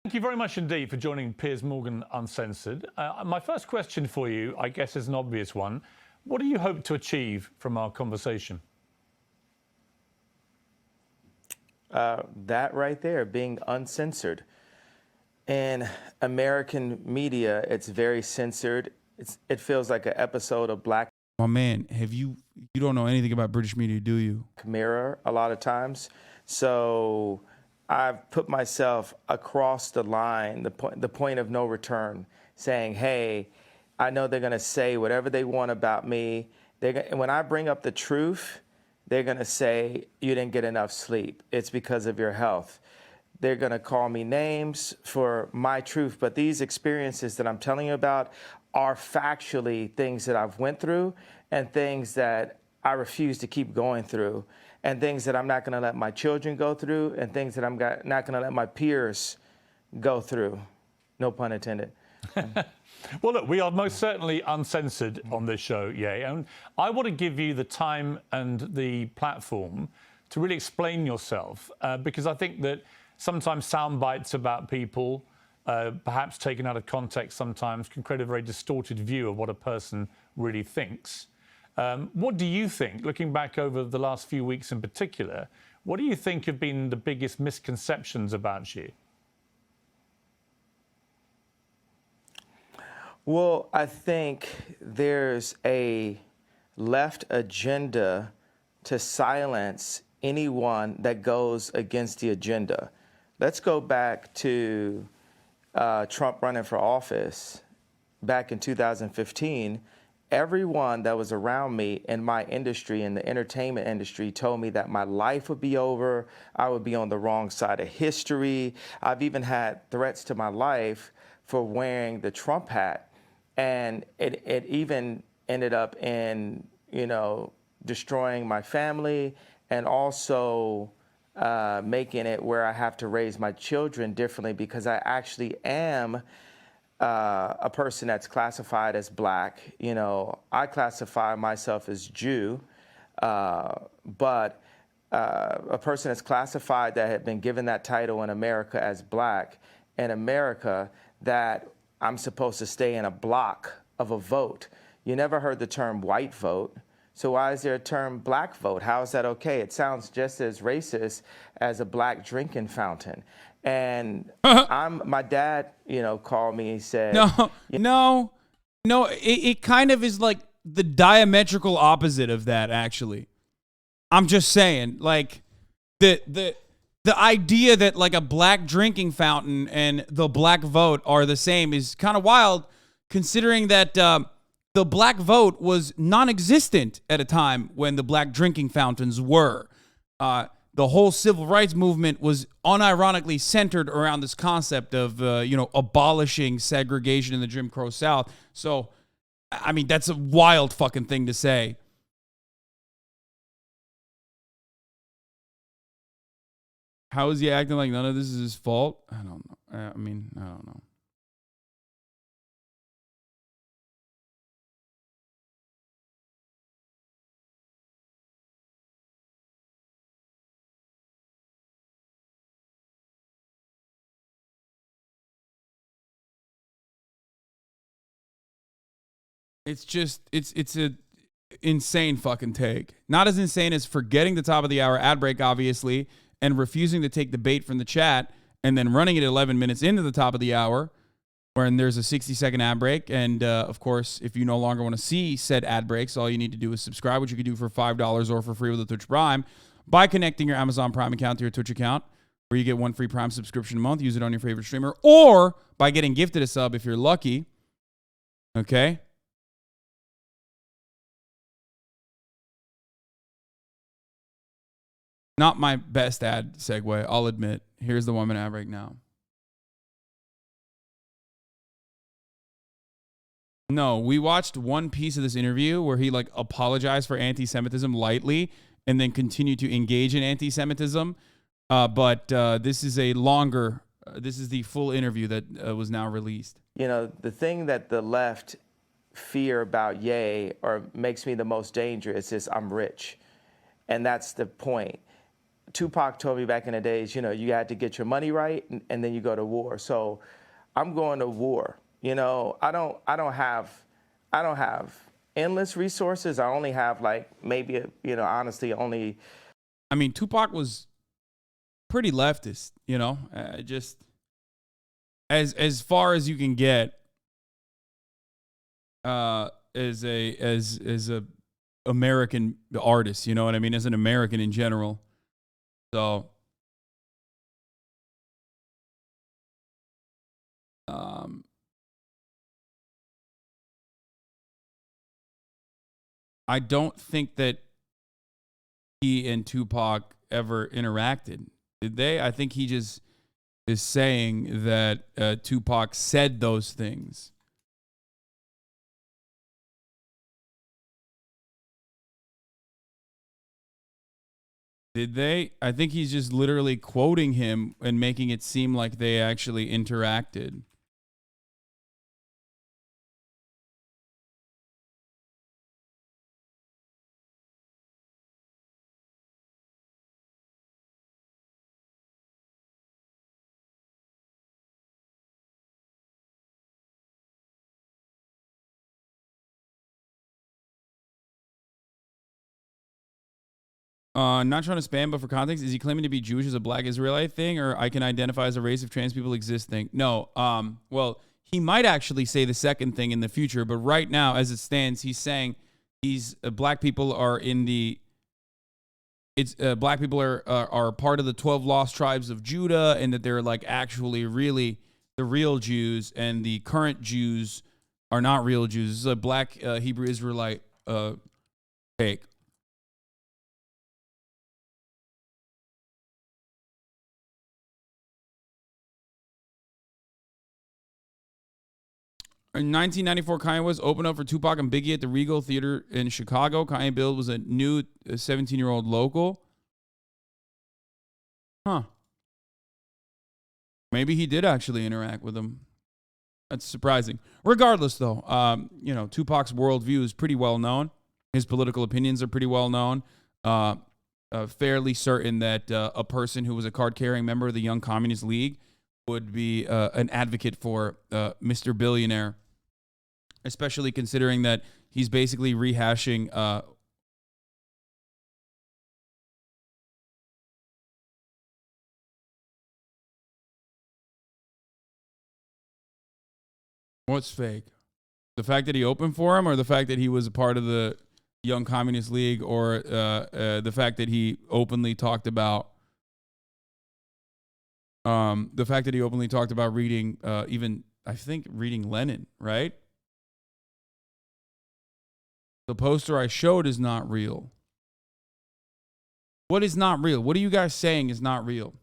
Thank you very much indeed for joining Piers Morgan Uncensored. My first question for you, I guess, is an obvious one. What do you hope to achieve from our conversation? That right there, being uncensored. In American media, it's very censored. It feels like an episode of Black My man, you don't know anything about British media, do you? Mirror a lot of times. So I've put myself across the line, the point of no return, saying, hey, I know they're going to say whatever they want about me. When I bring up the truth, they're going to say, you didn't get enough sleep. It's because of your health. They're going to call me names for my truth. But these experiences that I'm telling you about are factually things that I've went through and things that I refuse to keep going through and things that I'm not going to let my children go through and things that I'm not going to let my peers go through. No pun intended. Well, look, we are most certainly uncensored on this show, and I want to give you the time and the platform to really explain yourself, because I think that sometimes sound bites about people, perhaps taken out of context sometimes, can create a very distorted view of what a person really thinks. What do you think, looking back over the last few weeks in particular, what do you think have been the biggest misconceptions about you? Well, I think there's a left agenda to silence anyone that goes against the agenda. Let's go back to Trump running for office back in 2015. Everyone that was around me in my industry, in the entertainment industry, told me that my life would be over. I would be on the wrong side of history. I've even had threats to my life for wearing the Trump hat. And it even ended up in, destroying my family and also making it where I have to raise my children differently because I actually am a person that's classified as Black. I classify myself as Jew, but a person that's classified that had been given that title in America as Black, in America, that I'm supposed to stay in a block of a vote. You never heard the term white vote. So why is there a term Black vote? How is that okay? It sounds just as racist as a Black drinking fountain. And my dad, called me, he said... No, it kind of is like the diametrical opposite of that, actually. I'm just saying, like, the idea that like a Black drinking fountain and the Black vote are the same is kind of wild, considering that the Black vote was non-existent at a time when the Black drinking fountains were. The whole civil rights movement was unironically centered around this concept of, abolishing segregation in the Jim Crow South. So, I mean, that's a wild fucking thing to say. How is he acting like none of this is his fault? I don't know. I don't know. It's a insane fucking take. Not as insane as forgetting the top of the hour ad break, obviously, and refusing to take the bait from the chat, and then running it 11 minutes into the top of the hour, when there's a 60-second ad break. And, of course, if you no longer want to see said ad breaks, all you need to do is subscribe, which you can do for $5 or for free with a Twitch Prime, by connecting your Amazon Prime account to your Twitch account, where you get one free Prime subscription a month. Use it on your favorite streamer, or by getting gifted a sub if you're lucky. Okay? Not my best ad segue, I'll admit. Here's the 1 minute ad break now. No, we watched one piece of this interview where he like apologized for anti-Semitism lightly and then continued to engage in anti-Semitism. But this is a longer, this is the full interview that was now released. The thing that the left fear about Ye or makes me the most dangerous is I'm rich. And that's the point. Tupac told me back in the days, you know, you had to get your money right and then you go to war. So I'm going to war. You know, I don't have endless resources. I only have like maybe, you know, honestly only. I mean, Tupac was pretty leftist, you know, just as far as you can get as a American artist, you know what I mean, as an American in general. So I don't think that he and Tupac ever interacted. Did they? I think he just is saying that Tupac said those things. Did they? I think he's just literally quoting him and making it seem like they actually interacted. Not trying to spam, but for context, is he claiming to be Jewish as a black Israelite thing, or I can identify as a race of trans people exist thing? No. Well, he might actually say the second thing in the future, but right now, as it stands, he's saying black people are in the. It's black people are part of the 12 lost tribes of Judah, and that they're like actually really the real Jews, and the current Jews are not real Jews. This is a black Hebrew Israelite take. In 1994, Kanye was open up for Tupac and Biggie at the Regal Theater in Chicago. Kanye Bill was a new 17-year-old local. Huh. Maybe he did actually interact with him. That's surprising. Regardless, though, you know, Tupac's worldview is pretty well known. His political opinions are pretty well known. Fairly certain that a person who was a card-carrying member of the Young Communist League would be an advocate for Mr. Billionaire, especially considering that he's basically rehashing what's fake? The fact that he opened for him, or the fact that he was a part of the Young Communist League, or the fact that he openly talked about reading even, I think, reading Lenin, right? The poster I showed is not real. What is not real? What are you guys saying is not real?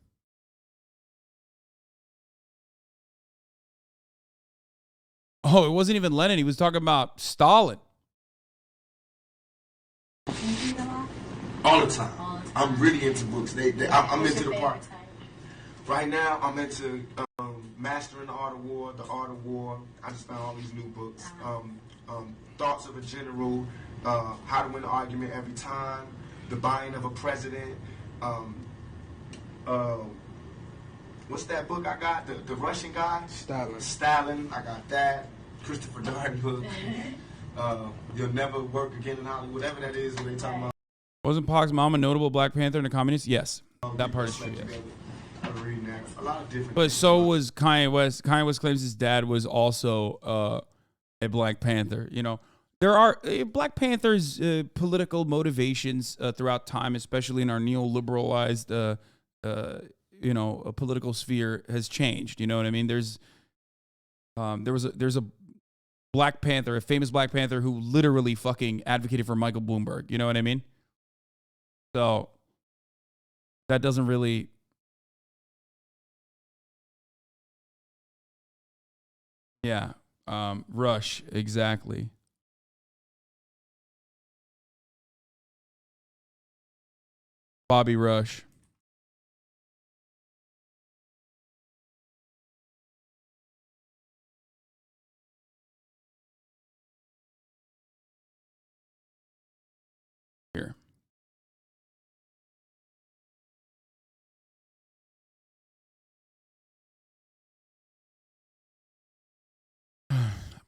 Oh, it wasn't even Lenin. He was talking about Stalin. All the time. I'm really into books. I'm into the part. Right now, I'm into Mastering the Art of War, The Art of War. I just found all these new books. Thoughts of a General, How to Win an Argument Every Time, The Buying of a President. What's that book I got? The Russian guy? Stalin. I got that. Christopher Darden book. You'll Never Work Again in Hollywood. Whatever that is, what they talking about. Wasn't Pac's mom a notable Black Panther and a communist? Yes. That part is true, yes. A lot of different But so was Kanye West. Kanye West claims his dad was also a Black Panther. You know, there are Black Panther's political motivations throughout time, especially in our neoliberalized, you know, a political sphere has changed. You know what I mean? There's a Black Panther, a famous Black Panther who literally fucking advocated for Michael Bloomberg. You know what I mean? So that doesn't really. Yeah. Rush, exactly. Bobby Rush. Here.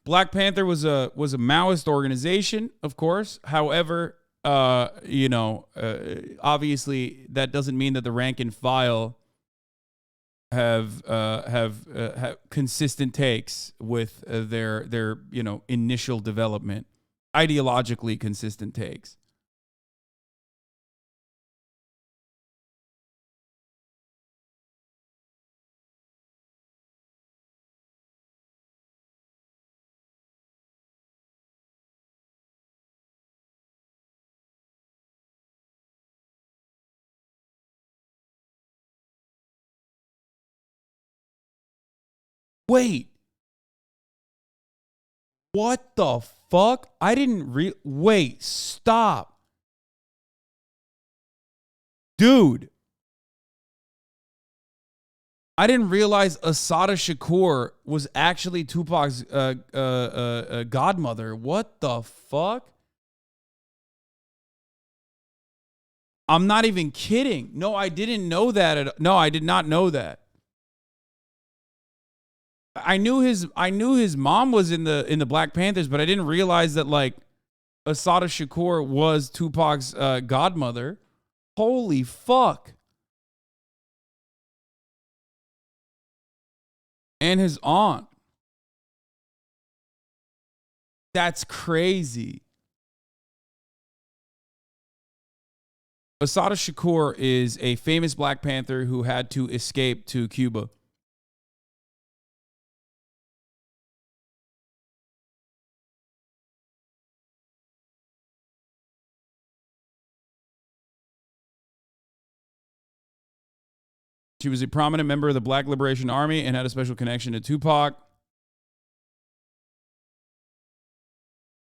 Black Panther was a Maoist organization, of course. However, obviously that doesn't mean that the rank and file have consistent takes with their initial development, ideologically consistent takes. Wait. What the fuck? I didn't wait, stop. Dude. I didn't realize Assata Shakur was actually Tupac's godmother. What the fuck? I'm not even kidding. No, I didn't know that. No, I did not know that. I knew his mom was in the Black Panthers, but I didn't realize that like Assata Shakur was Tupac's godmother. Holy fuck. And his aunt. That's crazy. Assata Shakur is a famous Black Panther who had to escape to Cuba. She was a prominent member of the Black Liberation Army and had a special connection to Tupac.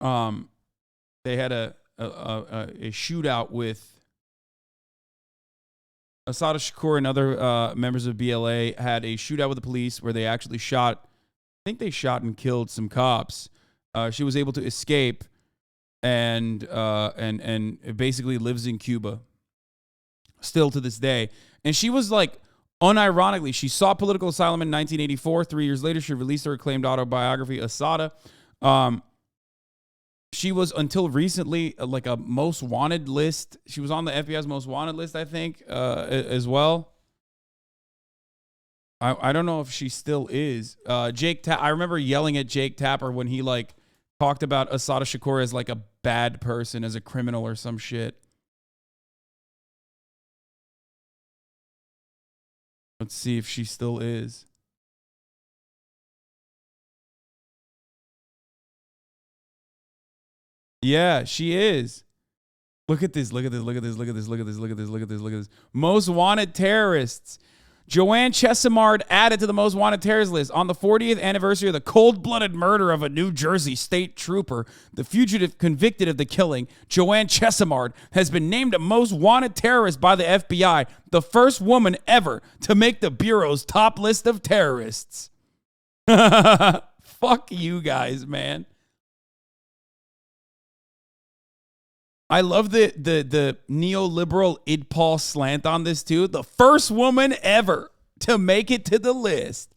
They had a shootout with Assata Shakur and other members of BLA had a shootout with the police where they actually shot, I think they shot and killed some cops. She was able to escape and basically lives in Cuba still to this day. And she was like, unironically, she sought political asylum in 1984. 3 years later, she released her acclaimed autobiography, Assata. She was, until recently, like a most wanted list. She was on the FBI's most wanted list, I think, as well. I don't know if she still is. I remember yelling at Jake Tapper when he like talked about Assata Shakur as like a bad person, as a criminal or some shit. Let's see if she still is. Yeah, she is. Look at this. Look at this. Look at this. Look at this. Look at this. Look at this. Look at this. Look at this. Most wanted terrorists. Joanne Chesimard added to the most wanted terrorist list. On the 40th anniversary of the cold-blooded murder of a New Jersey state trooper, the fugitive convicted of the killing, Joanne Chesimard, has been named a most wanted terrorist by the FBI, the first woman ever to make the Bureau's top list of terrorists. Fuck you guys, man. I love the neoliberal idpol slant on this too. The first woman ever to make it to the list.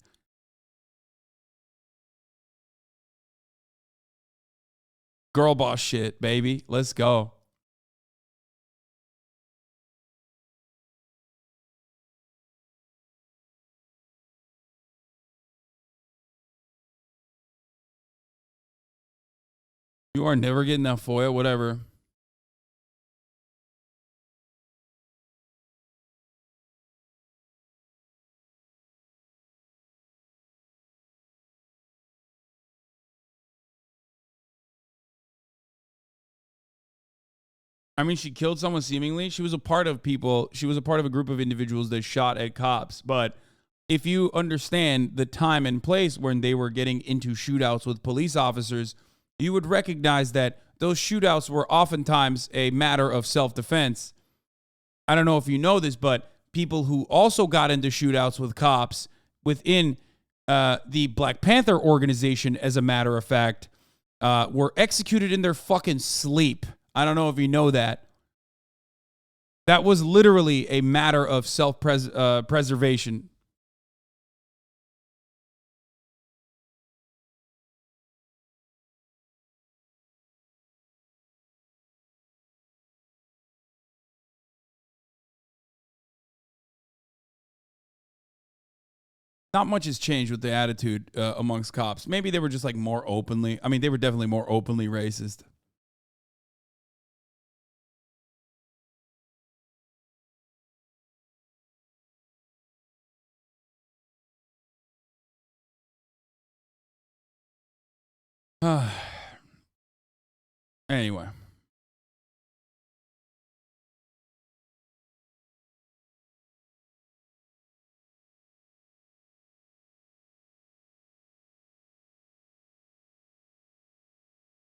Girl boss shit, baby. Let's go. You are never getting that FOIA, whatever. I mean, she killed someone seemingly. She was a part of people. She was a part of a group of individuals that shot at cops. But if you understand the time and place when they were getting into shootouts with police officers, you would recognize that those shootouts were oftentimes a matter of self-defense. I don't know if you know this, but people who also got into shootouts with cops within the Black Panther organization, as a matter of fact, were executed in their fucking sleep. I don't know if you know that. That was literally a matter of self-preservation. not much has changed with the attitude amongst cops. Maybe they were just like more openly. I mean, they were definitely more openly racist. Anyway.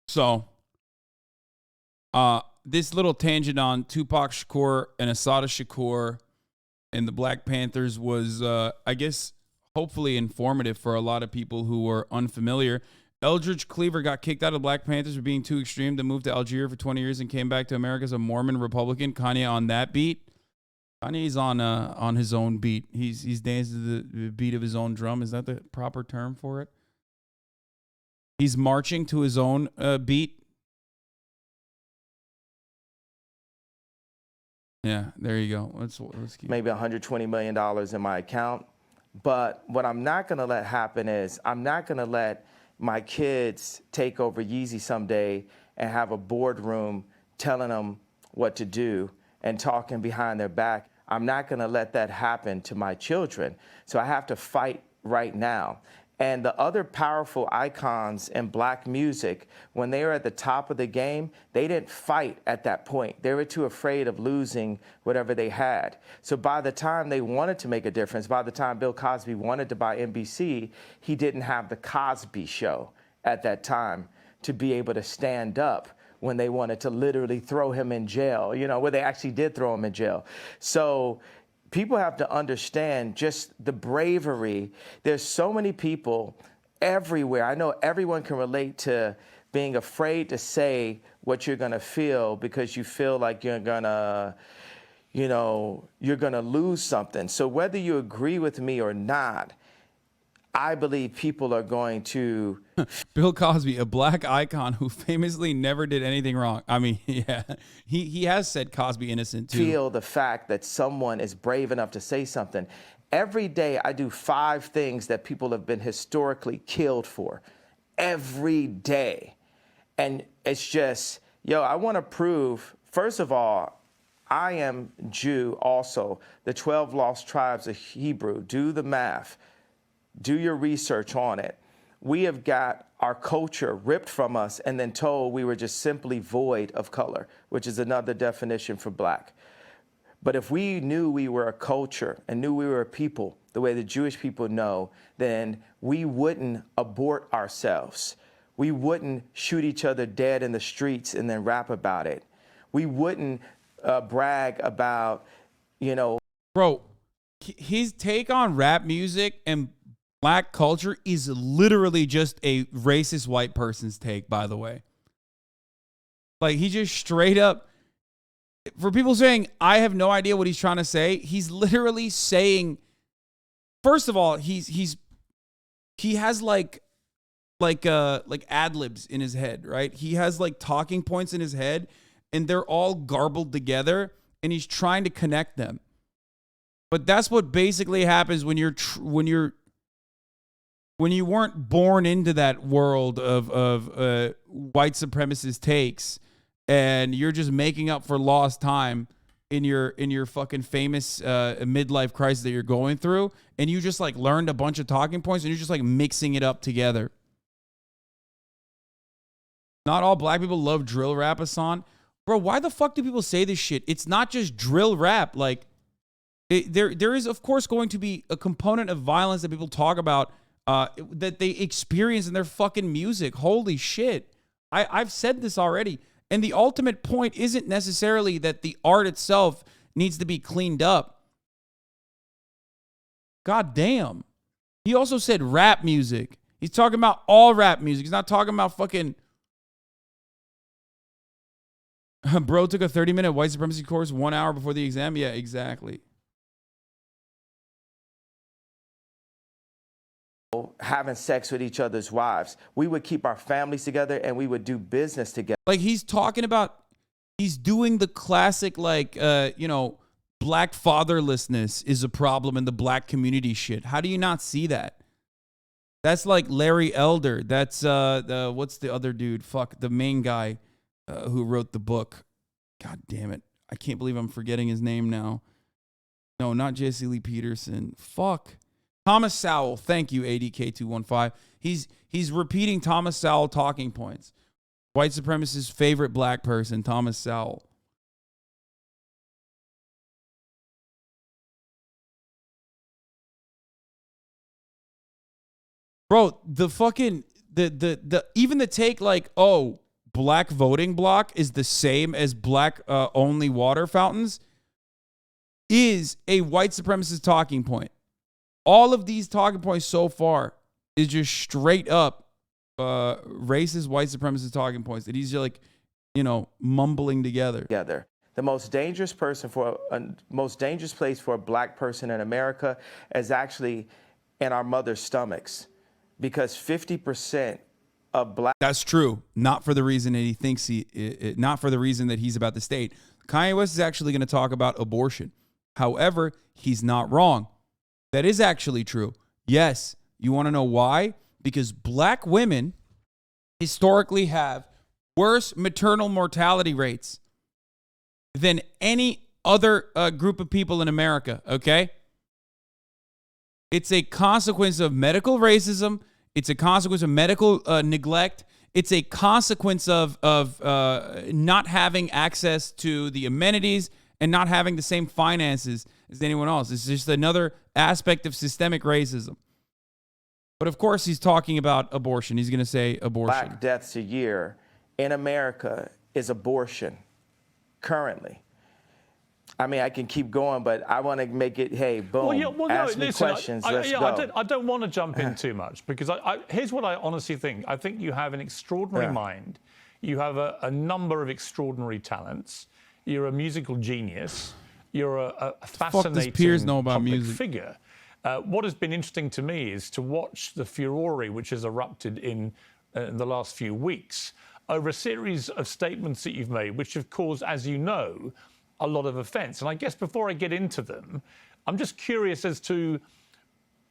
So, this little tangent on Tupac Shakur and Assata Shakur and the Black Panthers was, I guess, hopefully informative for a lot of people who were unfamiliar. Eldridge Cleaver got kicked out of the Black Panthers for being too extreme, then moved to Algeria for 20 years and came back to America as a Mormon Republican. Kanye on that beat. Kanye's on his own beat. He's dancing to the beat of his own drum. Is that the proper term for it? He's marching to his own beat. Yeah, there you go. Let's keep maybe $120 million in my account. But what I'm not going to let happen is I'm not going to let my kids take over Yeezy someday and have a boardroom telling them what to do and talking behind their back. I'm not going to let that happen to my children. So I have to fight right now. And the other powerful icons in black music, when they were at the top of the game, they didn't fight at that point. They were too afraid of losing whatever they had. So by the time they wanted to make a difference, by the time Bill Cosby wanted to buy NBC, he didn't have the Cosby Show at that time to be able to stand up when they wanted to literally throw him in jail, you know, where they actually did throw him in jail. So people have to understand just the bravery. There's so many people everywhere. I know everyone can relate to being afraid to say what you're gonna feel because you feel like you're gonna, you know, you're gonna lose something. So whether you agree with me or not, I believe people are going to... Bill Cosby, a black icon who famously never did anything wrong. I mean, yeah, he has said Cosby innocent too. Feel the fact that someone is brave enough to say something. Every day I do 5 things that people have been historically killed for. Every day. And it's just, yo, I want to prove, first of all, I am Jew also. The 12 lost tribes of Hebrew. Do the math. Do your research on it. We have got our culture ripped from us and then told we were just simply void of color, which is another definition for black. But if we knew we were a culture and knew we were a people, the way the Jewish people know, then we wouldn't abort ourselves. We wouldn't shoot each other dead in the streets and then rap about it. We wouldn't brag about, you know. Bro, his take on rap music and black culture is literally just a racist white person's take, by the way. Like, he just straight up, for people saying, I have no idea what he's trying to say, he's literally saying, first of all, he has like ad-libs in his head, right? He has like talking points in his head, and they're all garbled together, and he's trying to connect them. But that's what basically happens when you weren't born into that world of white supremacist takes, and you're just making up for lost time in your fucking famous midlife crisis that you're going through, and you just like learned a bunch of talking points and you're just like mixing it up together. Not all black people love drill rap, Hasan. Bro, why the fuck do people say this shit? It's not just drill rap. Like, there is, of course, going to be a component of violence that people talk about that they experience in their fucking music. Holy shit. I've said this already. And the ultimate point isn't necessarily that the art itself needs to be cleaned up. God damn. He also said rap music. He's talking about all rap music. He's not talking about fucking... Bro took a 30-minute white supremacy course 1 hour before the exam. Yeah, exactly. Having sex with each other's wives. We would keep our families together and we would do business together. Like, he's talking about, he's doing the classic, like, black fatherlessness is a problem in the black community shit. How do you not see that? That's like Larry Elder. That's what's the other dude? Fuck, the main guy who wrote the book. God damn it. I can't believe I'm forgetting his name now. No, not Jesse Lee Peterson. Fuck. Thomas Sowell. Thank you, ADK215. He's repeating Thomas Sowell talking points. White supremacist's favorite black person, Thomas Sowell. Bro, the fucking even the take like, oh, black voting block is the same as black only water fountains is a white supremacist talking point. All of these talking points so far is just straight up racist white supremacist talking points that he's just like, mumbling together. The most dangerous place for a black person in America is actually in our mother's stomachs, because 50% of black. That's true. Not for the reason that he thinks not for the reason that he's about to state. Kanye West is actually going to talk about abortion. However, he's not wrong. That is actually true. Yes. You want to know why? Because black women historically have worse maternal mortality rates than any other group of people in America, okay? It's a consequence of medical racism. It's a consequence of medical neglect. It's a consequence of not having access to the amenities and not having the same finances as anyone else. It's just another aspect of systemic racism. But of course, he's talking about abortion. He's going to say abortion. Black deaths a year in America is abortion currently. I mean, I can keep going, but I want to make it, hey, boom, ask me questions, let's go. I don't want to jump in too much, because here's what I honestly think. I think you have an extraordinary mind. You have a number of extraordinary talents. You're a musical genius. You're a fascinating Piers know about public music? figure. What has been interesting to me is to watch the furore which has erupted in the last few weeks over a series of statements that you've made, which have caused, as you know, a lot of offense. And I guess before I get into them, I'm just curious as to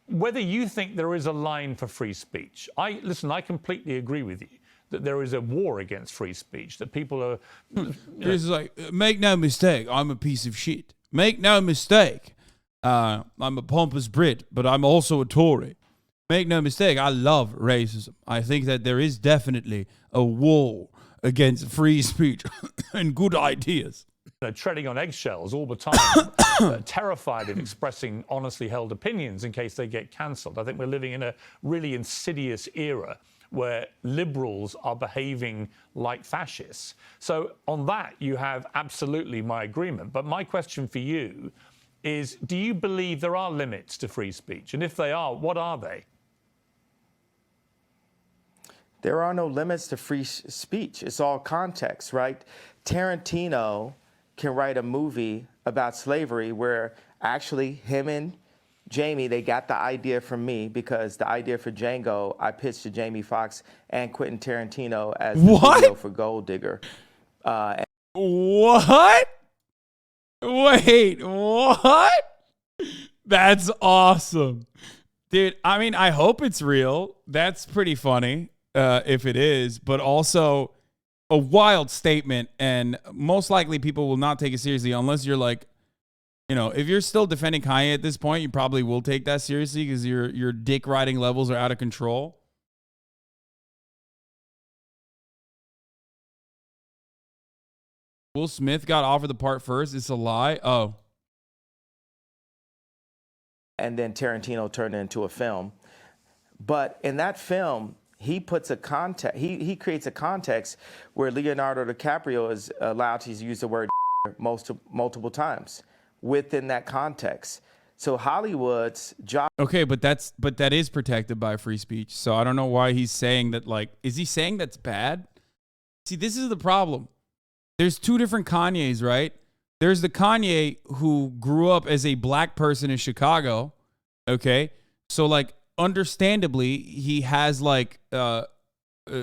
whether you think there is a line for free speech. Listen, I completely agree with you that there is a war against free speech, that people are... It's like, make no mistake, I'm a piece of shit. Make no mistake, I'm a pompous Brit, but I'm also a Tory. Make no mistake, I love racism. I think that there is definitely a war against free speech and good ideas. Treading on eggshells all the time, terrified of expressing honestly held opinions in case they get cancelled. I think we're living in a really insidious era where liberals are behaving like fascists. So on that, you have absolutely my agreement. But my question for you is, do you believe there are limits to free speech? And if they are, what are they? There are no limits to free speech. It's all context, right? Tarantino can write a movie about slavery where actually him and Jamie, they got the idea from me, because the idea for Django, I pitched to Jamie Foxx and Quentin Tarantino as the video for Gold Digger. What? Wait, what? That's awesome. Dude, I mean, I hope it's real. That's pretty funny if it is, but also a wild statement, and most likely people will not take it seriously unless you're like, if you're still defending Kanye at this point, you probably will take that seriously because your dick riding levels are out of control. Will Smith got offered the part first. It's a lie. Oh. And then Tarantino turned it into a film. But in that film, he puts a context. He creates a context where Leonardo DiCaprio is allowed to use the word multiple times within that context. So Hollywood's job. Okay, but that is protected by free speech. So I don't know why he's saying that. Like, is he saying that's bad? See, this is the problem. There's two different Kanyes, right? There's the Kanye who grew up as a black person in Chicago. Okay, so like, understandably, he has like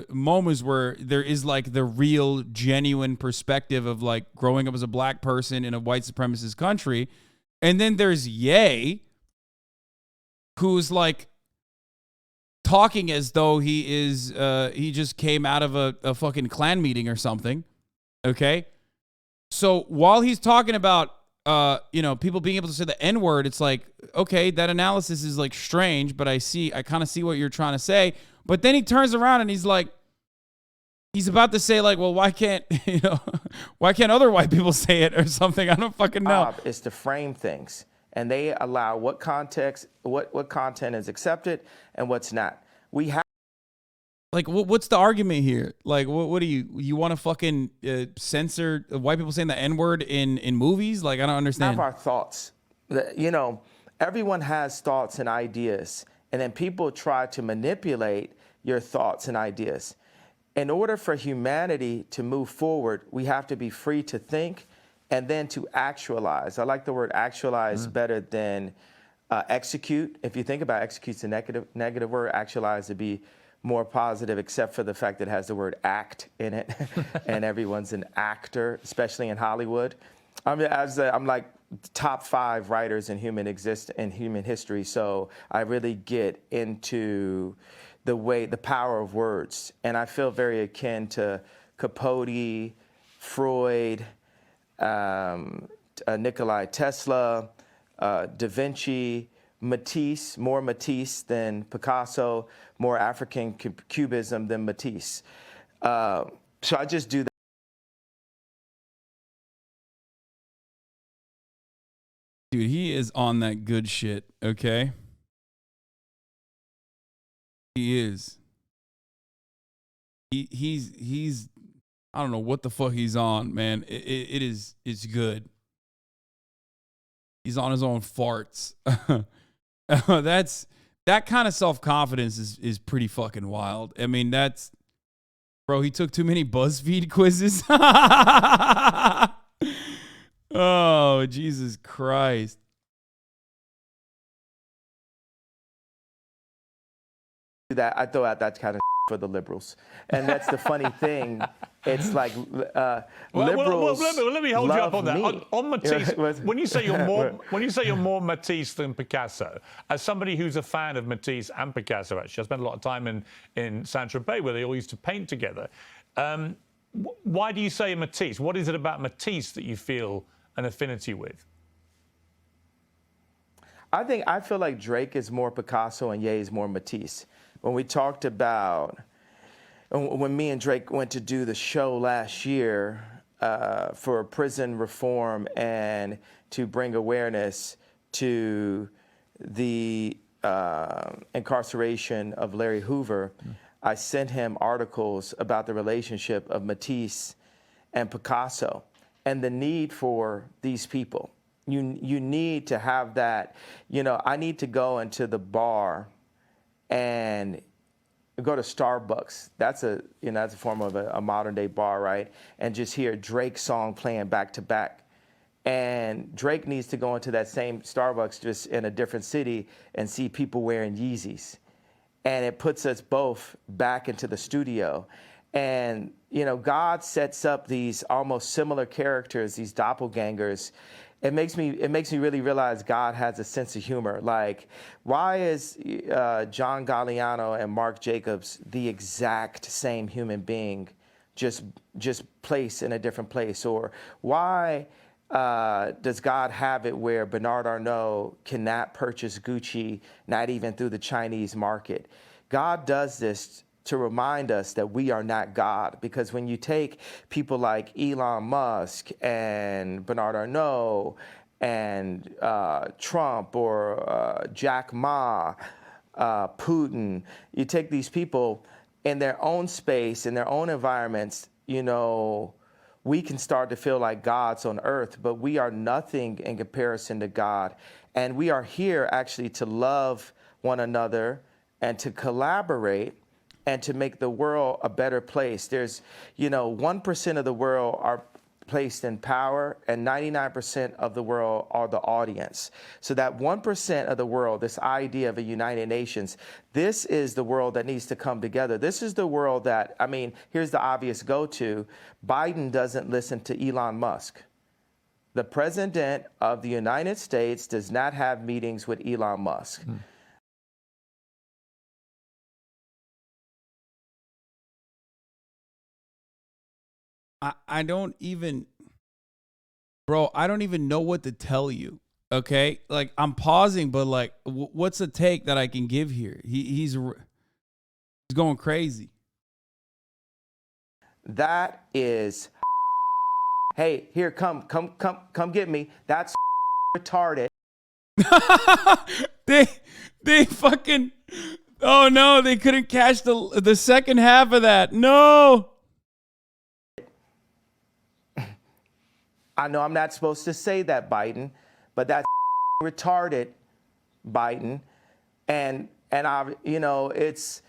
moments where there is like the real, genuine perspective of like growing up as a black person in a white supremacist country, and then there's Ye, who's like talking as though he just came out of a fucking Klan meeting or something. Okay, so while he's talking about people being able to say the N-word, it's like, okay, that analysis is like strange, but I kind of see what you're trying to say. But then he turns around and he's about to say like, well, why can't other white people say it or something? I don't fucking know. It's to frame things, and they allow what context, what content is accepted and what's not. We have. Like, what's the argument here? Like, what do you want to fucking censor white people saying the N-word in movies? Like, I don't understand. Have our thoughts. Everyone has thoughts and ideas, and then people try to manipulate your thoughts and ideas. In order for humanity to move forward, we have to be free to think and then to actualize. I like the word actualize better than execute. If you think about execute's a negative word, actualize to be more positive, except for the fact that it has the word act in it, and everyone's an actor, especially in Hollywood. I'm like top 5 writers in human history, so I really get into the power of words, and I feel very akin to Capote, Freud, Nikola Tesla, Da Vinci, Matisse, more Matisse than Picasso, more African cubism than Matisse. So I just do that. Dude, he is on that good shit, okay? He is. He's I don't know what the fuck he's on, man. It's good. He's on his own farts. That kind of self-confidence is pretty fucking wild. I mean, bro, he took too many BuzzFeed quizzes. Oh, Jesus Christ. That I throw out that kind of for the liberals, and that's the funny thing. It's like liberals. Let me hold you up on that. Me. On Matisse, when you say you're more Matisse than Picasso, as somebody who's a fan of Matisse and Picasso, actually, I spent a lot of time in Saint-Tropez where they all used to paint together. Why do you say Matisse? What is it about Matisse that you feel an affinity with? I feel like Drake is more Picasso and Ye is more Matisse. When we talked about, when me and Drake went to do the show last year for prison reform and to bring awareness to the incarceration of Larry Hoover, I sent him articles about the relationship of Matisse and Picasso and the need for these people. You need to have that. I need to go into the bar and go to Starbucks. That's a form of a modern day bar, right? And just hear Drake's song playing back to back. And Drake needs to go into that same Starbucks just in a different city and see people wearing Yeezys. And it puts us both back into the studio. And, God sets up these almost similar characters, these doppelgangers. It makes me really realize God has a sense of humor. Like, why is John Galliano and Mark Jacobs the exact same human being, just placed in a different place? Or why does God have it where Bernard Arnault cannot purchase Gucci, not even through the Chinese market? God does this to remind us that we are not God. Because when you take people like Elon Musk and Bernard Arnault and Trump or Jack Ma, Putin, you take these people in their own space, in their own environments, we can start to feel like gods on earth, but we are nothing in comparison to God. And we are here actually to love one another and to collaborate and to make the world a better place. There's, 1% of the world are placed in power, and 99% of the world are the audience. So that 1% of the world, this idea of a United Nations, this is the world that needs to come together. This is the world that, I mean, here's the obvious go-to. Biden doesn't listen to Elon Musk. The president of the United States does not have meetings with Elon Musk. I don't even, bro, I don't even know what to tell you. Okay. Like, I'm pausing, but like, what's a take that I can give here? He's going crazy. That is, hey, here, come get me. That's retarded. They fucking, oh no, they couldn't catch the second half of that. No. I know I'm not supposed to say that, Biden, but that's retarded, Biden, and I, you know, it's,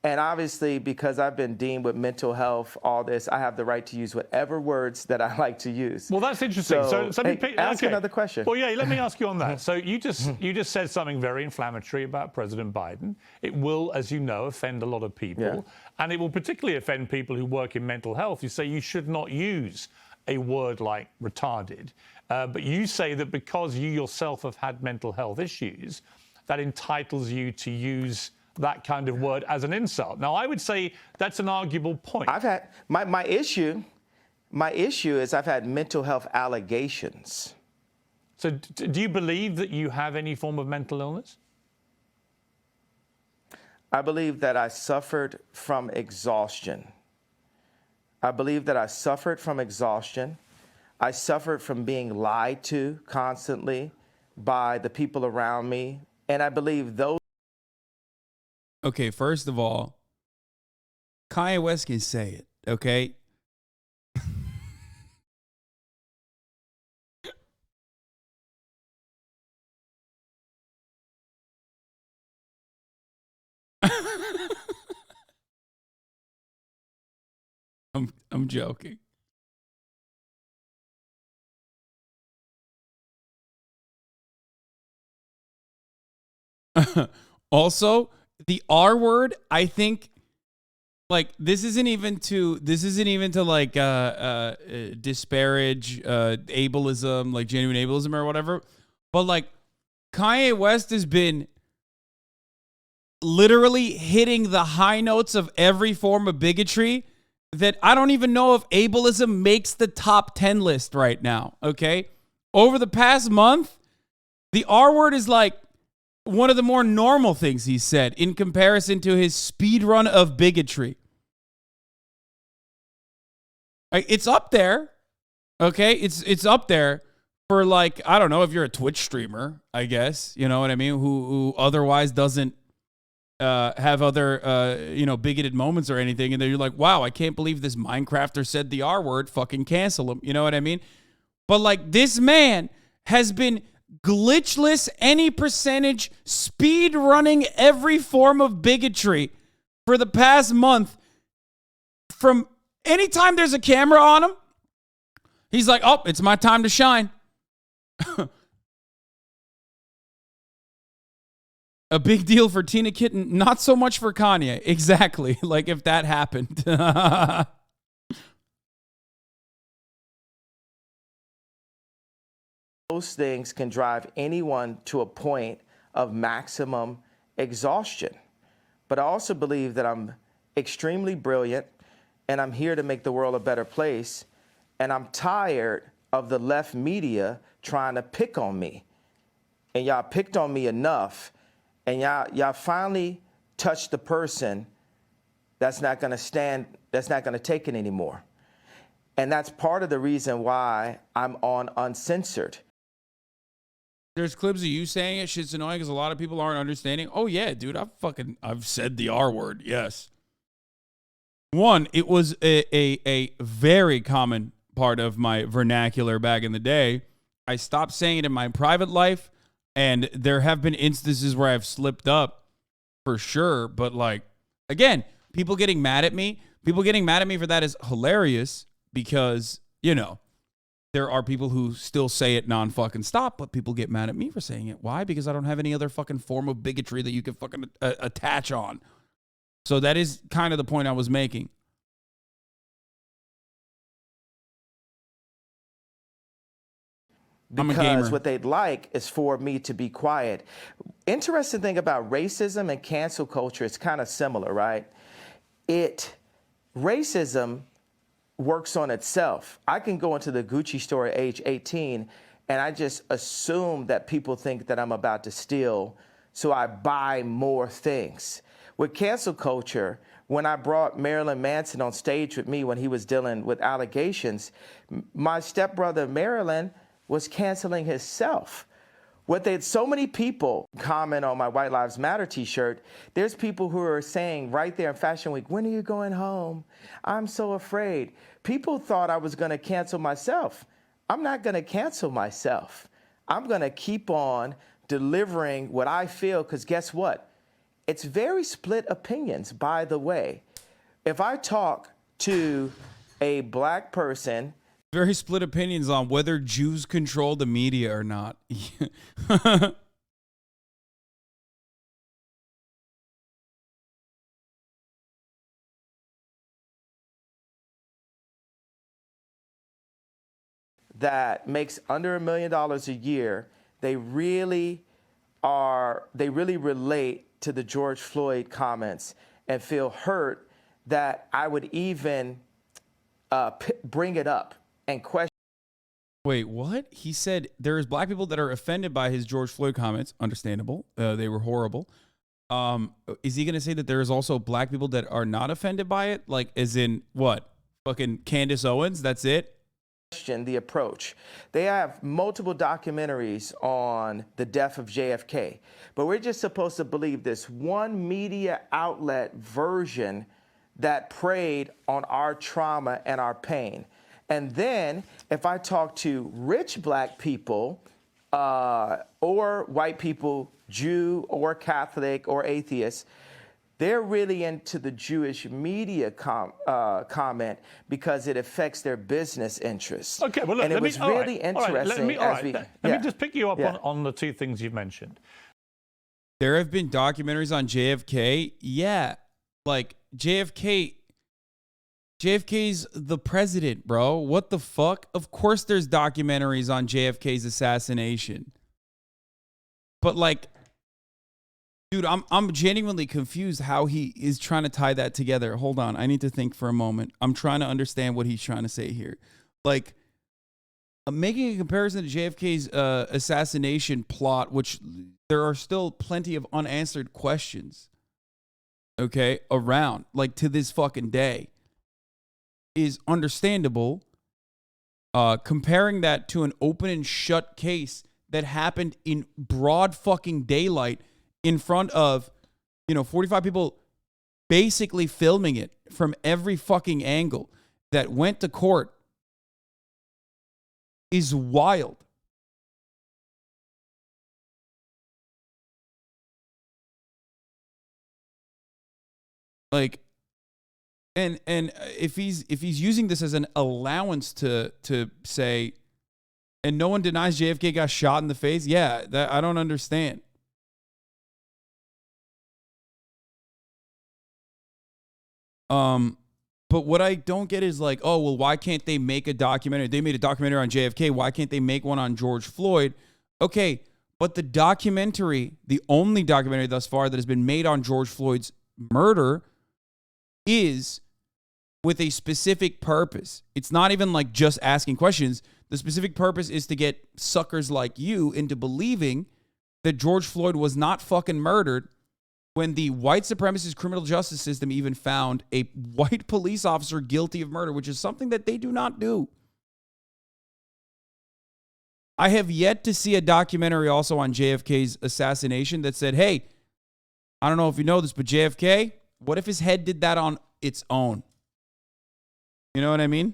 and obviously because I've been deemed with mental health, all this, I have the right to use whatever words that I like to use. Well, that's interesting. So hey, ask another question. Well, yeah, let me ask you on that. So you just said something very inflammatory about President Biden. It will, as you know, offend a lot of people, and it will particularly offend people who work in mental health. You say you should not use a word like retarded, but you say that because you yourself have had mental health issues, that entitles you to use that kind of word as an insult. Now, I would say that's an arguable point. I've had my issue is I've had mental health allegations. So do you believe that you have any form of mental illness? I believe that I suffered from exhaustion. I suffered from being lied to constantly by the people around me. And I believe those. Okay, first of all, Kanye West can say it, okay? I'm joking. Also, the R word, I think, like, this isn't even to like disparage ableism, like genuine ableism or whatever, but like Kanye West has been literally hitting the high notes of every form of bigotry that I don't even know if ableism makes the top 10 list right now, okay? Over the past month, the R word is like one of the more normal things he's said in comparison to his speed run of bigotry. It's up there, okay? It's up there for, like, I don't know if you're a Twitch streamer, I guess, you know what I mean, who otherwise doesn't have other, bigoted moments or anything, and then you're like, wow, I can't believe this Minecrafter said the R word, fucking cancel him, you know what I mean? But, like, this man has been glitchless, any percentage, speed running every form of bigotry for the past month. From anytime there's a camera on him, he's like, oh, it's my time to shine. A big deal for Tina Kitten, not so much for Kanye. Exactly. Like, if that happened. Those things can drive anyone to a point of maximum exhaustion. But I also believe that I'm extremely brilliant and I'm here to make the world a better place. And I'm tired of the left media trying to pick on me. And y'all picked on me enough. And y'all finally touched the person that's not going to stand, that's not going to take it anymore. And that's part of the reason why I'm on Uncensored. There's clips of you saying it. Shit's annoying because a lot of people aren't understanding. Oh, yeah, dude, I've said the R word. Yes. One, it was a very common part of my vernacular back in the day. I stopped saying it in my private life, and there have been instances where I've slipped up for sure. But, like, again, people getting mad at me for that is hilarious. because, you know, there are people who still say it non-fucking stop, but people get mad at me for saying it. Why? Because I don't have any other fucking form of bigotry that you can fucking attach on. So that is kind of the point I was making. Because what they'd like is for me to be quiet. Interesting thing about racism and cancel culture, it's kind of similar, right? Racism works on itself. I can go into the Gucci store at age 18 and I just assume that people think that I'm about to steal, so I buy more things. With cancel culture, when I brought Marilyn Manson on stage with me when he was dealing with allegations, my stepbrother Marilyn was canceling himself. So many people comment on my White Lives Matter t-shirt. There's people who are saying right there in Fashion Week, when are you going home? I'm so afraid. People thought I was gonna cancel myself. I'm not gonna cancel myself. I'm gonna keep on delivering what I feel, because guess what? It's very split opinions, by the way. If I talk to a black person, very split opinions on whether Jews control the media or not. that makes under $1 million a year, they really relate to the George Floyd comments and feel hurt that I would even bring it up and question. Wait, what? He said there's black people that are offended by his George Floyd comments. Understandable. They were horrible. Is he going to say that there's also black people that are not offended by it? Like, as in what? Fucking Candace Owens? That's it? The approach. They have multiple documentaries on the death of JFK, but we're just supposed to believe this one media outlet version that preyed on our trauma and our pain. And then if I talk to rich black people or white people, Jew or Catholic or atheist, they're really into the Jewish media comment because it affects their business interests. Okay, well, look, and it was really interesting. Let me just pick you up on the two things you've mentioned. There have been documentaries on JFK. Yeah, like JFK's the president, bro. What the fuck? Of course there's documentaries on JFK's assassination. But like, dude, I'm genuinely confused how he is trying to tie that together. Hold on. I need to think for a moment. I'm trying to understand what he's trying to say here. Like, I'm making a comparison to JFK's assassination plot, which there are still plenty of unanswered questions, okay, around, like to this fucking day, is understandable. Comparing that to an open and shut case that happened in broad fucking daylight in front of, 45 people basically filming it from every fucking angle that went to court is wild. Like, and if he's using this as an allowance to say, and no one denies JFK got shot in the face, yeah, that I don't understand. But what I don't get is like, oh, well, why can't they make a documentary? They made a documentary on JFK. Why can't they make one on George Floyd? Okay, but the documentary, the only documentary thus far that has been made on George Floyd's murder is with a specific purpose. It's not even like just asking questions. The specific purpose is to get suckers like you into believing that George Floyd was not fucking murdered when the white supremacist criminal justice system even found a white police officer guilty of murder, which is something that they do not do. I have yet to see a documentary also on JFK's assassination that said, hey, I don't know if you know this, but JFK, what if his head did that on its own? You know what I mean?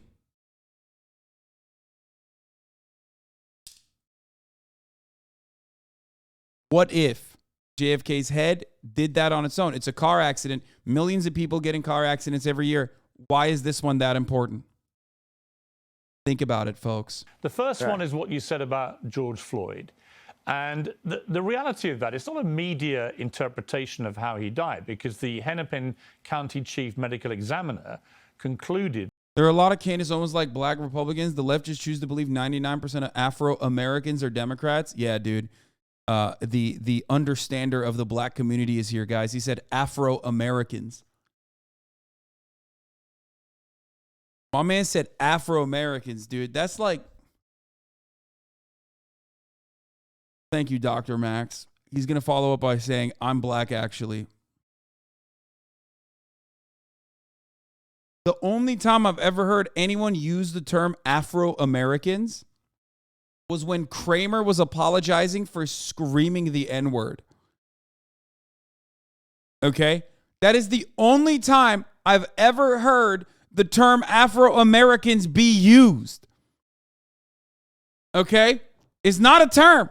What if JFK's head did that on its own? It's a car accident. Millions of people get in car accidents every year. Why is this one that important? Think about it, folks. The first one is what you said about George Floyd. And the reality of that, it's not a media interpretation of how he died, because the Hennepin County Chief Medical Examiner concluded. There are a lot of Candace Owens like black Republicans. The left just choose to believe 99% of Afro-Americans are Democrats. Yeah, dude. The understander of the black community is here, guys. He said Afro-Americans. My man said Afro-Americans, dude. That's like... Thank you, Dr. Max. He's going to follow up by saying, I'm black, actually. The only time I've ever heard anyone use the term Afro-Americans was when Kramer was apologizing for screaming the N-word. Okay? That is the only time I've ever heard the term Afro-Americans be used. Okay? It's not a term.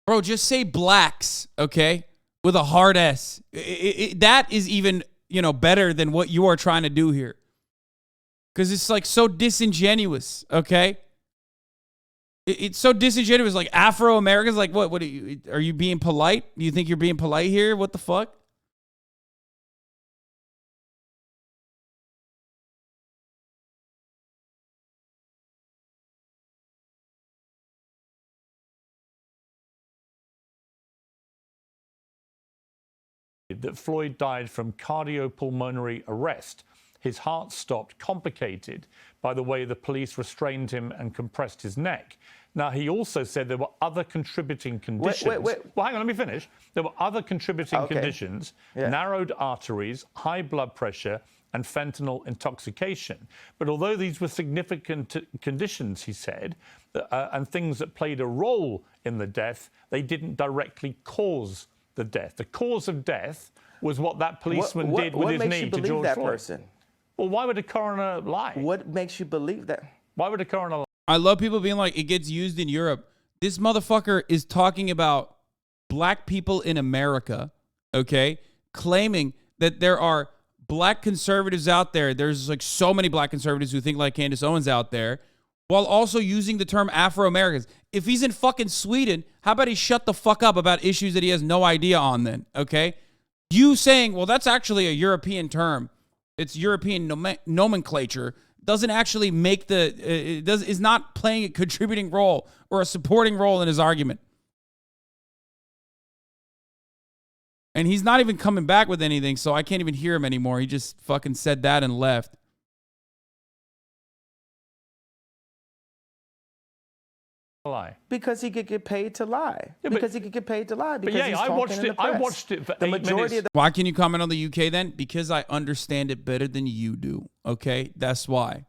Bro, just say blacks, okay? With a hard S. That is even, better than what you are trying to do here. Because it's like so disingenuous, okay? It's so disingenuous. Like Afro-Americans, like what are you being polite? Do you think you're being polite here? What the fuck? That Floyd died from cardiopulmonary arrest. His heart stopped, complicated by the way the police restrained him and compressed his neck. Now, he also said there were other contributing conditions. Wait. Well, hang on, let me finish. There were other contributing conditions, narrowed arteries, high blood pressure, and fentanyl intoxication. But although these were significant conditions, he said, and things that played a role in the death, they didn't directly cause the death. The cause of death was what that policeman did with his knee to George Floyd. Person? Well, why would a coroner lie? What makes you believe that? Why would a coroner lie? I love people being like, it gets used in Europe. This motherfucker is talking about black people in America, okay? Claiming that there are black conservatives out there. There's like so many black conservatives who think like Candace Owens out there, while also using the term Afro-Americans. If he's in fucking Sweden, how about he shut the fuck up about issues that he has no idea on then, okay? You saying, well, that's actually a European term. It's European nomenclature. Doesn't actually make is not playing a contributing role or a supporting role in his argument. And he's not even coming back with anything, so I can't even hear him anymore. He just fucking said that and left. Lie. Because he could get paid to lie. Yeah, because he could get paid to lie. Because yeah, he's I talking watched in the it. I press. watched it for the 8 majority minutes. Why can you comment on the UK then? Because I understand it better than you do. Okay, that's why.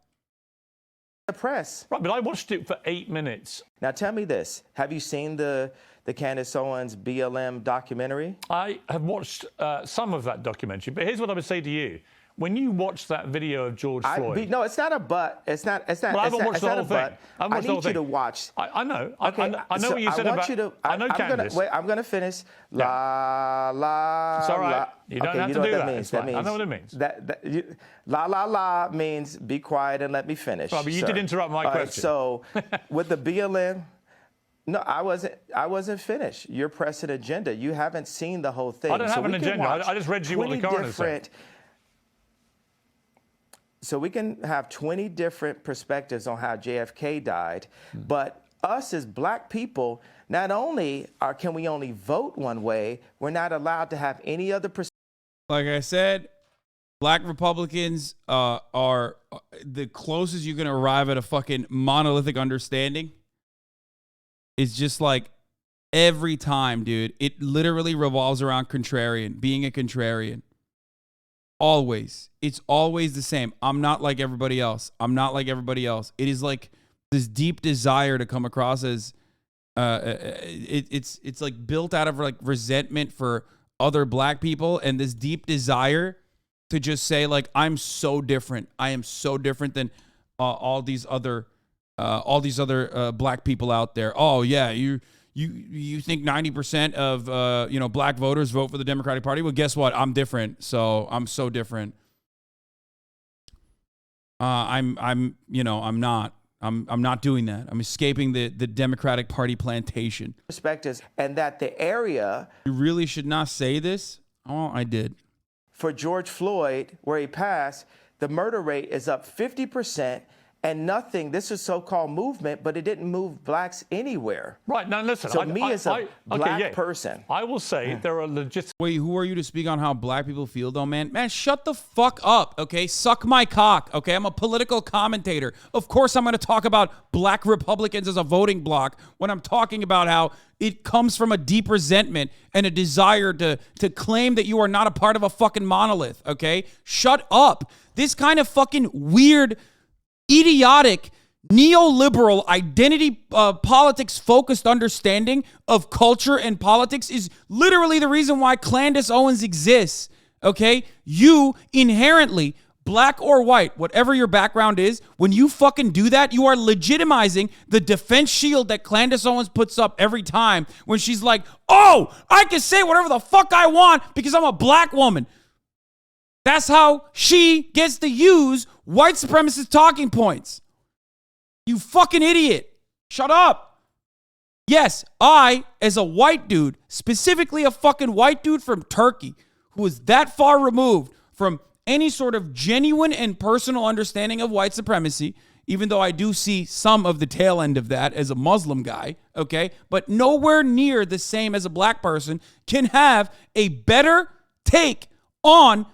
The press. Right, but I watched it for 8 minutes. Now tell me this: have you seen the Candace Owens BLM documentary? I have watched some of that documentary, but here's what I would say to you: when you watch that video of George Floyd, no, it's not a but. It's not. It's not. Well, I haven't watched it's the not whole a thing. but. I need you to watch. I know. Okay, I know what you said about. I know Candace. I'm gonna finish. La la. It's all right. La. You don't Okay, have you to know do what that. means. It's That fine. means I know what it means. La la la means be quiet and let me finish. Right, but you sir. did interrupt my All right, question. so with the BLM. No, I wasn't finished. You're pressing agenda. You haven't seen the whole thing. I don't have an agenda. I just read you what the coroner said. So we can have 20 different perspectives on how JFK died, but us as black people, not only can we only vote one way, we're not allowed to have any other perspective. Like I said, black Republicans are the closest you can arrive at a fucking monolithic understanding. It's just like every time, dude, it literally revolves around contrarian, being a contrarian. Always. It's always the same. I'm not like everybody else. I'm not like everybody else. It is like this deep desire to come across as it's like built out of like resentment for other black people, and this deep desire to just say like, I'm so different. I am so different than all these other black people out there. Oh yeah, you you think 90% of black voters vote for the Democratic Party? Well, guess what? I'm different. So I'm so different. I'm not doing that. I'm escaping the Democratic Party plantation. Perspectives, and that the area. You really should not say this. Oh, I did. For George Floyd, where he passed, the murder rate is up 50%, and nothing. This is so-called movement, but it didn't move blacks anywhere. Right, now listen. So as a black person, I will say there are legit. Wait, who are you to speak on how black people feel, though, man? Man, shut the fuck up, okay? Suck my cock, okay? I'm a political commentator. Of course I'm going to talk about black Republicans as a voting bloc when I'm talking about how it comes from a deep resentment and a desire to claim that you are not a part of a fucking monolith, okay? Shut up. This kind of fucking weird, idiotic, neoliberal, identity politics-focused understanding of culture and politics is literally the reason why Candace Owens exists, okay? You inherently, black or white, whatever your background is, when you fucking do that, you are legitimizing the defense shield that Candace Owens puts up every time when she's like, oh, I can say whatever the fuck I want because I'm a black woman. That's how she gets to use white supremacist talking points. You fucking idiot. Shut up. Yes, I, as a white dude, specifically a fucking white dude from Turkey, who is that far removed from any sort of genuine and personal understanding of white supremacy, even though I do see some of the tail end of that as a Muslim guy, okay, but nowhere near the same as a black person, can have a better take on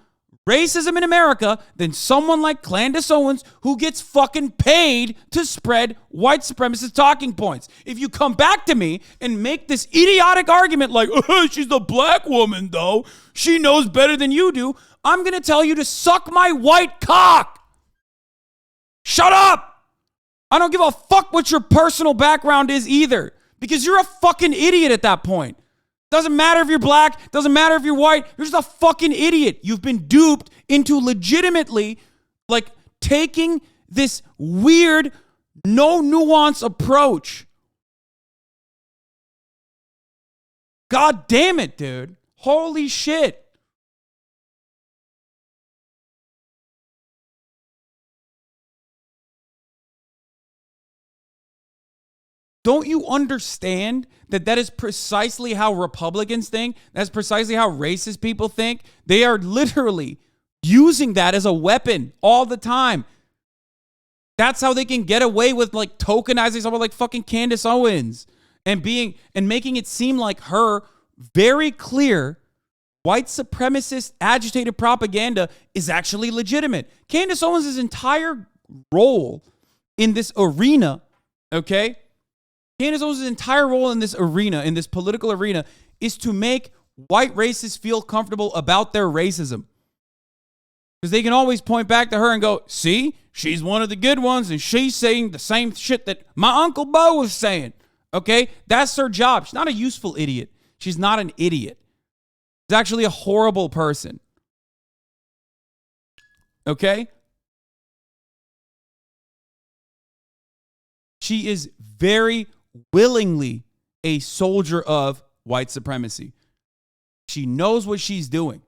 racism in America than someone like Candace Owens, who gets fucking paid to spread white supremacist talking points. If you come back to me and make this idiotic argument like, oh, she's a black woman though, she knows better than you do, I'm going to tell you to suck my white cock. Shut up. I don't give a fuck what your personal background is either, because you're a fucking idiot at that point. Doesn't matter if you're black, doesn't matter if you're white, you're just a fucking idiot. You've been duped into legitimately, like, taking this weird, no nuance approach. God damn it, dude. Holy shit. Don't you understand that that is precisely how Republicans think? That's precisely how racist people think. They are literally using that as a weapon all the time. That's how they can get away with like tokenizing someone like fucking Candace Owens and making it seem like her very clear white supremacist agitated propaganda is actually legitimate. Candace Owens' entire role in this arena, okay? Candace Owens' entire role in this arena, in this political arena, is to make white racists feel comfortable about their racism. Because they can always point back to her and go, see, she's one of the good ones and she's saying the same shit that my Uncle Bo was saying. Okay? That's her job. She's not a useful idiot. She's not an idiot. She's actually a horrible person. Okay? She is very willingly a soldier of white supremacy. She knows what she's doing.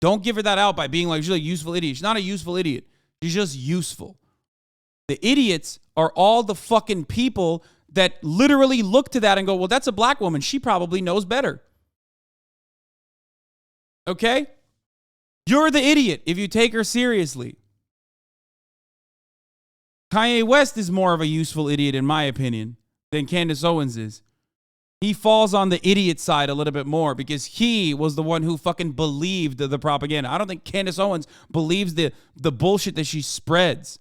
Don't give her that out by being like, she's a useful idiot. She's not a useful idiot. She's just useful. The idiots are all the fucking people that literally look to that and go, well, that's a black woman. She probably knows better. Okay? You're the idiot if you take her seriously. Kanye West is more of a useful idiot, in my opinion, than Candace Owens is. He falls on the idiot side a little bit more because he was the one who fucking believed the propaganda. I don't think Candace Owens believes the bullshit that she spreads.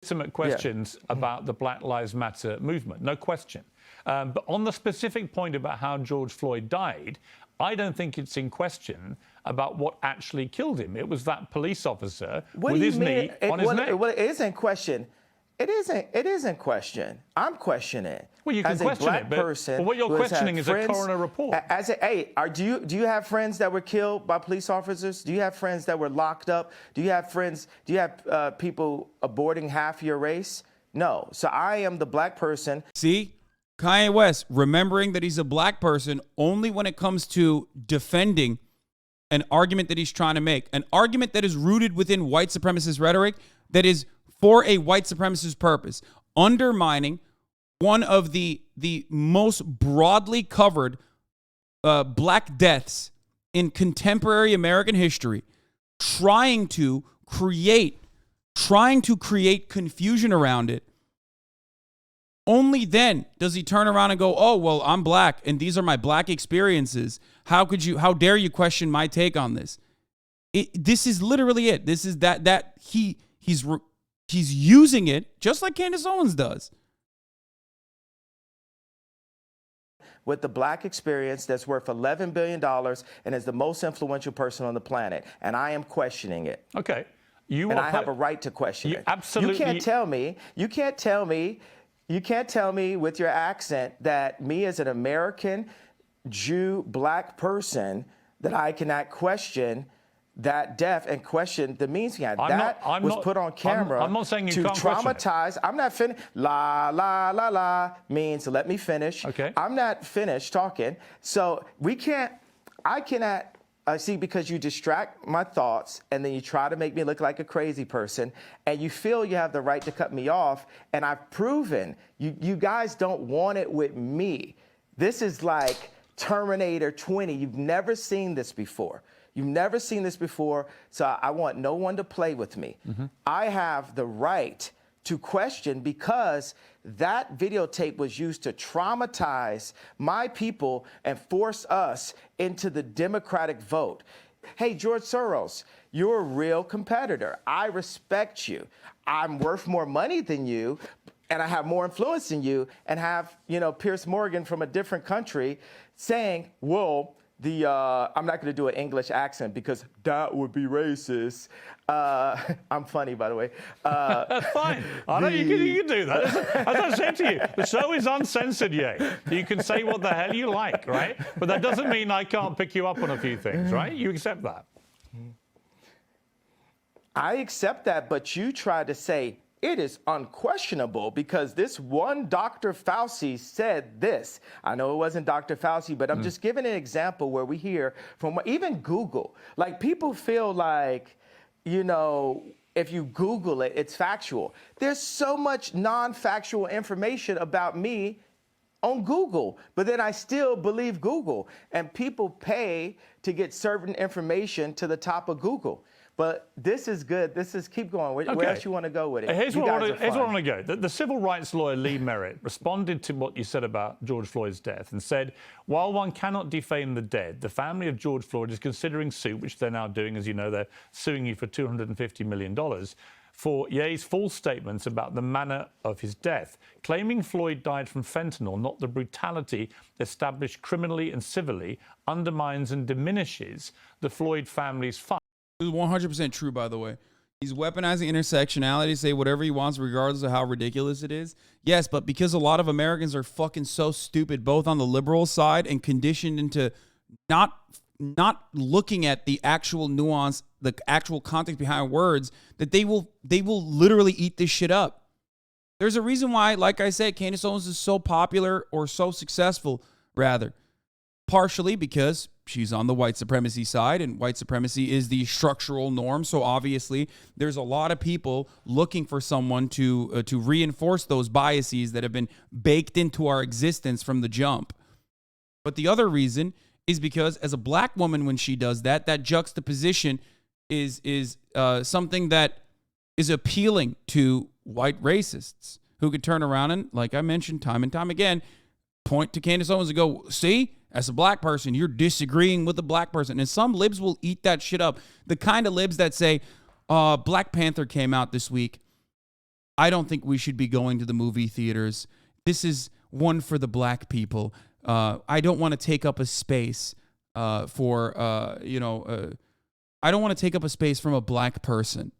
Legitimate questions about the Black Lives Matter movement, no question. But on the specific point about how George Floyd died, I don't think it's in question about what actually killed him. It was that police officer with his knee on his neck. Well, it is in question. It isn't question. I'm questioning. Well, you can as question a black it, but person what you're who has had questioning is a friends- coroner report. Do you have friends that were killed by police officers? Do you have friends that were locked up? Do you have people aborting half your race? No. So I am the black person. See, Kanye West remembering that he's a black person only when it comes to defending an argument that he's trying to make, an argument that is rooted within white supremacist rhetoric that is for a white supremacist purpose, undermining one of the most broadly covered black deaths in contemporary American history, trying to create confusion around it. Only then does he turn around and go, "Oh, well, I'm black and these are my black experiences. How dare you question my take on this?" This is literally it. This is that he's using it just like Candace Owens does. With the black experience that's worth $11 billion and is the most influential person on the planet. And I am questioning it. Okay. I have a right to question it. Absolutely. You can't tell me with your accent that me as an American Jew black person that I cannot question that death and question the means behind that was put on camera. I'm not saying you to can't traumatize. I'm not finished. La la la la means let me finish. Okay. I'm not finished talking. So I cannot see, because you distract my thoughts and then you try to make me look like a crazy person and you feel you have the right to cut me off. And I've proven you guys don't want it with me. This is like Terminator 20. You've never seen this before. You've never seen this before, so I want no one to play with me. Mm-hmm. I have the right to question because that videotape was used to traumatize my people and force us into the Democratic vote. Hey, George Soros, you're a real competitor. I respect you. I'm worth more money than you, and I have more influence than you, and have, Piers Morgan from a different country saying, well, I'm not going to do an English accent because that would be racist. I'm funny, by the way. That's fine. I know you can do that. As I said to you, the show is uncensored, yay. You can say what the hell you like, right? But that doesn't mean I can't pick you up on a few things, right? You accept that. I accept that, but you try to say, it is unquestionable because this one Dr. Fauci said this. I know it wasn't Dr. Fauci, but I'm just giving an example where we hear from even Google. Like, people feel like, if you Google it, it's factual. There's so much non-factual information about me on Google, but then I still believe Google. And people pay to get certain information to the top of Google. But this is good. Keep going. Where else you want to go with it? Here's where I want to go. The civil rights lawyer Lee Merritt responded to what you said about George Floyd's death and said, while one cannot defame the dead, the family of George Floyd is considering suit, which they're now doing. As you know, they're suing you for $250 million for Ye's false statements about the manner of his death, claiming Floyd died from fentanyl, not the brutality established criminally and civilly, undermines and diminishes the Floyd family's fight. This is 100% true, by the way. He's weaponizing intersectionality to say whatever he wants, regardless of how ridiculous it is. Yes, but because a lot of Americans are fucking so stupid, both on the liberal side and conditioned into not looking at the actual nuance, the actual context behind words, that they will literally eat this shit up. There's a reason why, like I said, Candace Owens is so popular, or so successful, rather. Partially because she's on the white supremacy side, and white supremacy is the structural norm. So obviously, there's a lot of people looking for someone to reinforce those biases that have been baked into our existence from the jump. But the other reason is because, as a black woman, when she does that, that juxtaposition is something that is appealing to white racists who could turn around and, like I mentioned time and time again, point to Candace Owens and go, see, as a black person, you're disagreeing with a black person. And some libs will eat that shit up. The kind of libs that say, Black Panther came out this week. I don't think we should be going to the movie theaters. This is one for the black people. I don't want to take up a space I don't want to take up a space from a black person,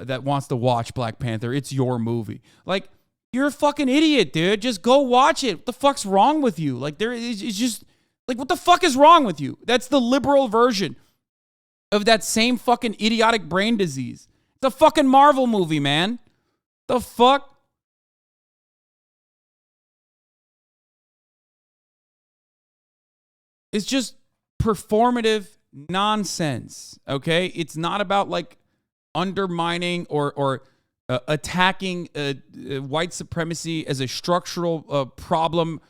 that wants to watch Black Panther. It's your movie. Like, you're a fucking idiot, dude. Just go watch it. What the fuck's wrong with you? Like, it's just like, what the fuck is wrong with you? That's the liberal version of that same fucking idiotic brain disease. It's a fucking Marvel movie, man. The fuck? It's just performative nonsense, okay? It's not about like undermining or attacking white supremacy as a structural problem.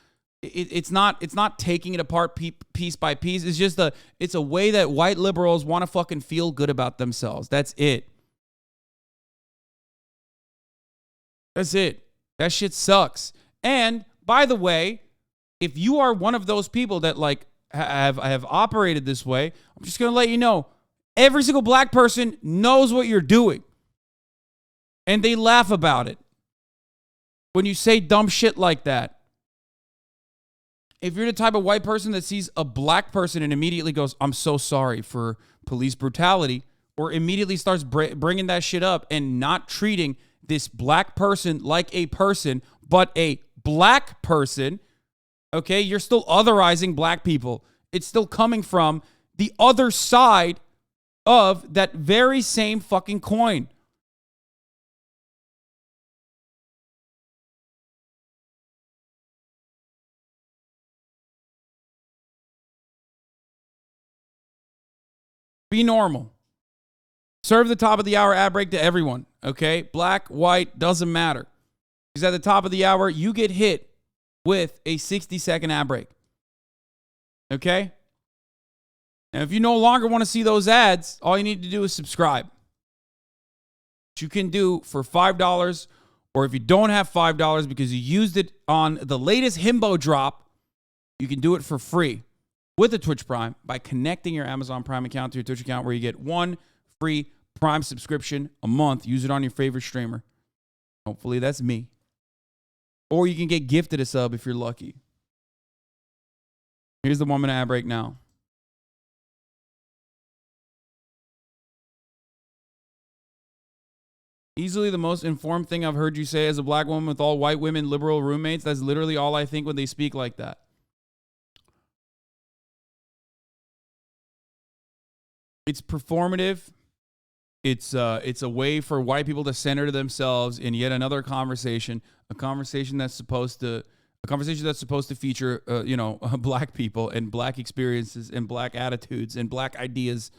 It's not taking it apart piece by piece. It's just it's a way that white liberals want to fucking feel good about themselves. That's it. That's it. That shit sucks. And by the way, if you are one of those people that like have operated this way, I'm just going to let you know, every single black person knows what you're doing. And they laugh about it when you say dumb shit like that. If you're the type of white person that sees a black person and immediately goes, I'm so sorry for police brutality, or immediately starts bringing that shit up and not treating this black person like a person, but a black person, okay, you're still otherizing black people. It's still coming from the other side of that very same fucking coin. Be normal. Serve the top of the hour ad break to everyone, okay? Black, white, doesn't matter. Because at the top of the hour, you get hit with a 60-second ad break. Okay? And if you no longer want to see those ads, all you need to do is subscribe. Which you can do for $5, or if you don't have $5 because you used it on the latest himbo drop, you can do it for free with a Twitch Prime by connecting your Amazon Prime account to your Twitch account, where you get one free Prime subscription a month. Use it on your favorite streamer. Hopefully that's me. Or you can get gifted a sub if you're lucky. Here's the 1 minute ad break now. Easily the most informed thing I've heard you say as a black woman with all white women liberal roommates. That's literally all I think when they speak like that. It's performative. It's a way for white people to center themselves in yet another conversation, a conversation that's supposed to feature, black people and black experiences and black attitudes and black ideas.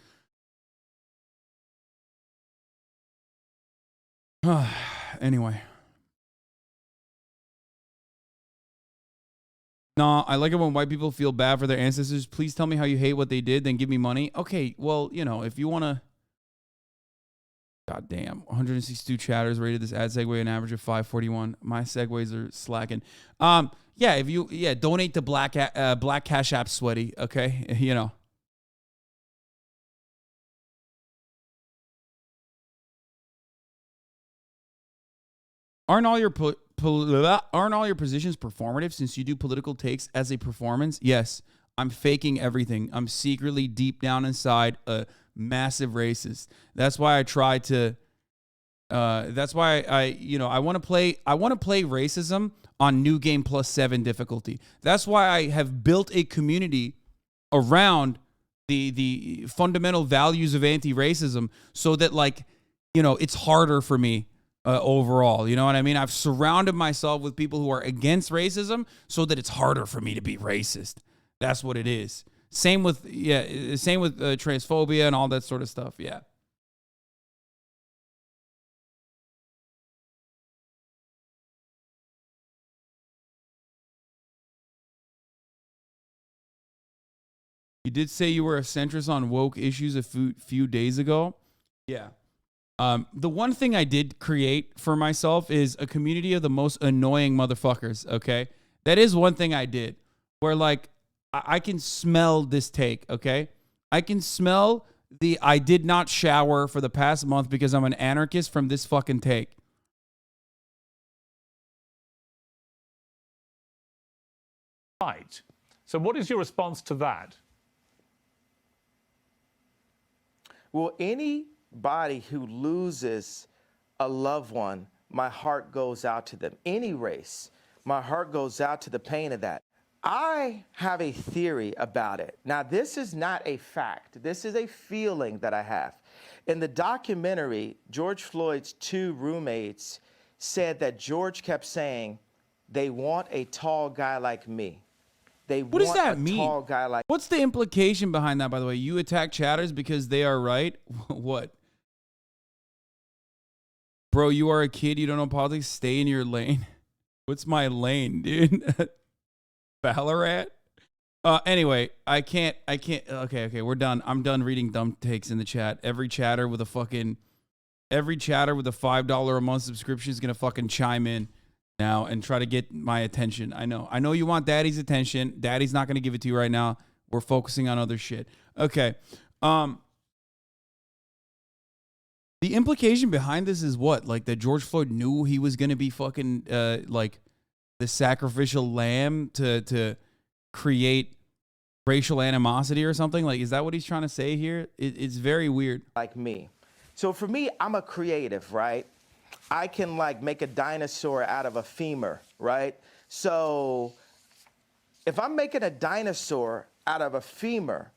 Anyway. No, I like it when white people feel bad for their ancestors. Please tell me how you hate what they did, then give me money. Okay, well, if you want to... God damn, 162 chatters rated this ad segue an average of 541. My segues are slacking. Donate to Black Cash App Sweaty, okay? Aren't all your positions performative since you do political takes as a performance? Yes, I'm faking everything. I'm secretly deep down inside a massive racist. That's why I try to that's why I want to play racism on New Game +7 difficulty. That's why I have built a community around the fundamental values of anti-racism, so that it's harder for me overall. You know what I mean? I've surrounded myself with people who are against racism so that it's harder for me to be racist. That's what it is. Same with transphobia and all that sort of stuff. Yeah. You did say you were a centrist on woke issues a few days ago. Yeah. The one thing I did create for myself is a community of the most annoying motherfuckers, okay? That is one thing I did, where I can smell this take, okay? I can smell I did not shower for the past month because I'm an anarchist from this fucking take. Right. So what is your response to that? Well, anybody who loses a loved one, my heart goes out to them. Any race, my heart goes out to the pain of that. I have a theory about it. Now, this is not a fact. This is a feeling that I have. In the documentary, George Floyd's 2 roommates said that George kept saying, they want a tall guy like me. What does that mean? Tall guy like. What's the implication behind that, by the way? You attack chatters because they are right? What? Bro, you are a kid. You don't know politics. Stay in your lane. What's my lane, dude? Ballarat? Anyway, I can't. Okay, we're done. I'm done reading dumb takes in the chat. Every chatter with a $5 a month subscription is going to fucking chime in now and try to get my attention. I know you want daddy's attention. Daddy's not going to give it to you right now. We're focusing on other shit. Okay. The implication behind this is what? Like that George Floyd knew he was going to be fucking like the sacrificial lamb to create racial animosity or something? Like, is that what he's trying to say here? It's very weird. Like me. So for me, I'm a creative, right? I can like make a dinosaur out of a femur, right? So if I'm making a dinosaur out of a femur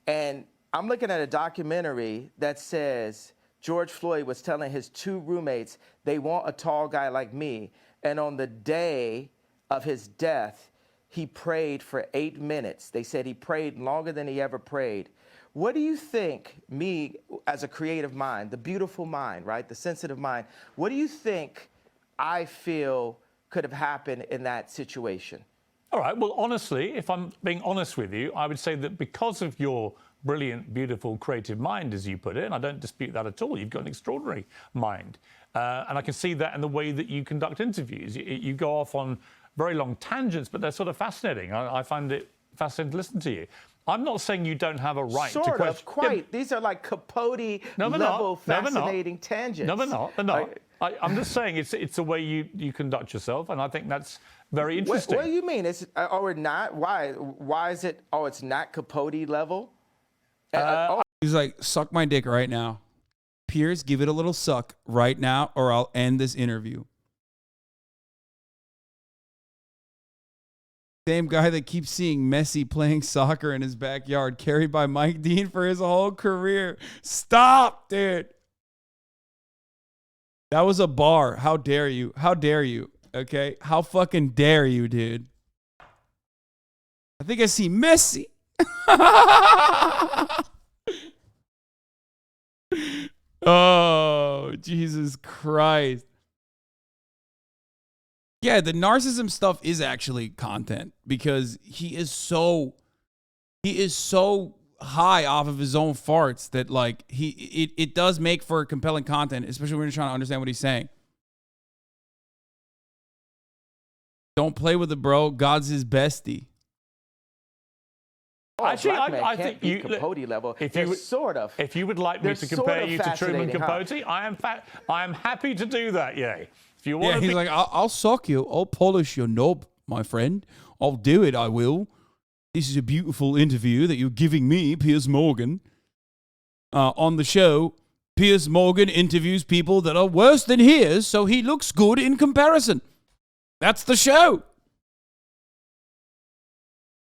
and I'm looking at a documentary that says George Floyd was telling his 2 roommates they want a tall guy like me, and on the day of his death, he prayed for 8 minutes. They said he prayed longer than he ever prayed. What do you think, me as a creative mind, the beautiful mind, right, the sensitive mind, what do you think I feel could have happened in that situation? All right. Well, honestly, if I'm being honest with you, I would say that because of your brilliant, beautiful, creative mind, as you put it, and I don't dispute that at all, you've got an extraordinary mind. And I can see that in the way that you conduct interviews. You go off on very long tangents, but they're sort of fascinating. I find it fascinating to listen to you. I'm not saying you don't have a right to question. Sort of, quite. Yeah. These are like Capote level fascinating tangents. No, they're not. They're not. I'm just saying it's the way you conduct yourself, and I think that's very interesting. What do you mean? Or not? Why is it? Oh, it's not Capote level. He's like, suck my dick right now. Piers, give it a little suck right now, or I'll end this interview. Same guy that keeps seeing Messi playing soccer in his backyard, carried by Mike Dean for his whole career. Stop, dude. That was a bar. How dare you? How dare you? Okay? How fucking dare you, dude? I think I see Messi. Oh, Jesus Christ. Yeah, the narcissism stuff is actually content because he is so high off of his own farts that like it does make for compelling content, especially when you're trying to understand what he's saying. Don't play with it, bro. God's his bestie. Actually, I think you Capote level. If you sort of. If you would like me to compare you to Truman Capote, I am happy to do that. Yay. If you want, he's like, I'll sock you. I'll polish your knob, my friend. I'll do it. I will. This is a beautiful interview that you're giving me, Piers Morgan. On the show, Piers Morgan interviews people that are worse than his, so he looks good in comparison. That's the show.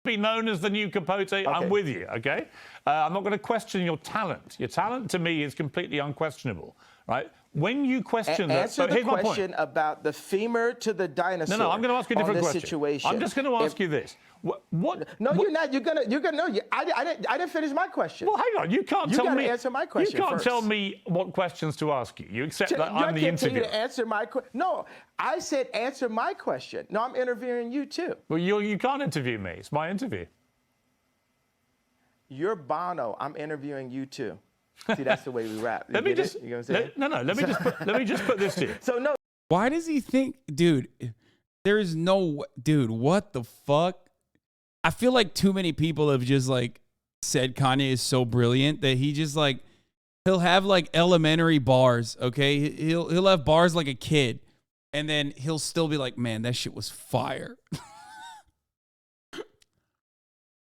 Be known as the new Capote. Okay. I'm with you, okay? I'm not going to question your talent. Your talent, to me, is completely unquestionable, right? When you question answer the question about the femur to the dinosaur. No, I'm going to ask you a different question. Situation. I'm just going to ask you this. What? No, you're not. You're gonna. No, I didn't finish my question. Well, hang on. You can't tell me. You got to answer my question. You can't first. tell me what questions to ask you. You accept that I'm the interviewer. You to answer my question. No, I said answer my question. No, I'm interviewing you too. Well, you can't interview me. It's my interview. You're Bono. I'm interviewing you too. See, that's the way we rap. Let me just. You know what I'm saying? Let me just put this to you. So no. Why does he think, dude? There is no, dude. What the fuck? I feel like too many people have just like said Kanye is so brilliant that he just like he'll have like elementary bars. Okay, he'll have bars like a kid, and then he'll still be like, man, that shit was fire.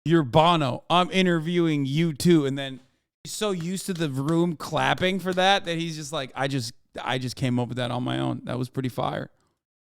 You're Bono. I'm interviewing you too, and then he's so used to the room clapping for that he's just like, I just I just came up with that on my own. That was pretty fire.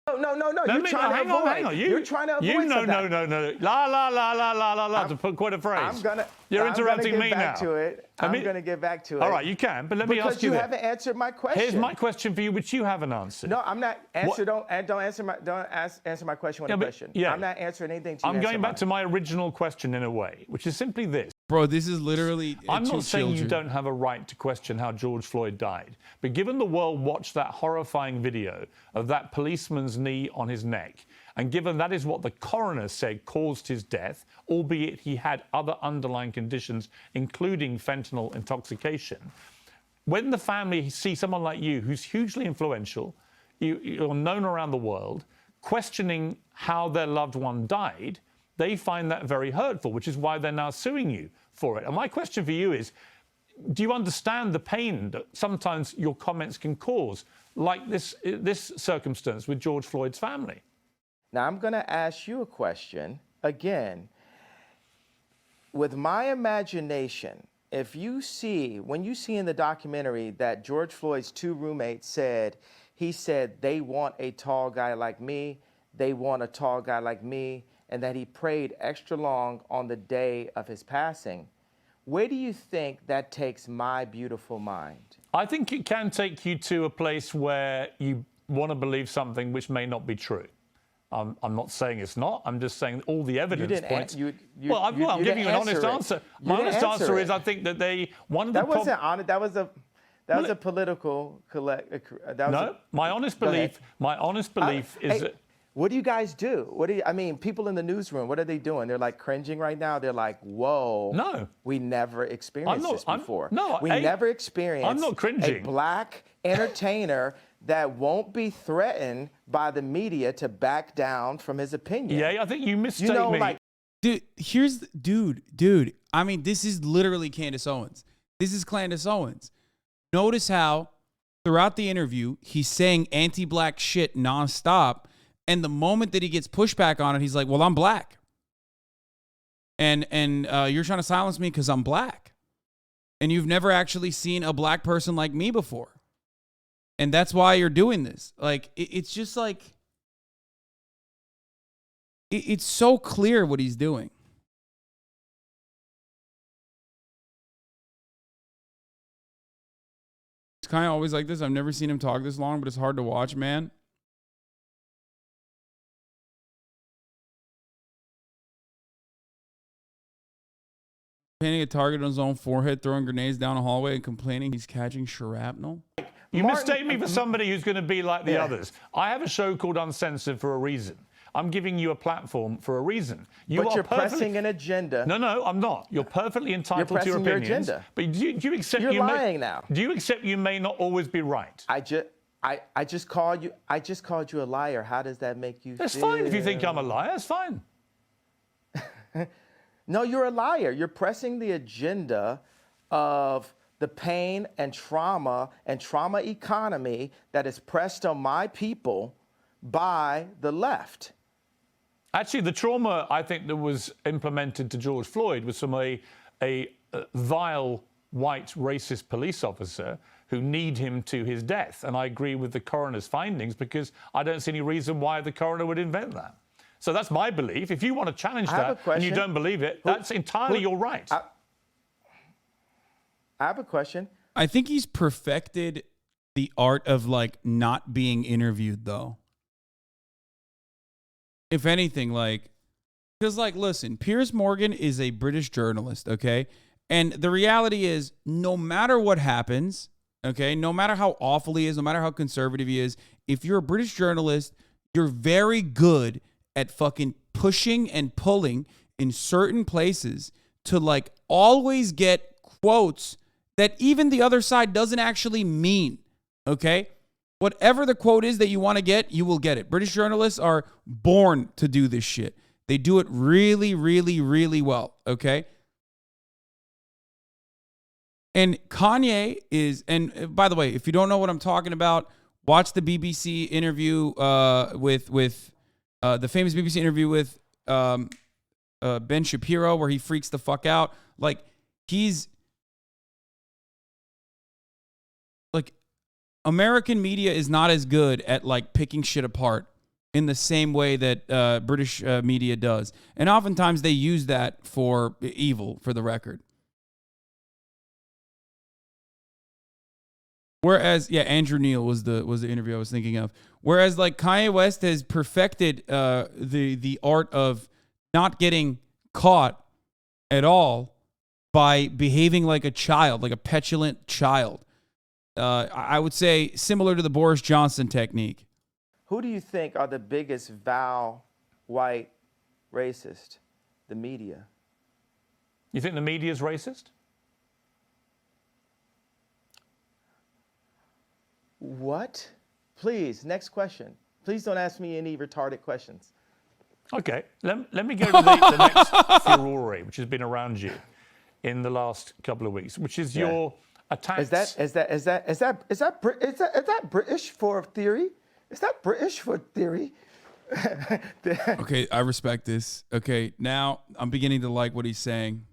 No. Hang on. You're trying to avoid no. La I'm- to put quite a phrase. You're I'm interrupting gonna me get back now. to it. I'm going to get back to it. All right, you can, but let me because ask you you this. haven't answered my question. Here's my question for you, which you haven't answered. No, I'm not answer. Don't answer my question with a question. I'm not answering anything to you. I'm going back to my original question in a way, which is simply this. Bro, this is literally I'm not saying children. you don't have a right to question how George Floyd died, but given the world watched that horrifying video of that policeman's knee on his neck, and given that is what the coroner said caused his death, albeit he had other underlying conditions, including fentanyl intoxication, when the family see someone like you, who's hugely influential, you're known around the world, questioning how their loved one died, they find that very hurtful, which is why they're now suing you for it. And my question for you is, do you understand the pain that sometimes your comments can cause, like this circumstance with George Floyd's family? Now, I'm going to ask you a question again. With my imagination, when you see in the documentary that George Floyd's two roommates said they want a tall guy like me, they want a tall guy like me, and that he prayed extra long on the day of his passing, where do you think that takes my beautiful mind? I think it can take you to a place where you want to believe something which may not be true. I'm not saying it's not. I'm just saying all the evidence points. I'm giving you an honest answer. My honest answer is I think that That wasn't honest. That was a political my honest belief is that. What do you guys do? People in the newsroom, what are they doing? They're like cringing right now. They're like, whoa. No. We never experienced this before. We I'm never experienced not cringing. a black entertainer that won't be threatened by the media to back down from his opinion. Yeah, I think you mistake me. Dude. I mean, this is literally Candace Owens. This is Candace Owens. Notice how throughout the interview, he's saying anti-black shit nonstop. And the moment that he gets pushback on it, he's like, well, I'm black. And you're trying to silence me because I'm black. And you've never actually seen a black person like me before. And that's why you're doing this. Like, it's just like, it's so clear what he's doing. It's kind of always like this. I've never seen him talk this long, but it's hard to watch, man. Painting a target on his own forehead, throwing grenades down a hallway, and complaining he's catching shrapnel. You mistake me for somebody who's going to be like the others. I have a show called Uncensored for a reason. I'm giving you a platform for a reason. But you're pressing an agenda. No, I'm not. You're perfecly entitled to your opinions. Your agenda. But do you accept you're lying now? Do you accept you may not always be right? I just called you a liar. How does that make you That's feel? fine if you think I'm a liar. That's fine. No, you're a liar. You're pressing the agenda of the pain and trauma economy that is pressed on my people by the left. Actually, the trauma I think that was implemented to George Floyd was from a vile white racist police officer who kneed him to his death. And I agree with the coroner's findings because I don't see any reason why the coroner would invent that. So that's my belief. If you want to challenge that and you don't believe it, that's entirely your right. I have a question. I think he's perfected the art of like not being interviewed though. If anything, because listen, Piers Morgan is a British journalist, okay? And the reality is no matter what happens, okay, no matter how awful he is, no matter how conservative he is, if you're a British journalist, you're very good at fucking pushing and pulling in certain places to always get quotes that even the other side doesn't actually mean, okay? Whatever the quote is that you want to get, you will get it. British journalists are born to do this shit. They do it really, really, really well, okay? And Kanye is, and by the way, if you don't know what I'm talking about, watch the BBC interview with the famous BBC interview with Ben Shapiro where he freaks the fuck out. American media is not as good at like picking shit apart in the same way that British media does. And oftentimes they use that for evil, for the record. Whereas, yeah, Andrew Neil was the interview I was thinking of. Whereas, like, Kanye West has perfected the art of not getting caught at all by behaving like a child, like a petulant child. I would say similar to the Boris Johnson technique. Who do you think are the biggest vow white racist? The media. You think the media is racist? What? Please, next question. Please don't ask me any retarded questions. Okay, let me go to the next furore, which has been around you in the last couple of weeks, which is your attacks. Is that British for theory? Is that British for theory? Okay, I respect this. Okay, now I'm beginning to like what he's saying.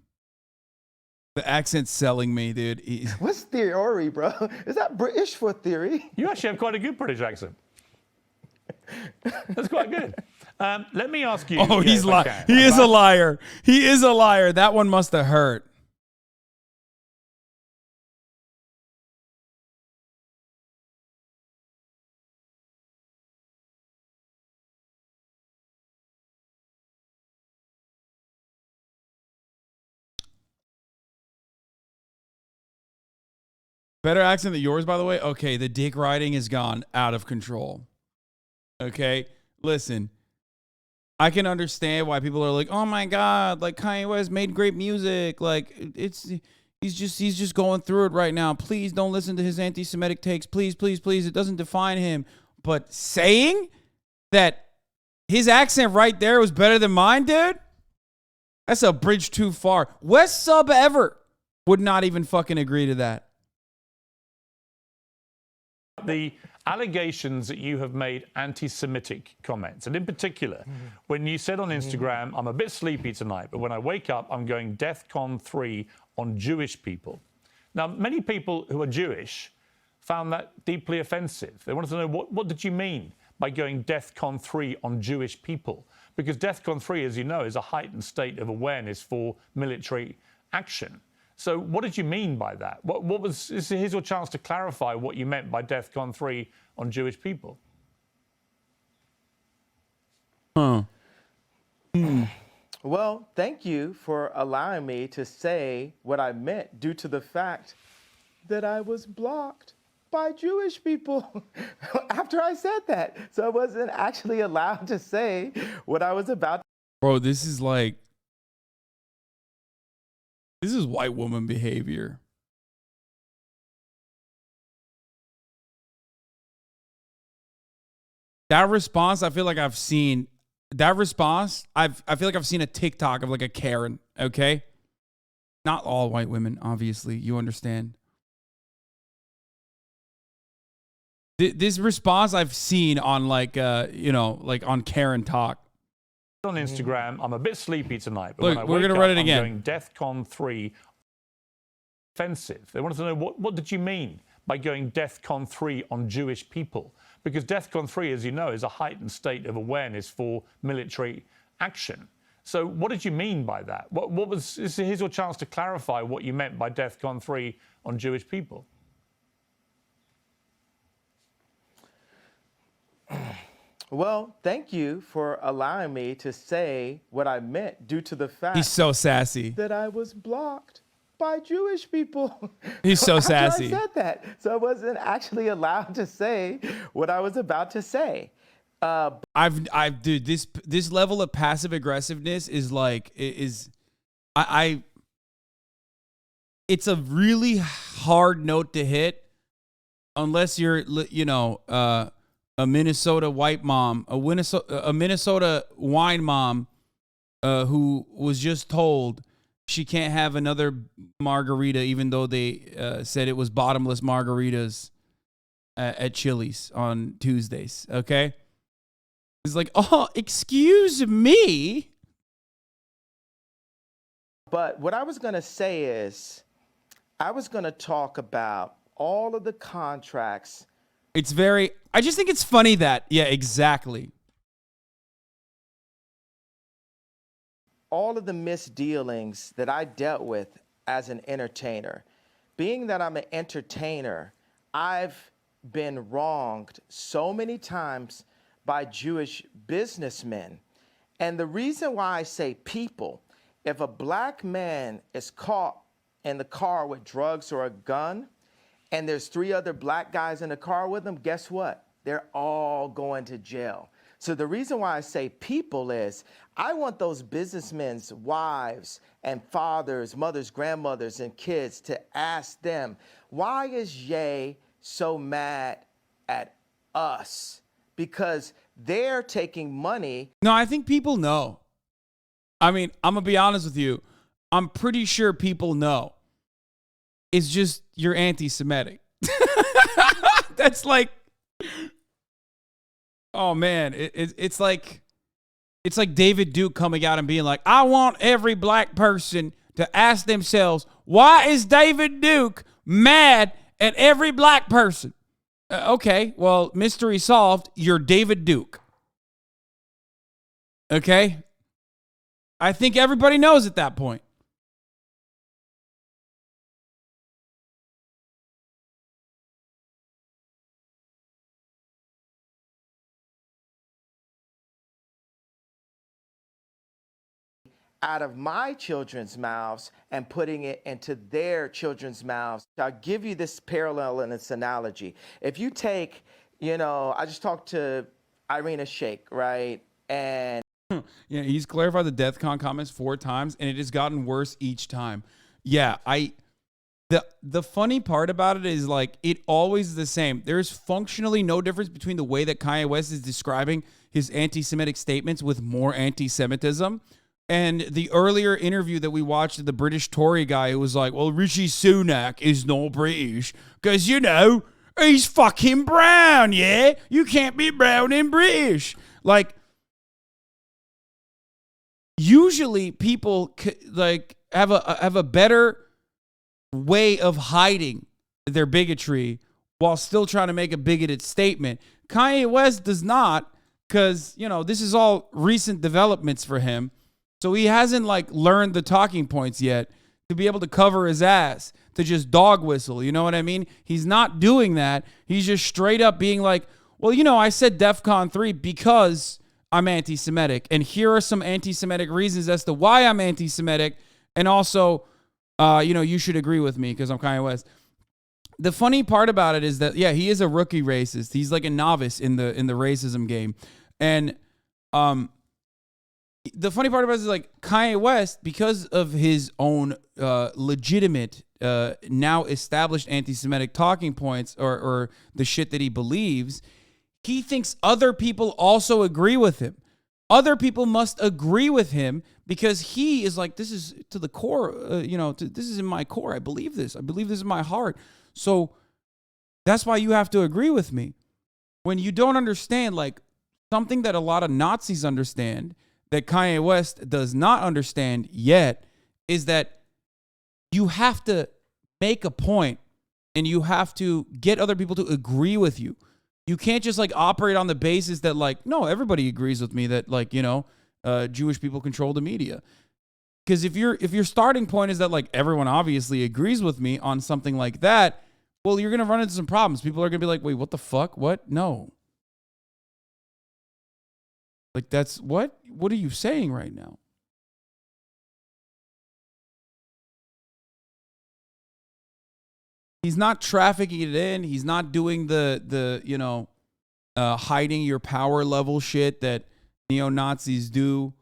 The accent's selling me, dude. What's theory, bro? Is that British for theory? You actually have quite a good British accent. That's quite good. Let me ask you. Oh, he's lying. He is a liar. He is a liar. That one must have hurt. Better accent than yours, by the way. Okay, the dick riding has gone out of control. Okay, listen. I can understand why people are like, "Oh my God, like Kanye West made great music. Like he's just going through it right now. Please don't listen to his anti-Semitic takes. Please, please, please. It doesn't define him." But saying that his accent right there was better than mine, dude, that's a bridge too far. West Sub Ever would not even fucking agree to that. The allegations that you have made anti-Semitic comments, and in particular, when you said on Instagram, "I'm a bit sleepy tonight, but when I wake up, I'm going DEFCON 3 on Jewish people." Now, many people who are Jewish found that deeply offensive. They wanted to know, what did you mean by going DEFCON 3 on Jewish people? Because DEFCON 3, as you know, is a heightened state of awareness for military action. So what did you mean by that? Here's your chance to clarify what you meant by DEFCON 3 on Jewish people. Well, thank you for allowing me to say what I meant due to the fact that I was blocked by Jewish people after I said that. So I wasn't actually allowed to say what I was about. Bro, this is white woman behavior. That response, I feel like I've seen that response. I feel like I've seen a TikTok of like a Karen. Okay, not all white women, obviously. You understand. This response I've seen on like like on Karen Talk. On Instagram, "I'm a bit sleepy tonight, but Look, when I we're wake gonna up, run it I'm again. going DEFCON 3 offensive." They wanted to know, what did you mean by going DEFCON 3 on Jewish people? Because DEFCON 3, as you know, is a heightened state of awareness for military action. So what did you mean by that? Here's your chance to clarify what you meant by DEFCON 3 on Jewish people. Well, thank you for allowing me to say what I meant due to the fact He's so sassy. that I was blocked by Jewish people. He's so after sassy. I said that. So I wasn't actually allowed to say what I was about to say. Dude, this level of passive aggressiveness is like it's a really hard note to hit unless you're a Minnesota white mom, a Minnesota wine mom who was just told she can't have another margarita, even though they said it was bottomless margaritas at Chili's on Tuesdays. Okay, it's like, oh, excuse me. But what I was going to say is I was going to talk about all of the contracts It's very, I just think it's funny that, yeah, exactly. All of the misdealings that I dealt with as an entertainer, being that I'm an entertainer, I've been wronged so many times by Jewish businessmen. And the reason why I say people, if a black man is caught in the car with drugs or a gun, and there's 3 other black guys in the car with him, guess what? They're all going to jail. So the reason why I say people is I want those businessmen's wives and fathers, mothers, grandmothers, and kids to ask them, why is Ye so mad at us? Because they're taking money. No, I think people know. I mean, I'm going to be honest with you. I'm pretty sure people know. It's just you're anti-Semitic. That's like, oh man, it's like David Duke coming out and being like, I want every black person to ask themselves, why is David Duke mad at every black person? Okay, well, mystery solved. You're David Duke. Okay? I think everybody knows at that point. Out of my children's mouths and putting it into their children's mouths. I'll give you this parallel and this analogy. If you take, I just talked to Irina Shayk, right? And yeah, he's clarified the DEFCON comments 4 times, and it has gotten worse each time. Yeah, the funny part about it is like it always the same. There's functionally no difference between the way that Kanye West is describing his anti-Semitic statements with more anti-Semitism. And the earlier interview that we watched of the British Tory guy who was like, well, Rishi Sunak is not British because, he's fucking brown, yeah? You can't be brown and British. Like, usually people have a better way of hiding their bigotry while still trying to make a bigoted statement. Kanye West does not because, this is all recent developments for him. So he hasn't learned the talking points yet to be able to cover his ass, to just dog whistle. You know what I mean? He's not doing that. He's just straight up being like, well, I said DEFCON 3 because I'm anti-Semitic. And here are some anti-Semitic reasons as to why I'm anti-Semitic. And also, you should agree with me because I'm Kanye West. The funny part about it is that, yeah, he is a rookie racist. He's like a novice in the racism game. And, the funny part about it is Kanye West, because of his own legitimate, now established anti-Semitic talking points or the shit that he believes, he thinks other people also agree with him. Other people must agree with him because he is like, this is to the core, this is in my core. I believe this. I believe this in my heart. So that's why you have to agree with me. When you don't understand something that a lot of Nazis understand, that Kanye West does not understand yet, is that you have to make a point and you have to get other people to agree with you. You can't just operate on the basis that no, everybody agrees with me that Jewish people control the media. Because if your starting point is that everyone obviously agrees with me on something like that, well, you're going to run into some problems. People are going to be like, wait, what the fuck? What? No. That's what? What are you saying right now? He's not trafficking it in. He's not doing the hiding your power level shit that neo-Nazis do.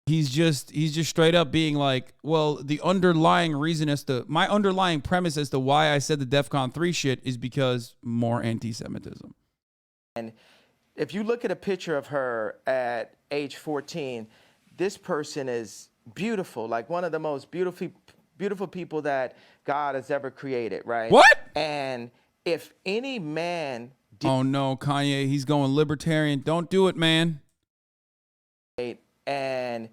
He's just straight up being like, well, the underlying reason my underlying premise as to why I said the DEFCON 3 shit is because more anti-Semitism. And if you look at a picture of her at age 14, this person is beautiful, one of the most beautiful people that God has ever created, right? What? And if any man... Oh no, Kanye, he's going libertarian. Don't do it, man. And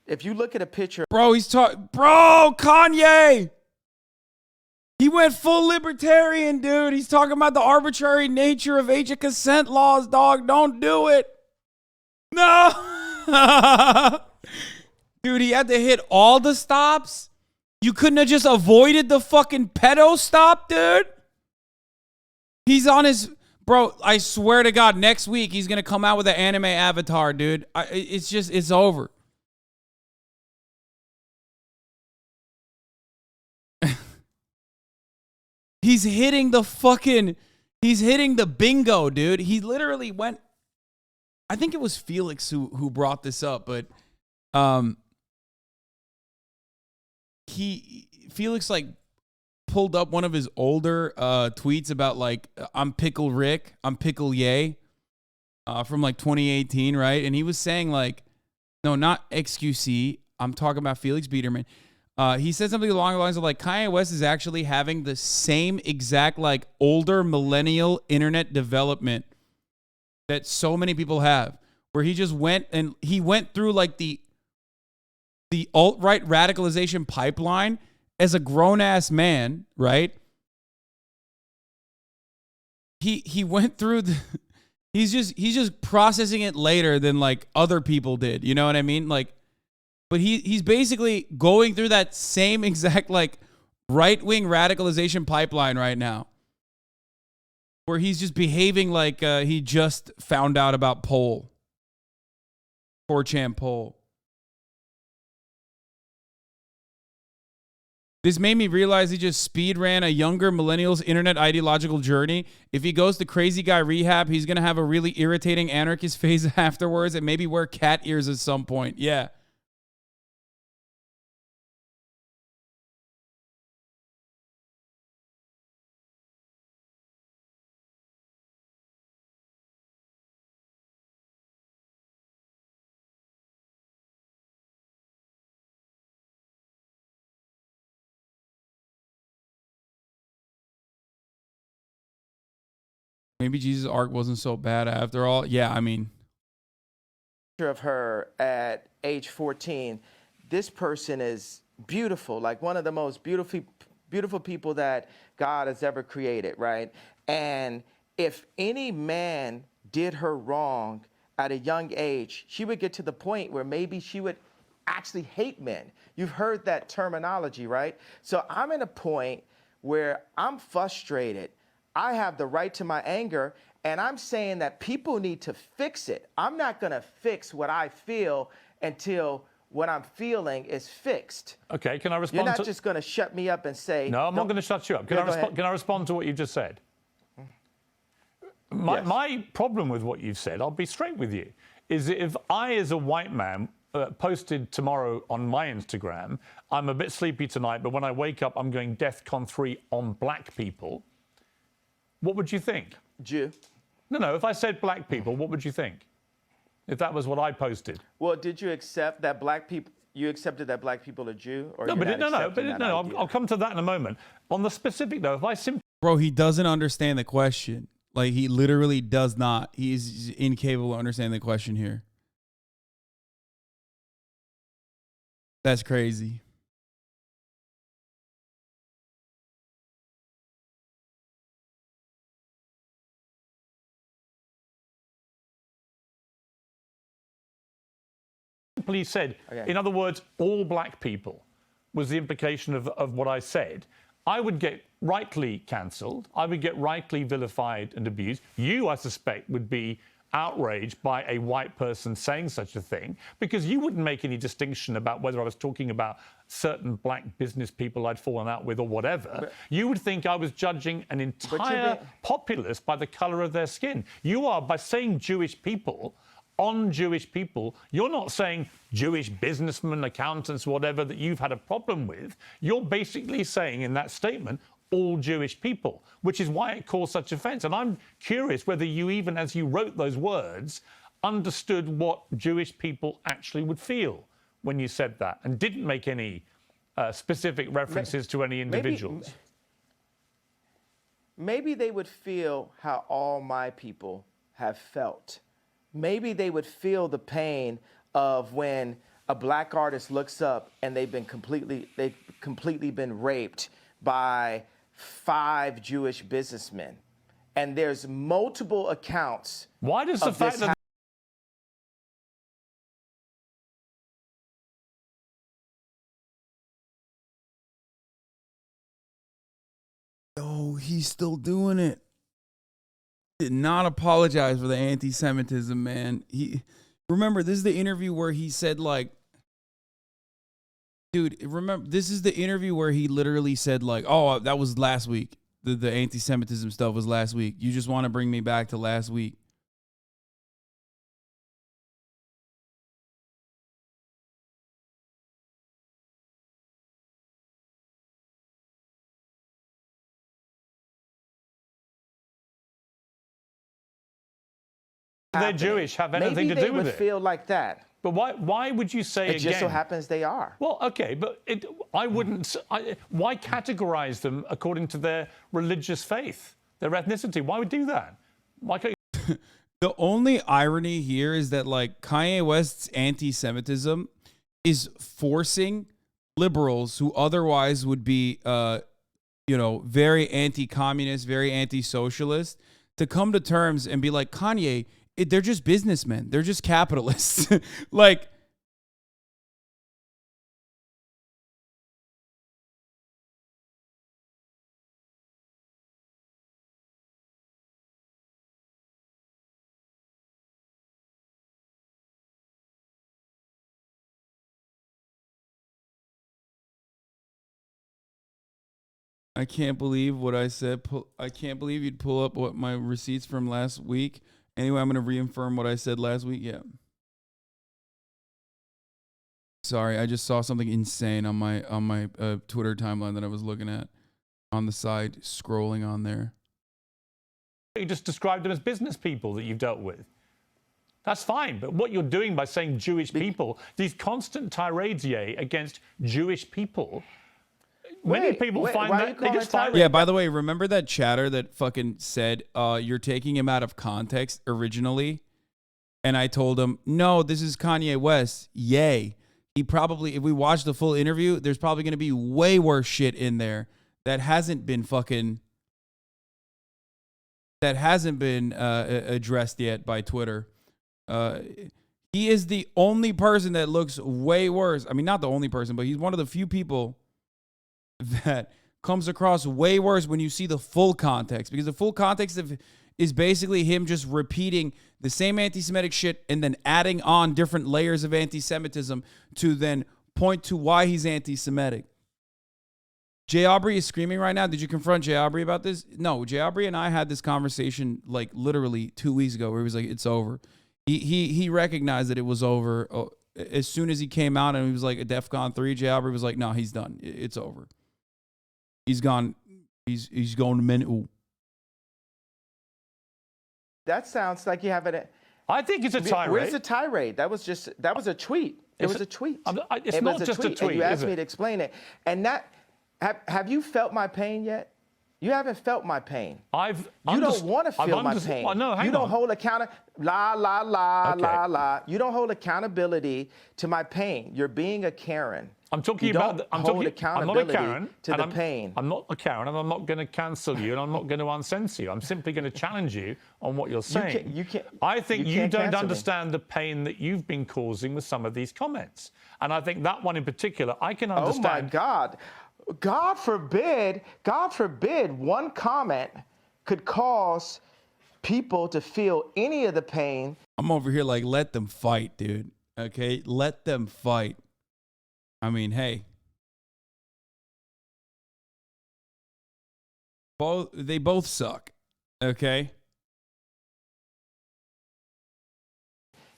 if you look at a picture... Bro, Kanye! He went full libertarian, dude. He's talking about the arbitrary nature of age of consent laws, dog. Don't do it. No. Dude, he had to hit all the stops. You couldn't have just avoided the fucking pedo stop, dude. He's on his... Bro, I swear to God, next week he's going to come out with an anime avatar, dude. It's over. He's hitting the bingo, dude. He literally went, I think it was Felix who brought this up, but Felix like pulled up one of his older tweets about like, I'm Pickle Rick, I'm Pickle Yay, from like 2018, right? And he was saying like, no, not XQC. I'm talking about Felix Biederman. He said something along the lines of like Kanye West is actually having the same exact like older millennial internet development that so many people have, where he just went through like the alt-right radicalization pipeline as a grown-ass man, right? He went through he's just processing it later than like other people did. You know what I mean? Like, but he's basically going through that same exact like right-wing radicalization pipeline right now, where he's just behaving like he just found out about 4chan poll. This made me realize he just speed ran a younger millennial's internet ideological journey. If he goes to crazy guy rehab, he's going to have a really irritating anarchist phase afterwards and maybe wear cat ears at some point. Yeah. Maybe Jesus' arc wasn't so bad after all. Yeah, I mean. Of her at age 14, this person is beautiful, like one of the most beautiful people that God has ever created, right? And if any man did her wrong at a young age, she would get to the point where maybe she would actually hate men. You've heard that terminology, right? So I'm at a point where I'm frustrated. I have the right to my anger, and I'm saying that people need to fix it. I'm not going to fix what I feel until what I'm feeling is fixed. Okay, can I respond? You're not just going to shut me up and say... No, I'm not going to shut you up. Can I respond to what you just said? My problem with what you've said, I'll be straight with you, is that if I, as a white man, posted tomorrow on my Instagram, I'm a bit sleepy tonight, but when I wake up, I'm going DEFCON 3 on black people, what would you think? Jew. No, if I said black people, what would you think? If that was what I posted? Well, did you accept that black people... You accepted that black people are Jew? Or No, I'll come to that in a moment. On the specific, though, if I simply... Bro, he doesn't understand the question. Like, he literally does not. He's incapable of understanding the question here. That's crazy. Simply said, in other words, all black people was the implication of what I said, I would get rightly cancelled. I would get rightly vilified and abused. You, I suspect, would be outraged by a white person saying such a thing, because you wouldn't make any distinction about whether I was talking about certain black business people I'd fallen out with or whatever. You would think I was judging an entire populace by the colour of their skin. You are, by saying Jewish people, on Jewish people, you're not saying Jewish businessmen, accountants, whatever, that you've had a problem with. You're basically saying in that statement, all Jewish people, which is why it caused such offence. And I'm curious whether you, even as you wrote those words, understood what Jewish people actually would feel when you said that and didn't make any specific references to any individuals. Maybe they would feel how all my people have felt. Maybe they would feel the pain of when a black artist looks up and they've completely been raped by 5 Jewish businessmen. And there's multiple accounts. Why does the of fact this that Oh, he's still doing it. Did not apologize for the anti-Semitism, man. Remember, this is the interview where he said, like, dude, remember, this is the interview where he literally said, like, oh, that was last week. The anti-Semitism stuff was last week. You just want to bring me back to last week. they're Jewish have anything Maybe to do with they it? would feel like that. But why would you say It again? just so happens they are. Well, okay, but I wouldn't. Why categorize them according to their religious faith, their ethnicity? Why would do that? Why can't The only irony here is that, like, Kanye West's anti-Semitism is forcing liberals who otherwise would be, very anti-communist, very anti-socialist, to come to terms and be like, Kanye, they're just businessmen. They're just capitalists. Like, I can't believe what I said. I can't believe you'd pull up what my receipts from last week. Anyway, I'm going to reaffirm what I said last week. Yeah. Sorry, I just saw something insane on my Twitter timeline that I was looking at on the side, scrolling on there. you just describe them as business people that you've dealt with? That's fine, but what you're doing by saying Jewish people, these constant tirades, against Jewish people. Many people find why are you that they calling just it find. tirade? Yeah, by the way, remember that chatter that fucking said you're taking him out of context originally? And I told him, no, this is Kanye West. Yay. He probably, if we watch the full interview, there's probably going to be way worse shit in there that hasn't been addressed yet by Twitter. He is the only person that looks way worse. I mean, not the only person, but he's one of the few people that comes across way worse when you see the full context, because the full context is basically him just repeating the same anti-Semitic shit and then adding on different layers of anti-Semitism to then point to why he's anti-Semitic. Jay Aubrey is screaming right now. Did you confront Jay Aubrey about this? No, Jay Aubrey and I had this conversation like literally 2 weeks ago where he was like, it's over. He recognized that it was over as soon as he came out and he was like a DEFCON 3. Jay Aubrey was like, no, he's done. It's over. He's gone. He's going to mental. That sounds like you have it. I think it's a tirade. Where's the tirade? That was a tweet. It was a tweet. It's not just a tweet. And you asked is me it? to explain it. And have you felt my pain yet? You haven't felt my pain. You don't want to feel my pain. Well, no, hang you don't on. hold You don't hold accountability to my pain. You're being a Karen. I'm talking You about. don't I'm hold talking. accountability I'm not a Karen to the pain. I'm not a Karen, and I'm not going to cancel you, and I'm not going to uncensor you. I'm simply going to challenge you on what you're saying. I think you can't don't cancel me. understand the pain that you've been causing with some of these comments, and I think that one in particular, I can understand. Oh my God. God forbid one comment could cause people to feel any of the pain. I'm over here like, let them fight, dude. Okay? Let them fight. I mean, hey. They both suck. Okay?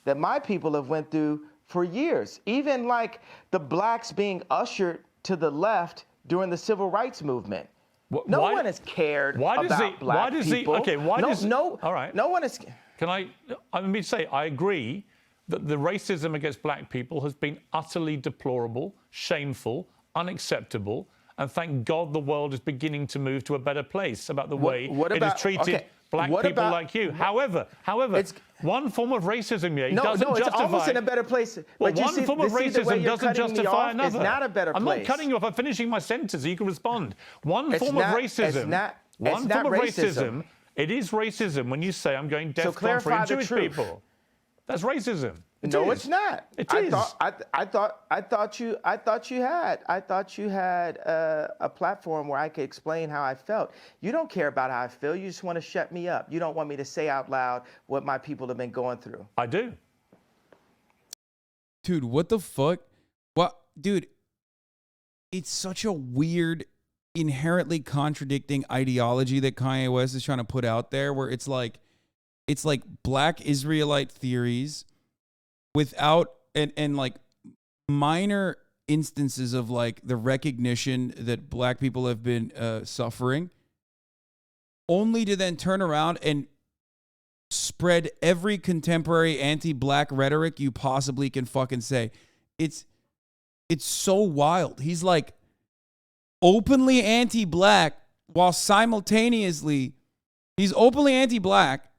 That my people have went through for years. Even like the blacks being ushered to the left during the civil rights movement. No one has cared about black people. All right. No one is. Let me say, I agree that the racism against black people has been utterly deplorable, shameful, unacceptable, and thank God the world is beginning to move to a better place about the way what it about- has treated okay, black what people about- like you. However, It's- one form of racism, yeah, No, doesn't it's justify. almost in a better place. Well, But you one see, form of the way racism you're doesn't cutting me justify off another. is not a better I'm place. not cutting you off. I'm finishing my sentence so you can respond. One It's form not- of racism. it's not- one it's not form of racism. It is racism when you say I'm going DEF CON for clarify the Jewish truth. people. That's racism. No, is. it's not. It I is. thought you had a platform where I could explain how I felt. You don't care about how I feel. You just want to shut me up. You don't want me to say out loud what my people have been going through. I do. Dude, what the fuck? What, dude? It's such a weird, inherently contradicting ideology that Kanye West is trying to put out there, where it's like black Israelite theories without and like minor instances of like the recognition that black people have been suffering, only to then turn around and spread every contemporary anti-black rhetoric you possibly can fucking say. It's so wild. He's like openly anti-black while simultaneously he's openly anti-black,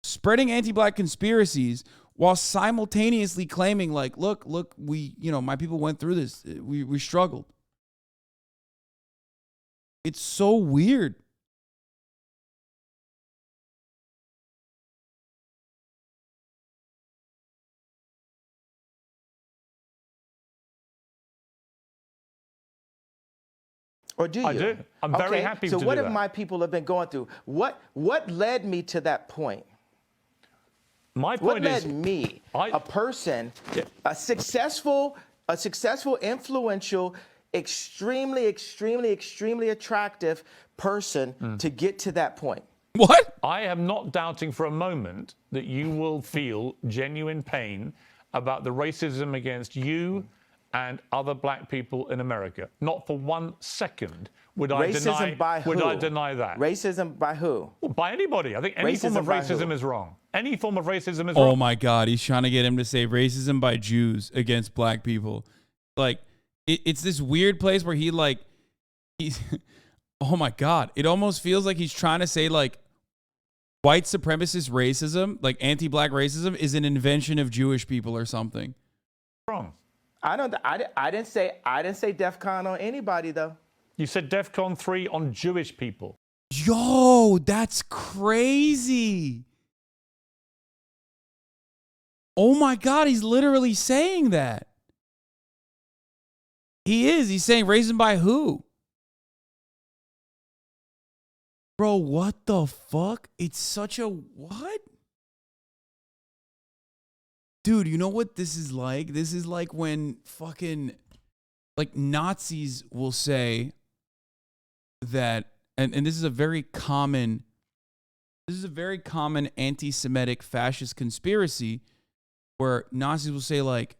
spreading anti-black conspiracies while simultaneously claiming like, look, my people went through this. We struggled. It's so weird. Or do you? I do. I'm very happy so to what do have that. my people have been going through? What led me to that point? My What point led is, me, I- a person, a successful, influential, extremely attractive person to get to that point? What? I am not doubting for a moment that you will feel genuine pain about the racism against you and other black people in America. Not for 1 second would I Racism by who? deny that. Racism by who? Well, by anybody. I think any form Racism of by racism who? is wrong. Any form of racism is Oh wrong. my God, he's trying to get him to say racism by Jews against black people. Like, it's this weird place where he's, oh my God, it almost feels like he's trying to say like white supremacist racism, like anti-black racism is an invention of Jewish people or something. Wrong. I didn't say DEF CON on anybody though. You said DEF CON 3 on Jewish people. Yo, that's crazy. Oh my God, he's literally saying that. He is. He's saying raised by who? Bro, what the fuck? It's such a what? Dude, you know what this is like? This is like when fucking like Nazis will say that, and this is a very common anti-Semitic fascist conspiracy where Nazis will say like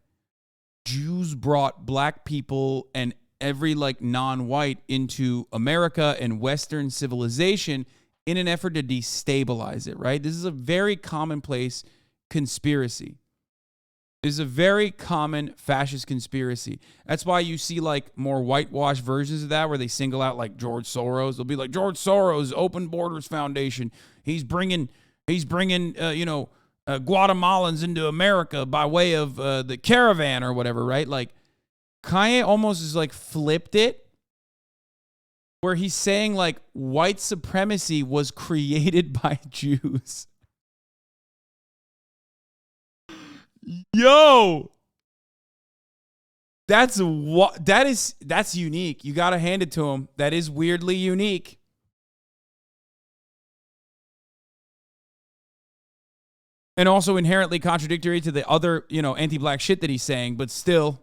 Jews brought black people and every like non-white into America and Western civilization in an effort to destabilize it, right? This is a very commonplace conspiracy. This is a very common fascist conspiracy. That's why you see like more whitewashed versions of that where they single out like George Soros. They'll be like George Soros, Open Borders Foundation. He's bringing Guatemalans into America by way of the caravan or whatever, right? Like Kanye almost is like flipped it where he's saying like white supremacy was created by Jews. Yo, that's unique. You got to hand it to him. That is weirdly unique. And also inherently contradictory to the other, anti-black shit that he's saying, but still.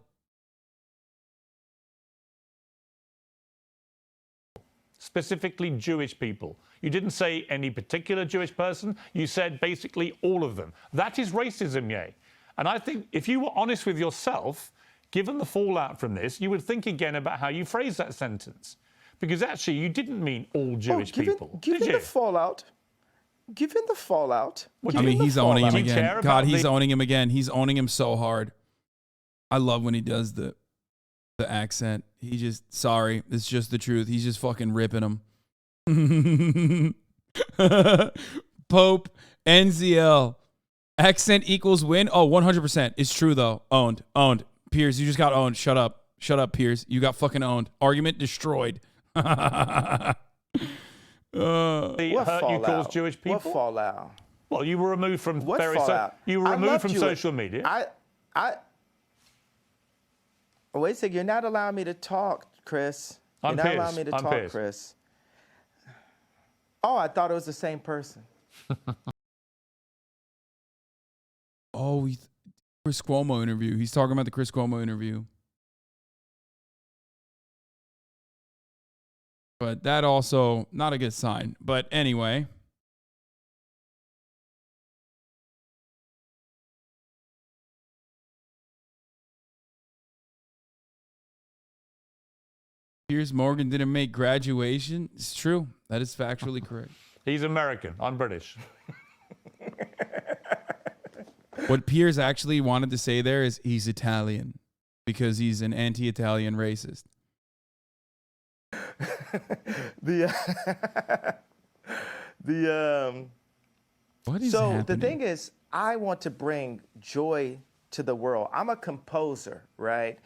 Specifically Jewish people. You didn't say any particular Jewish person. You said basically all of them. That is racism, yay. And I think if you were honest with yourself, given the fallout from this, you would think again about how you phrase that sentence. Because actually, you didn't mean all Jewish people. Given the fallout. I mean, he's owning him Do you care again. about God, he's the- owning him again. He's owning him so hard. I love when he does the The accent. He just, sorry, it's just the truth. He's just fucking ripping him. Pope, NZL. Accent equals win. Oh, 100%. It's true, though. Owned. Piers, you just got owned. Shut up, Piers. You got fucking owned. Argument destroyed. What hurt you cause Jewish people? What fallout? Well, you were removed from What fallout? you were I removed love from Jewish. social media. Wait a second. You're not allowing me to talk, Chris. I'm You're not Piers. allowing me to I'm talk, Piers. Chris. Oh, I thought it was the same person. Oh, Chris Cuomo interview. He's talking about the Chris Cuomo interview. But that also, not a good sign. But anyway. Piers Morgan didn't make graduation. It's true. That is factually correct. He's American. I'm British. What Piers actually wanted to say there is he's Italian because he's an anti-Italian racist. What is So happening? the thing is, I want to bring joy to the world. I'm a composer, right?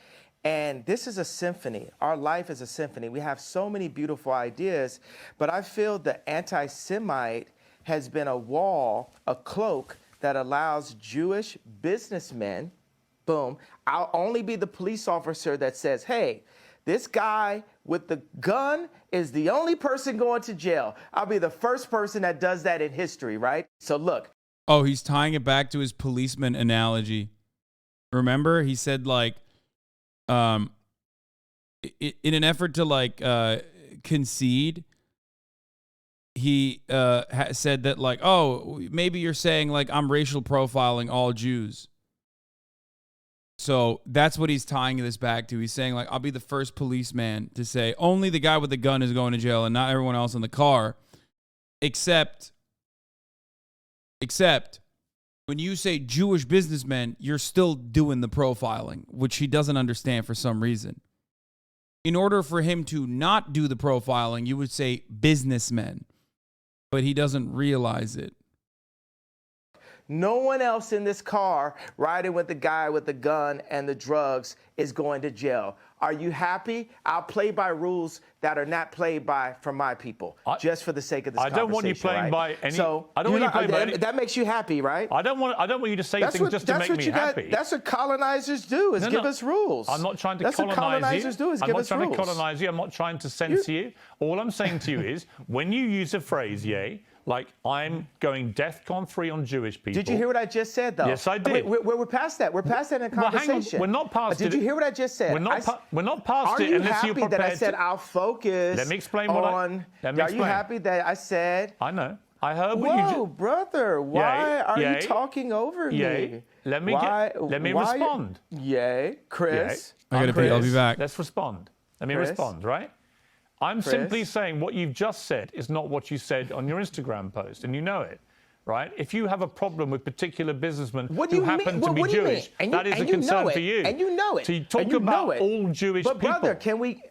And this is a symphony. Our life is a symphony. We have so many beautiful ideas, but I feel the anti-Semite has been a wall, a cloak that allows Jewish businessmen, boom, I'll only be the police officer that says, hey, this guy with the gun is the only person going to jail. I'll be the first person that does that in history, right? So look. Oh, he's tying it back to his policeman analogy. Remember, he said like, in an effort to like concede, he said that like, oh, maybe you're saying like I'm racial profiling all Jews. So that's what he's tying this back to. He's saying like, I'll be the first policeman to say only the guy with the gun is going to jail and not everyone else in the car, except when you say Jewish businessmen, you're still doing the profiling, which he doesn't understand for some reason. In order for him to not do the profiling, you would say businessmen, but he doesn't realize it. No one else in this car riding with the guy with the gun and the drugs is going to jail. Are you happy? I'll play by rules that are not played by for my people, just for the sake of this conversation. I don't want you playing by any. So I don't want you playing by any. That makes you happy, right? I don't want you to say things just to make me happy. That's what colonizers do, is give us rules. I'm not trying to colonize you. That's what colonizers do, is give us rules. I'm not trying to colonize you. I'm not trying to censor you. All I'm saying to you is, when you use a phrase, like I'm going DEFCON 3 on Jewish people. Did you hear what I just said, though? Yes, I did. We're past that. We're past that in a conversation. Well, hang on. We're not past it. Did you hear what I just said? We're not past it unless you're prepared. Are you happy that I said I'll focus? Let me explain what Are you happy that I said? I know. I heard what you just. Whoa, brother! Why are you talking over me? Let me respond. Chris. I gotta pee. I'll be back. Let's respond. Let me respond. Right. I'm simply saying what you've just said is not what you said on your Instagram post, and you know it, right? If you have a problem with particular businessmen who happen to be Jewish, that is a concern for you. And you know it. So you talk about all Jewish people. But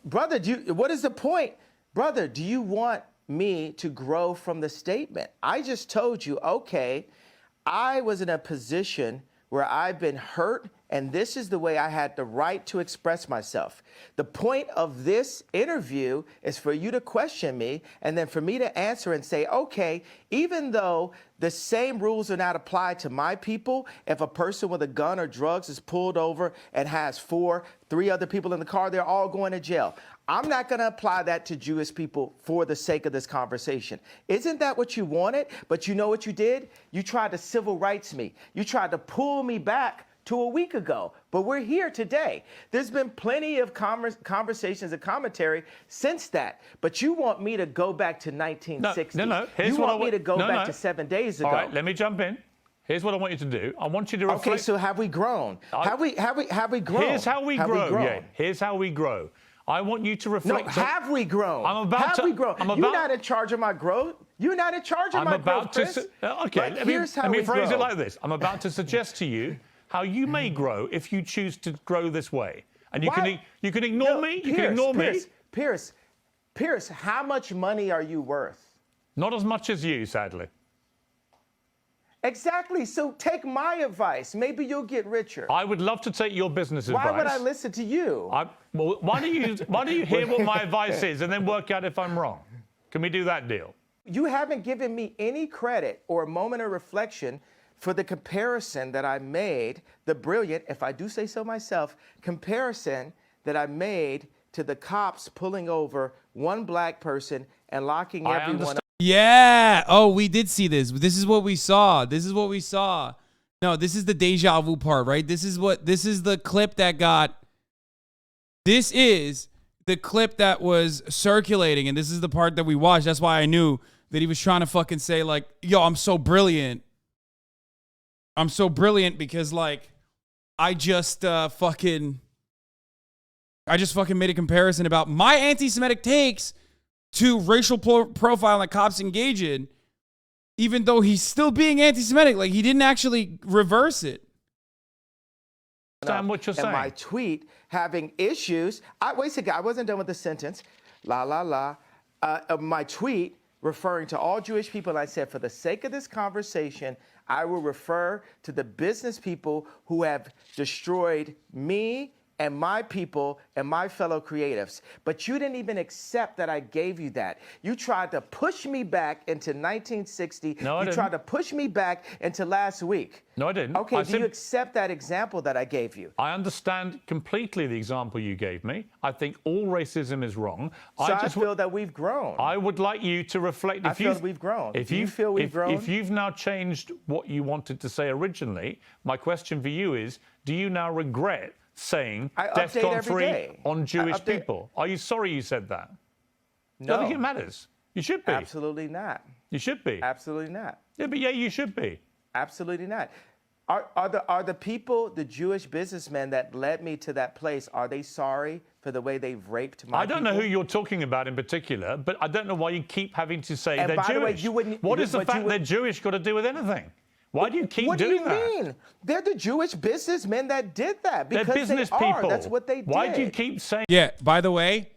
brother, what is the point? Brother, do you want me to grow from the statement? I just told you, okay, I was in a position where I've been hurt, and this is the way I had the right to express myself. The point of this interview is for you to question me, and then for me to answer and say, okay, even though the same rules are not applied to my people, if a person with a gun or drugs is pulled over and has three other people in the car, they're all going to jail. I'm not going to apply that to Jewish people for the sake of this conversation. Isn't that what you wanted? But you know what you did? You tried to civil rights me. You tried to pull me back to a week ago, but we're here today. There's been plenty of conversations and commentary since that, but you want me to go back to 1960. No. You want me to go back to 7 days ago. All right, let me jump in. Here's what I want you to do. I want you to reflect. Okay, so have we grown? Have we grown? Here's how we grow. Yeah, here's how we grow. I want you to reflect. No, have we grown? Have we grown? You're not in charge of my growth. You're not in charge of my growth, Chris. Okay, let me phrase it like this. I'm about to suggest to you how you may grow if you choose to grow this way. And you Why? can ignore me. You can ignore me. Piers, how much money are you worth? Not as much as you, sadly. Exactly. So take my advice. Maybe you'll get richer. I would love to take your business advice. Why would I listen to you? Well, why do you hear what my advice is and then work out if I'm wrong? Can we do that deal? You haven't given me any credit or a moment of reflection for the comparison that I made, the brilliant, if I do say so myself, comparison that I made to the cops pulling over one black person and locking everyone up. Yeah. Oh, we did see this. This is what we saw. This is what we saw. No, this is the deja vu part, right? This is the clip that got. This is the clip that was circulating, and this is the part that we watched. That's why I knew that he was trying to fucking say, like, yo, I'm so brilliant. I'm so brilliant because, like, I just fucking made a comparison about my anti-Semitic takes to racial profile that cops engage in, even though he's still being anti-Semitic. Like, he didn't actually reverse it. Understand what you're saying. And my tweet having issues. Wait a second, I wasn't done with the sentence. My tweet referring to all Jewish people, I said, for the sake of this conversation, I will refer to the business people who have destroyed me and my people and my fellow creatives. But you didn't even accept that I gave you that. You tried to push me back into 1960. No, I didn't. You tried to push me back into last week. No, I didn't. Okay, do you accept that example that I gave you? I understand completely the example you gave me. I think all racism is wrong. So I feel that we've grown. I would like you to reflect. I feel we've grown. Do you feel we've grown? If you've now changed what you wanted to say originally, my question for you is, do you now regret saying DEFCON 3 on Jewish people? Are you sorry you said that? No. I don't think it matters. You should be. Absolutely not. You should be. Absolutely not. Yeah, but yeah, you should be. Absolutely not. Are the people, the Jewish businessmen that led me to that place, are they sorry for the way they've raped my I don't know who you're talking about in particular, but I don't know why you keep having to say And they're by the way, Jewish. you wouldn't- What is the but you fact they're Jewish got to do with anything? Why do you keep What do doing you that? mean? They're the Jewish businessmen that did that. They're Because business they are. people. That's what they did. Why do you keep saying? Yeah, by the way,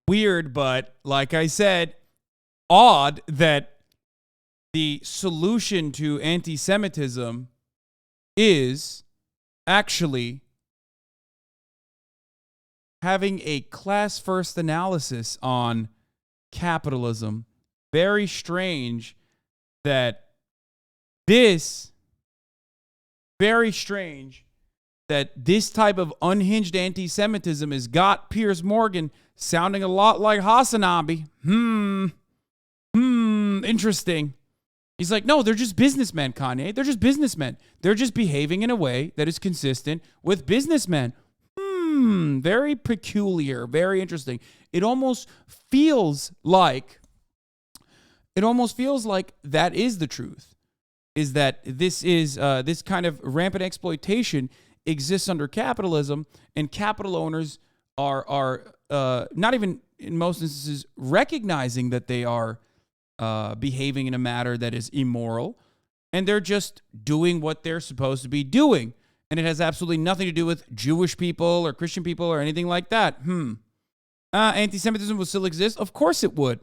weird, but like I said, odd that the solution to anti-Semitism is actually having a class-first analysis on capitalism. Very strange that this type of unhinged anti-Semitism has got Piers Morgan sounding a lot like HasanAbi. Interesting. He's like, no, they're just businessmen, Kanye. They're just businessmen. They're just behaving in a way that is consistent with businessmen. Very peculiar, very interesting. It almost feels like that is the truth. Is that this kind of rampant exploitation exists under capitalism, and capital owners are not even in most instances recognizing that they are behaving in a manner that is immoral, and they're just doing what they're supposed to be doing, and it has absolutely nothing to do with Jewish people or Christian people or anything like that. Anti-Semitism will still exist? Of course it would.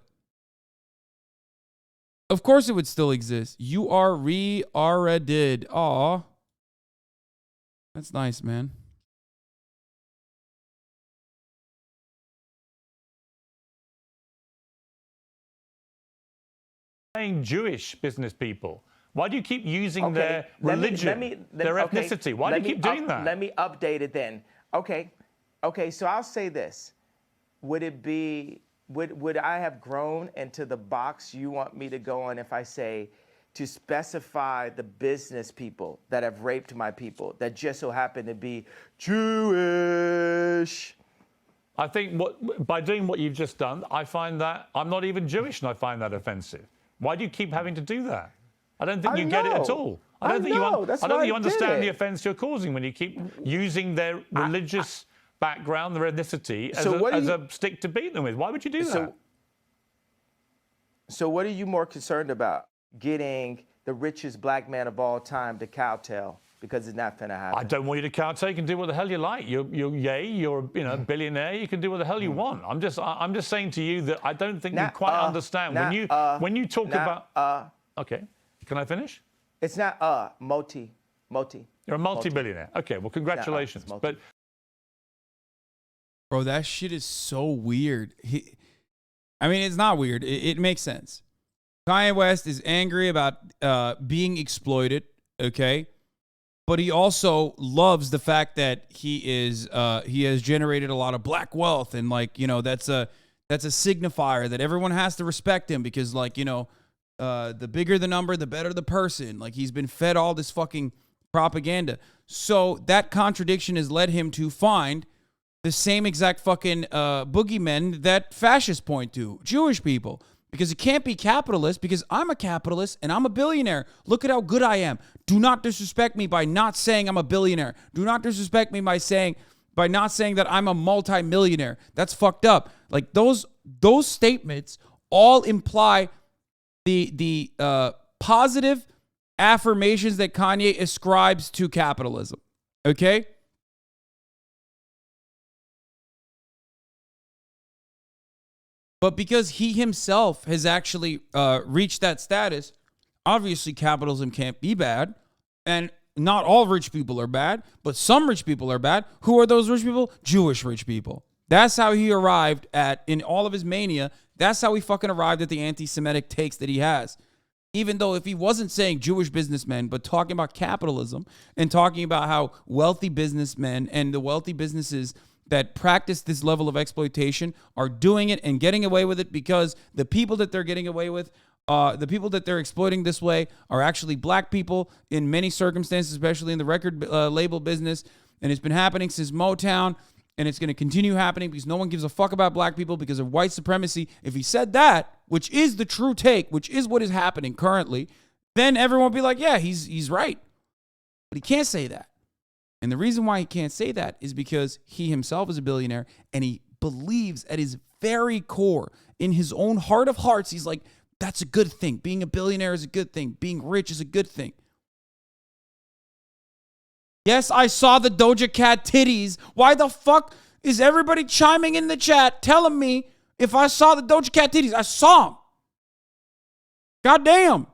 Of course it would still exist. You are re-araded. Aw. That's nice, man. Saying Jewish business people. Why do you keep using their religion, their ethnicity? Why do you keep doing that? Let me update it then. Okay, so I'll say this. Would I have grown into the box you want me to go on if I say to specify the business people that have raped my people that just so happen to be Jewish? I think by doing what you've just done, I find that I'm not even Jewish and I find that offensive. Why do you keep having to do that? I don't think you get it at all. I don't think you understand the offense you're causing when you keep using their religious background, their ethnicity as a stick to beat them with. Why would you do that? So what are you more concerned about? Getting the richest black man of all time to kowtow because it's not gonna happen. I don't want you to partake and do what the hell you like. You're a billionaire. You can do what the hell you want. I'm just saying to you that I don't think you quite understand when you talk about. Okay, can I finish? It's not multi. You're a multi-billionaire. Okay, well, congratulations. But bro, that shit is so weird. I mean, it's not weird. It makes sense. Kanye West is angry about being exploited, okay? But he also loves the fact that he has generated a lot of black wealth, and like, you know, that's a signifier that everyone has to respect him because, like, you know, the bigger the number, the better the person. Like, he's been fed all this fucking propaganda. So that contradiction has led him to find the same exact fucking boogeymen that fascists point to, Jewish people. Because it can't be capitalist because I'm a capitalist and I'm a billionaire. Look at how good I am. Do not disrespect me by not saying I'm a billionaire. Do not disrespect me by not saying that I'm a multimillionaire. That's fucked up. Like those statements all imply the positive affirmations that Kanye ascribes to capitalism. Okay? But because he himself has actually reached that status, obviously capitalism can't be bad. And not all rich people are bad, but some rich people are bad. Who are those rich people? Jewish rich people. That's how he arrived at, in all of his mania, that's how he fucking arrived at the anti-Semitic takes that he has. Even though if he wasn't saying Jewish businessmen, but talking about capitalism and talking about how wealthy businessmen and the wealthy businesses that practice this level of exploitation are doing it and getting away with it because the people that they're getting away with, the people that they're exploiting this way are actually black people in many circumstances, especially in the record label business. And it's been happening since Motown, and it's going to continue happening because no one gives a fuck about black people because of white supremacy. If he said that, which is the true take, which is what is happening currently, then everyone will be like, yeah, he's right. But he can't say that. And the reason why he can't say that is because he himself is a billionaire and he believes at his very core, in his own heart of hearts, he's like, that's a good thing. Being a billionaire is a good thing. Being rich is a good thing. Yes, I saw the Doja Cat titties. Why the fuck is everybody chiming in the chat telling me if I saw the Doja Cat titties? I saw them. Goddamn.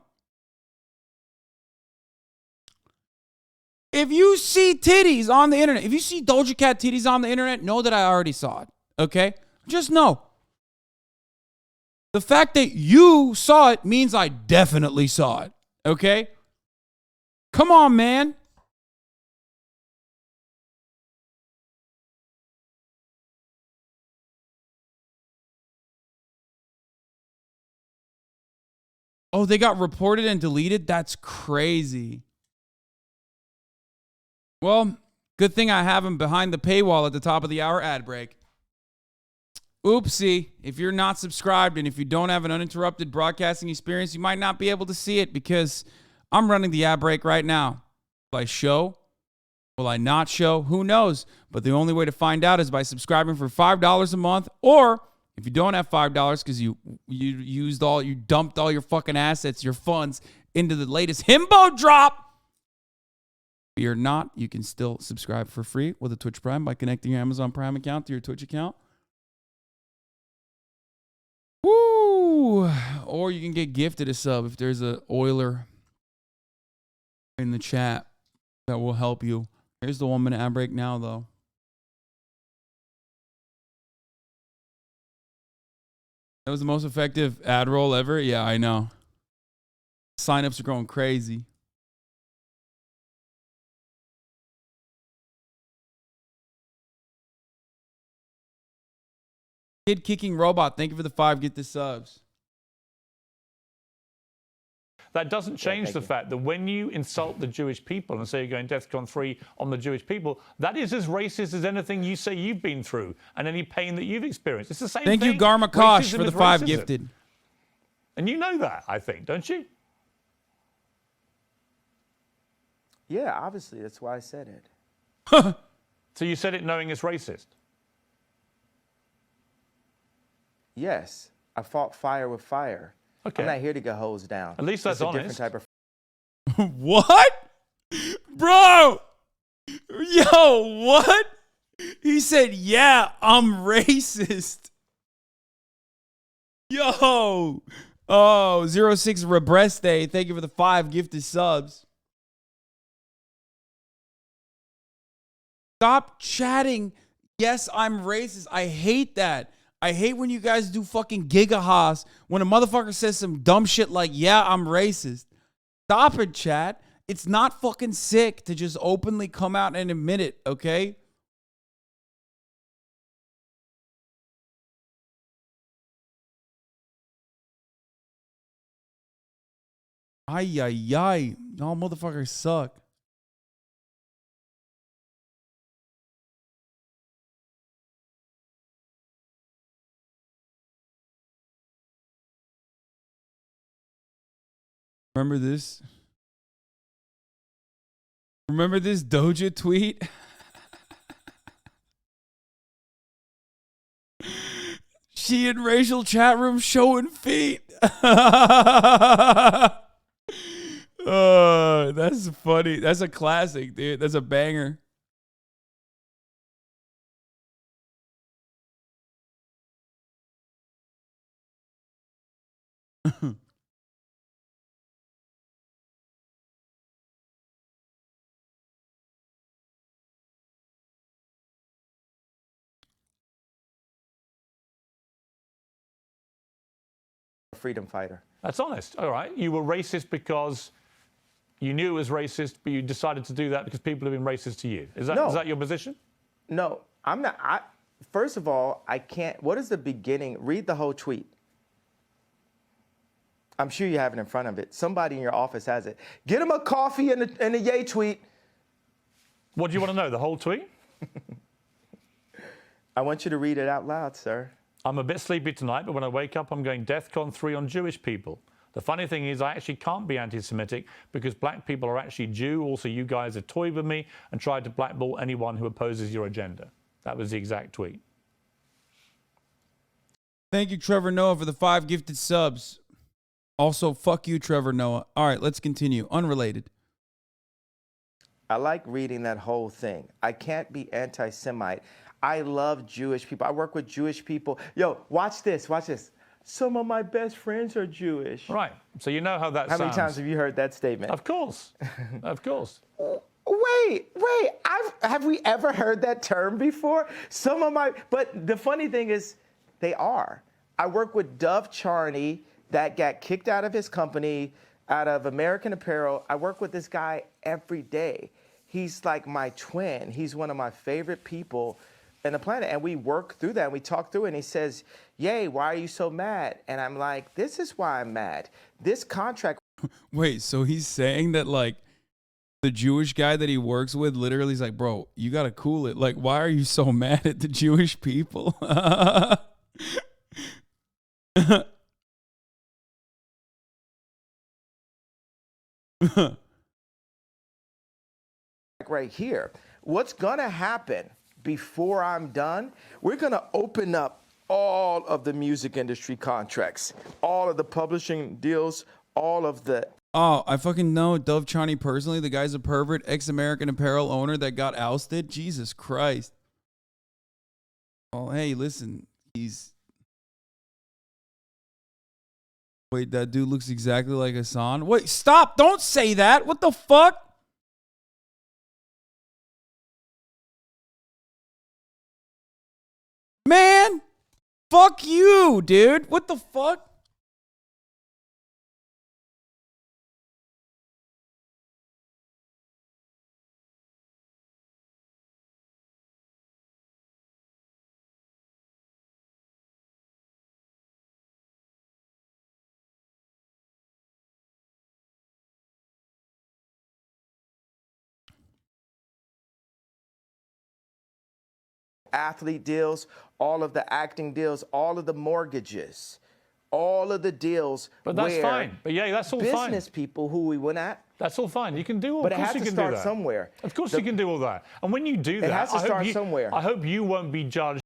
If you see titties on the internet, if you see Doja Cat titties on the internet, know that I already saw it, okay? Just know. The fact that you saw it means I definitely saw it, okay? Come on, man. Oh, they got reported and deleted? That's crazy. Well, good thing I have him behind the paywall at the top of the hour ad break. Oopsie. If you're not subscribed and if you don't have an uninterrupted broadcasting experience, you might not be able to see it because I'm running the ad break right now. Will I show? Will I not show? Who knows? But the only way to find out is by subscribing for $5 a month, or if you don't have $5 because you dumped all your fucking assets, your funds into the latest himbo drop. Fear not, you can still subscribe for free with a Twitch Prime by connecting your Amazon Prime account to your Twitch account. Woo! Or you can get gifted a sub if there's a Oiler in the chat that will help you. Here's the 1 minute ad break now, though. That was the most effective ad roll ever? Yeah, I know. Signups are going crazy. Kid Kicking Robot, thank you for the 5 get the subs. that doesn't change the fact that when you insult the Jewish people and say you're going DEFCON 3 on the Jewish people, that is as racist as anything you say you've been through and any pain that you've experienced. It's the same thing. Thank you, Garma Kosh, Racism for the is 5 racism. gifted. And you know that, I think, don't you? Yeah, obviously. That's why I said it. So you said it knowing it's racist? Yes. I fought fire with fire. Okay. I'm not here to get hosed down. At least that's It's a honest. different type of What? Bro! Yo, what? He said, yeah, I'm racist. Yo. Oh, 06 Rebreste. Thank you for the 5 gifted subs. Stop chatting. Yes, I'm racist. I hate that. I hate when you guys do fucking gigahas when a motherfucker says some dumb shit like, yeah, I'm racist. Stop it, chat. It's not fucking sick to just openly come out and admit it, okay? Ay, ay, ay. Y'all motherfuckers suck. Remember this? Remember this Doja tweet? She in racial chat room showing feet. That's funny. That's a classic, dude. That's a banger. Freedom fighter. That's honest. All right. You were racist because you knew it was racist, but you decided to do that because people have been racist to you. Is that your position? No, I'm not. First of all, I can't. What is the beginning? Read the whole tweet. I'm sure you have it in front of it. Somebody in your office has it. Get him a coffee and a yay tweet. What do you want to know? The whole tweet? I want you to read it out loud, sir. I'm a bit sleepy tonight, but when I wake up, I'm going DEFCON 3 on Jewish people. The funny thing is I actually can't be anti-Semitic because black people are actually Jew. Also, you guys are toyed with me and tried to blackball anyone who opposes your agenda. That was the exact tweet. Thank you, Trevor Noah, for the 5 gifted subs. Also, fuck you, Trevor Noah. All right, let's continue. Unrelated. I like reading that whole thing. I can't be anti-Semite. I love Jewish people. I work with Jewish people. Yo, watch this. Watch this. Some of my best friends are Jewish. Right. So you know how that sounds. How many times have you heard that statement? Of course. Of course. Wait. Have we ever heard that term before? But the funny thing is, they are. I work with Dove Charney that got kicked out of his company, out of American Apparel. I work with this guy every day. He's like my twin. He's one of my favorite people in the planet. And we work through that. And we talk through it. And he says, yay, why are you so mad? And I'm like, this is why I'm mad. This contract. Wait, so he's saying that, like, the Jewish guy that he works with literally is like, bro, you got to cool it. Like, why are you so mad at the Jewish people? Right here. What's going to happen before I'm done? We're going to open up all of the music industry contracts, all of the publishing deals, all of the. Oh, I fucking know Dove Charney personally. The guy's a pervert, ex-American Apparel owner that got ousted. Jesus Christ. Oh, hey, listen, Wait, that dude looks exactly like Hasan. Wait, stop! Don't say that! What the fuck? Man! Fuck you, dude! What the fuck? Athlete deals, all of the acting deals, all of the mortgages, all of the deals. But that's fine. But yeah, that's all fine. Business people who we went at. That's all fine. You can do all. But Of it course has you to can start do that. somewhere. Of course you can do all that. And when you do that, has to start somewhere. I hope you won't be judged.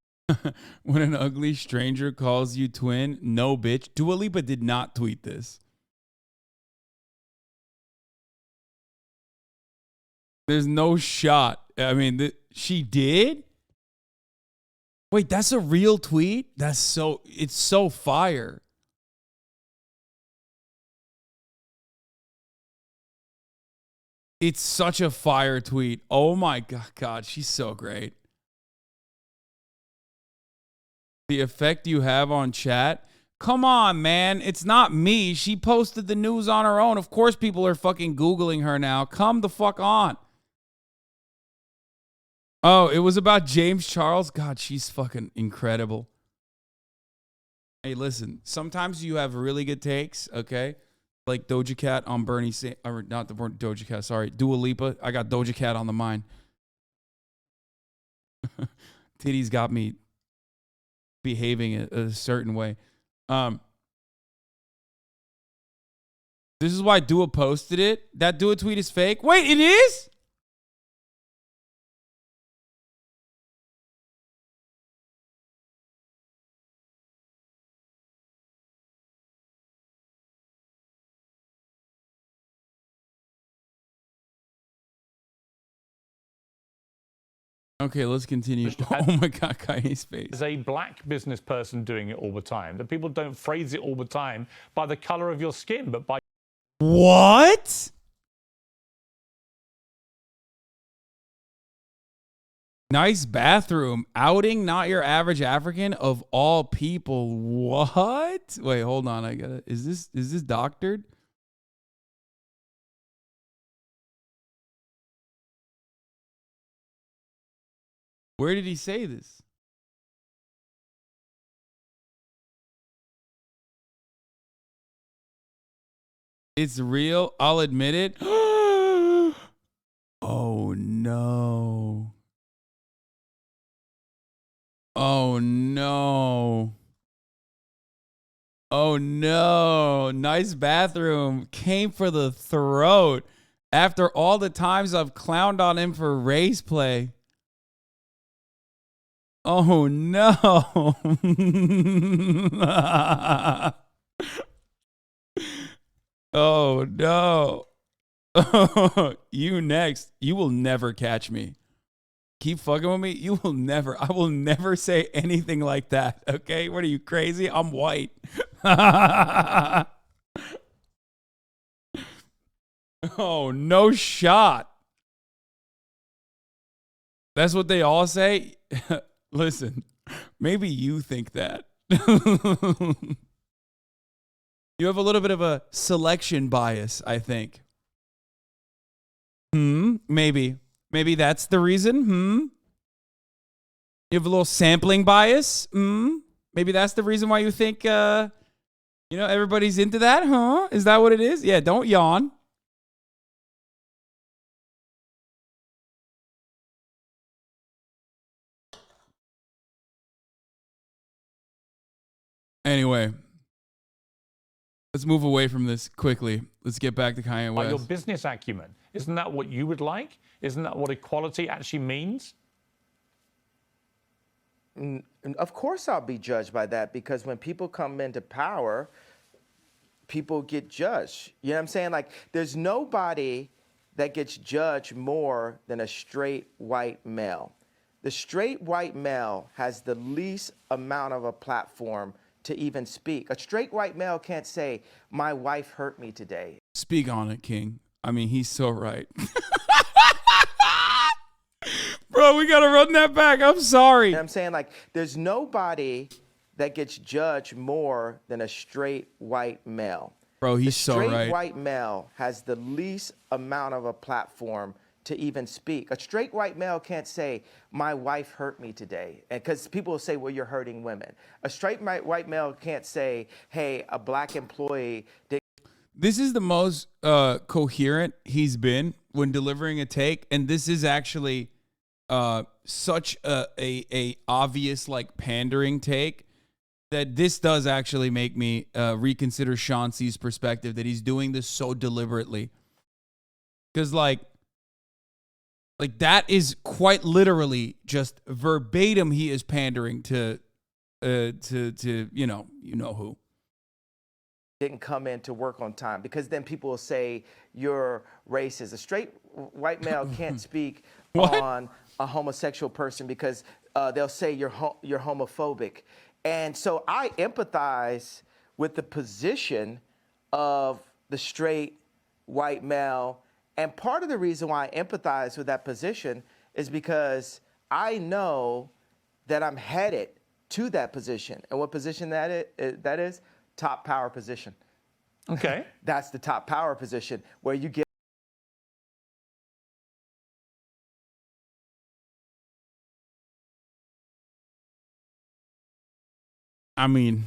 When an ugly stranger calls you twin, no bitch. Dua Lipa did not tweet this. There's no shot. I mean, she did? Wait, that's a real tweet? It's so fire. It's such a fire tweet. Oh my God, she's so great. The effect you have on chat. Come on, man. It's not me. She posted the news on her own. Of course people are fucking Googling her now. Come the fuck on. Oh, it was about James Charles? God, she's fucking incredible. Hey, listen. Sometimes you have really good takes, okay? Like Doja Cat on Bernie Sanders. Or not the Doja Cat, sorry. Dua Lipa. I got Doja Cat on the mind. Titties got me behaving a certain way. This is why Dua posted it. That Dua tweet is fake. Wait, it is? Okay, let's continue. Oh my God, Kanye's face. As a black business person doing it all the time, that people don't phrase it all the time by the color of your skin, but by... What? Nice bathroom. Outing not your average African of all people. What? Wait, hold on. I gotta. Is this doctored? Where did he say this? It's real. I'll admit it. Oh no. Oh no. Oh no. Nice bathroom. Came for the throat. After all the times I've clowned on him for race play. Oh no. Oh no. You next. You will never catch me. Keep fucking with me. You will never. I will never say anything like that. Okay? What are you, crazy? I'm white. Oh, no shot. That's what they all say. Listen, maybe you think that. You have a little bit of a selection bias, I think. Maybe. Maybe that's the reason. You have a little sampling bias. Maybe that's the reason why you think, everybody's into that, huh? Is that what it is? Yeah, don't yawn. Anyway, let's move away from this quickly. Let's get back to Kanye West. Your business acumen. Isn't that what you would like? Isn't that what equality actually means? Of course I'll be judged by that, because when people come into power, people get judged. You know what I'm saying? Like, there's nobody that gets judged more than a straight white male. The straight white male has the least amount of a platform to even speak. A straight white male can't say, my wife hurt me today. Speak on it, King. I mean, he's so right. Bro, we got to run that back. I'm sorry. You know what I'm saying? Like, there's nobody that gets judged more than a straight white male. Bro, he's so right. The straight white male has the least amount of a platform to even speak. A straight white male can't say, my wife hurt me today. And because people will say, well, you're hurting women. A straight white male can't say, hey, a black employee did. This is the most coherent he's been when delivering a take. And this is actually such a obvious, like, pandering take that this does actually make me reconsider Sean C's perspective that he's doing this so deliberately. Because, like that is quite literally just verbatim. He is pandering to you know who. didn't come in to work on time, because then people will say you're racist. A straight white male can't speak on a homosexual person because they'll say you're homophobic. And so I empathize with the position of the straight white male. And part of the reason why I empathize with that position is because I know that I'm headed to that position. And what position that is? Top power position. Okay. That's the top power position where you get. I mean,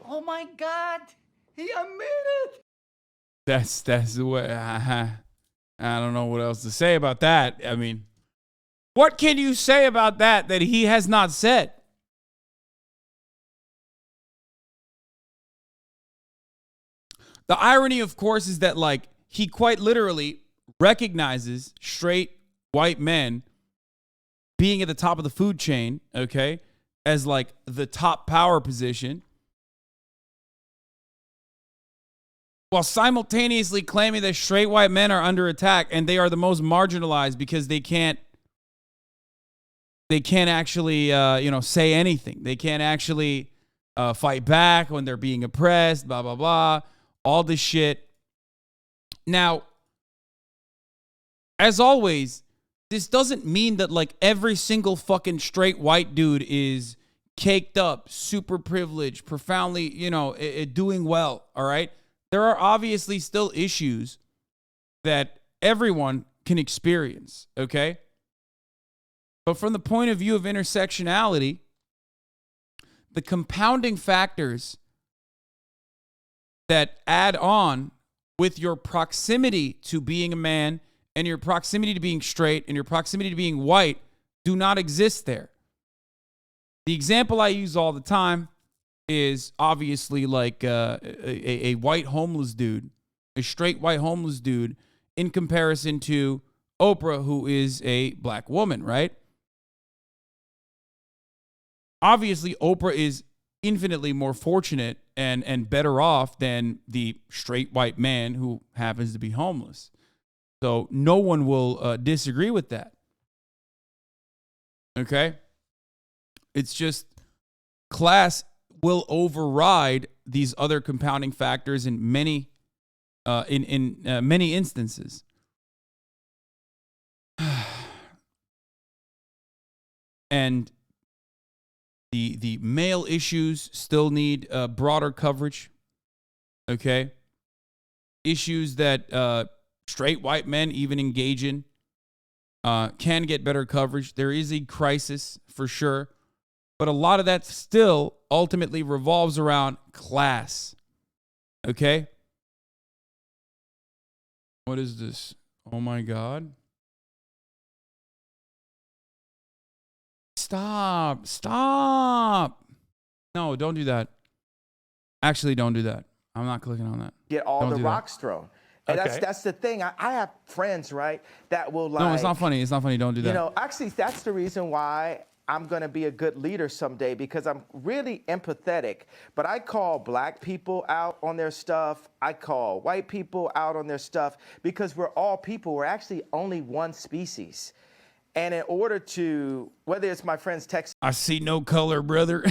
Oh my God, he admitted. that's the way. I don't know what else to say about that. I mean, what can you say about that he has not said? The irony, of course, is that like he quite literally recognizes straight white men being at the top of the food chain, okay, as like the top power position, while simultaneously claiming that straight white men are under attack and they are the most marginalized because they can't actually, say anything. They can't actually fight back when they're being oppressed, blah, blah, blah, all this shit. Now, as always, this doesn't mean that like every single fucking straight white dude is caked up, super privileged, profoundly, doing well, all right? There are obviously still issues that everyone can experience, okay? But from the point of view of intersectionality, the compounding factors that add on with your proximity to being a man and your proximity to being straight and your proximity to being white do not exist there. The example I use all the time is obviously like a white homeless dude, a straight white homeless dude, in comparison to Oprah, who is a black woman, right? Obviously, Oprah is infinitely more fortunate and better off than the straight white man who happens to be homeless. So no one will disagree with that. Okay? It's just class will override these other compounding factors in many many instances. And the male issues still need broader coverage. Okay? Issues that straight white men even engage in can get better coverage. There is a crisis for sure. But a lot of that still ultimately revolves around class. Okay? What is this? Oh my God. Stop. No, don't do that. Actually, don't do that. I'm not clicking on that. Get all Don't the do that. rocks thrown. And Okay. that's the thing. I have friends, right, that will like. No, it's not funny. It's not funny. Don't do that. Actually, that's the reason why I'm going to be a good leader someday, because I'm really empathetic. But I call black people out on their stuff. I call white people out on their stuff, because we're all people. We're actually only one species. And in order to, whether it's my friends text. I see no color, brother.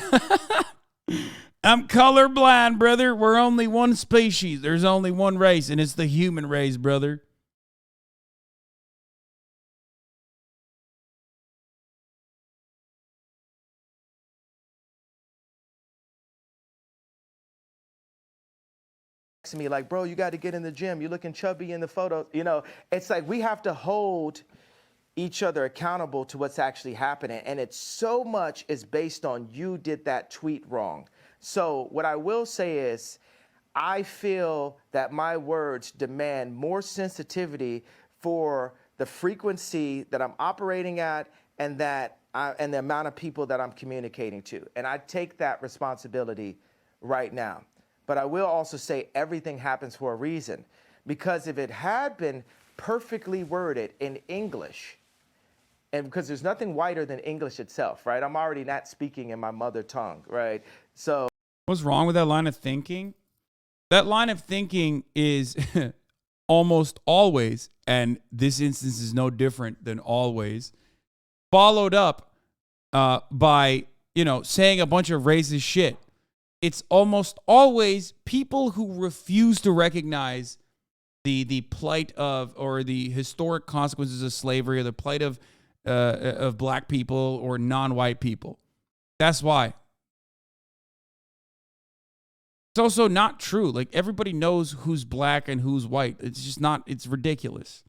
I'm colorblind, brother. We're only one species. There's only one race, and it's the human race, brother. Me like, bro, you got to get in the gym. You're looking chubby in the photo. It's like we have to hold each other accountable to what's actually happening. And it's so much is based on you did that tweet wrong. So what I will say is, I feel that my words demand more sensitivity for the frequency that I'm operating at and and the amount of people that I'm communicating to. And I take that responsibility right now. But I will also say everything happens for a reason. Because if it had been perfectly worded in English, and because there's nothing whiter than English itself, right? I'm already not speaking in my mother tongue, right? So What's wrong with that line of thinking? That line of thinking is almost always, and this instance is no different than always, followed up by, saying a bunch of racist shit. It's almost always people who refuse to recognize the plight of, or the historic consequences of slavery, or the plight of black people or non-white people. That's why. It's also not true. Like, everybody knows who's black and who's white. It's just not, it's ridiculous.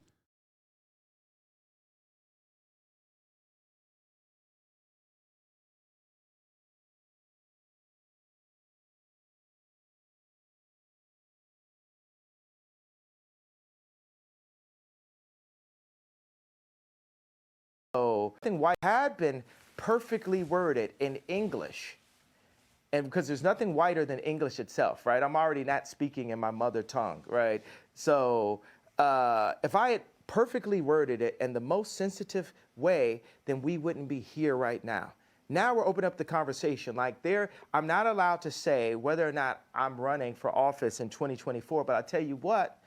nothing white had been perfectly worded in English, and because there's nothing whiter than English itself, right? I'm already not speaking in my mother tongue, right? So if I had perfectly worded it in the most sensitive way, then we wouldn't be here right now. Now we're opening up the conversation. Like, I'm not allowed to say whether or not I'm running for office in 2024, but I'll tell you what,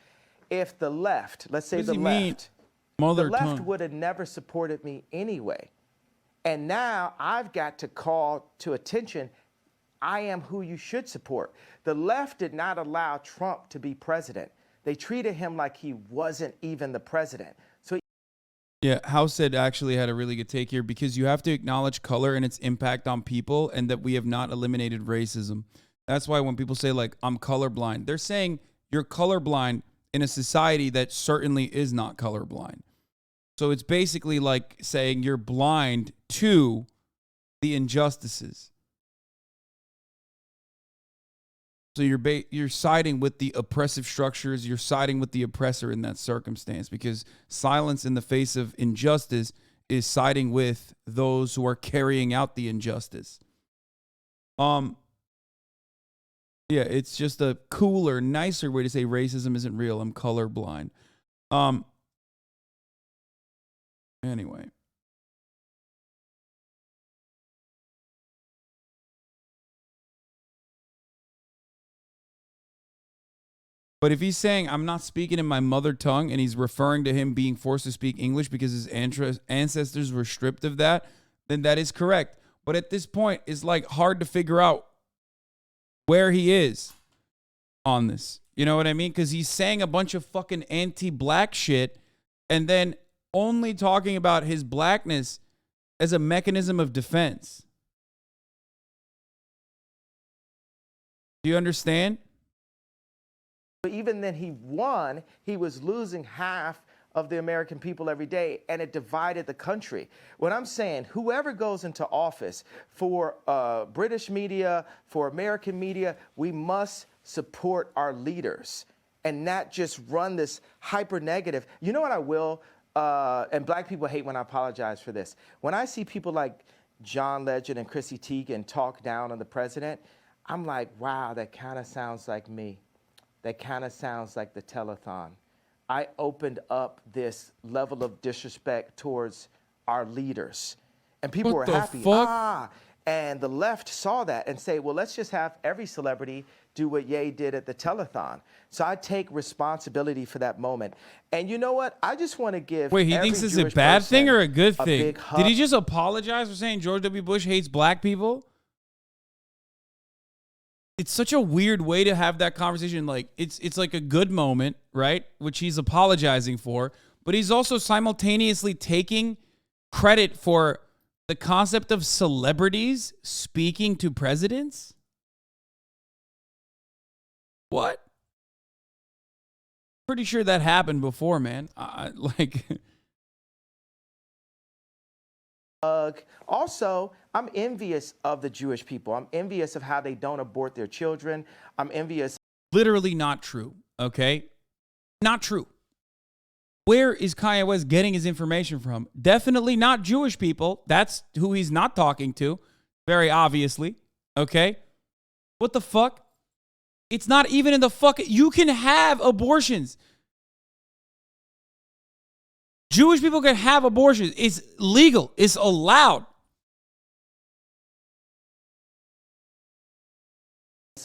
if the left, let's say the left, would have never supported me anyway. And now I've got to call to attention, I am who you should support. The left did not allow Trump to be president. They treated him like he wasn't even the president. So yeah, Hasan actually had a really good take here, because you have to acknowledge color and its impact on people, and that we have not eliminated racism. That's why when people say, like, I'm colorblind, they're saying you're colorblind in a society that certainly is not colorblind. So it's basically like saying you're blind to the injustices. So you're siding with the oppressive structures, you're siding with the oppressor in that circumstance, because silence in the face of injustice is siding with those who are carrying out the injustice. Yeah, it's just a cooler, nicer way to say racism isn't real. I'm colorblind. Anyway. But if he's saying I'm not speaking in my mother tongue, and he's referring to him being forced to speak English because his ancestors were stripped of that, then that is correct. But at this point, it's like hard to figure out where he is on this. You know what I mean? Because he's saying a bunch of fucking anti-black shit, and then only talking about his blackness as a mechanism of defense. Do you understand? But even then he won, he was losing half of the American people every day, and it divided the country. What I'm saying, whoever goes into office, for British media, for American media, we must support our leaders and not just run this hyper negative. You know what I will? And black people hate when I apologize for this. When I see people like John Legend and Chrissy Teigen talk down on the president, I'm like, wow, that kind of sounds like me. That kind of sounds like the telethon. I opened up this level of disrespect towards our leaders. And people were happy. And the left saw that and say, well, let's just have every celebrity do what Ye did at the telethon. So I take responsibility for that moment. And you know what? I just want to give Wait, he thinks this is a bad thing or a good thing? Did he just apologize for saying George W. Bush hates black people? It's such a weird way to have that conversation. Like, it's like a good moment, right? Which he's apologizing for, but he's also simultaneously taking credit for the concept of celebrities speaking to presidents. What? Pretty sure that happened before, man. Also, I'm envious of the Jewish people. I'm envious of how they don't abort their children. I'm envious. Literally not true, okay? Not true. Where is Kanye West getting his information from? Definitely not Jewish people. That's who he's not talking to, very obviously, okay? What the fuck? It's not even in the fucking... You can have abortions. Jewish people can have abortions. It's legal. It's allowed.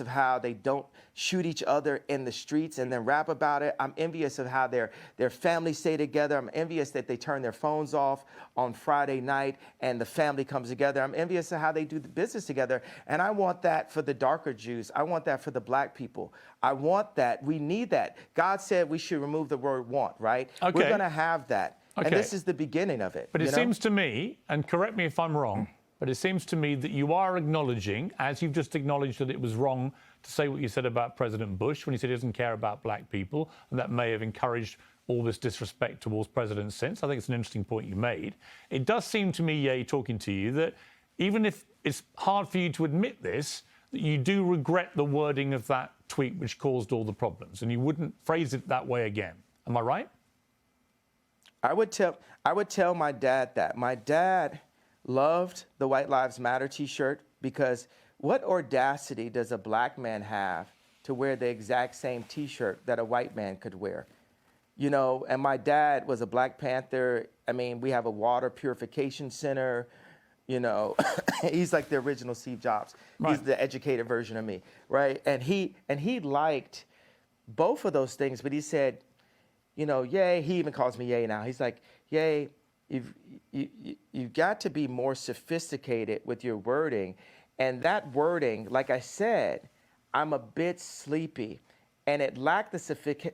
Of how they don't shoot each other in the streets and then rap about it. I'm envious of how their families stay together. I'm envious that they turn their phones off on Friday night and the family comes together. I'm envious of how they do the business together. And I want that for the darker Jews. I want that for the black people. I want that. We need that. God said we should remove the word want, right? Okay. We're going to have that. Okay. And this is the beginning of it. But it seems to me, and correct me if I'm wrong, but it seems to me that you are acknowledging, as you've just acknowledged that it was wrong to say what you said about President Bush when he said he doesn't care about black people, and that may have encouraged all this disrespect towards presidents since. I think it's an interesting point you made. It does seem to me, Ye, talking to you, that even if it's hard for you to admit this, that you do regret the wording of that tweet which caused all the problems, and you wouldn't phrase it that way again. Am I right? I would tell my dad that. My dad loved the White Lives Matter t-shirt because what audacity does a black man have to wear the exact same t-shirt that a white man could wear? You know, and my dad was a Black Panther. I mean, we have a water purification center. You know, he's like the original Steve Jobs. Right. He's the educated version of me, right? And he liked both of those things, but he said, you know, Ye, he even calls me Ye now. He's like, Ye, you've got to be more sophisticated with your wording. And that wording, like I said, I'm a bit sleepy. And it lacked the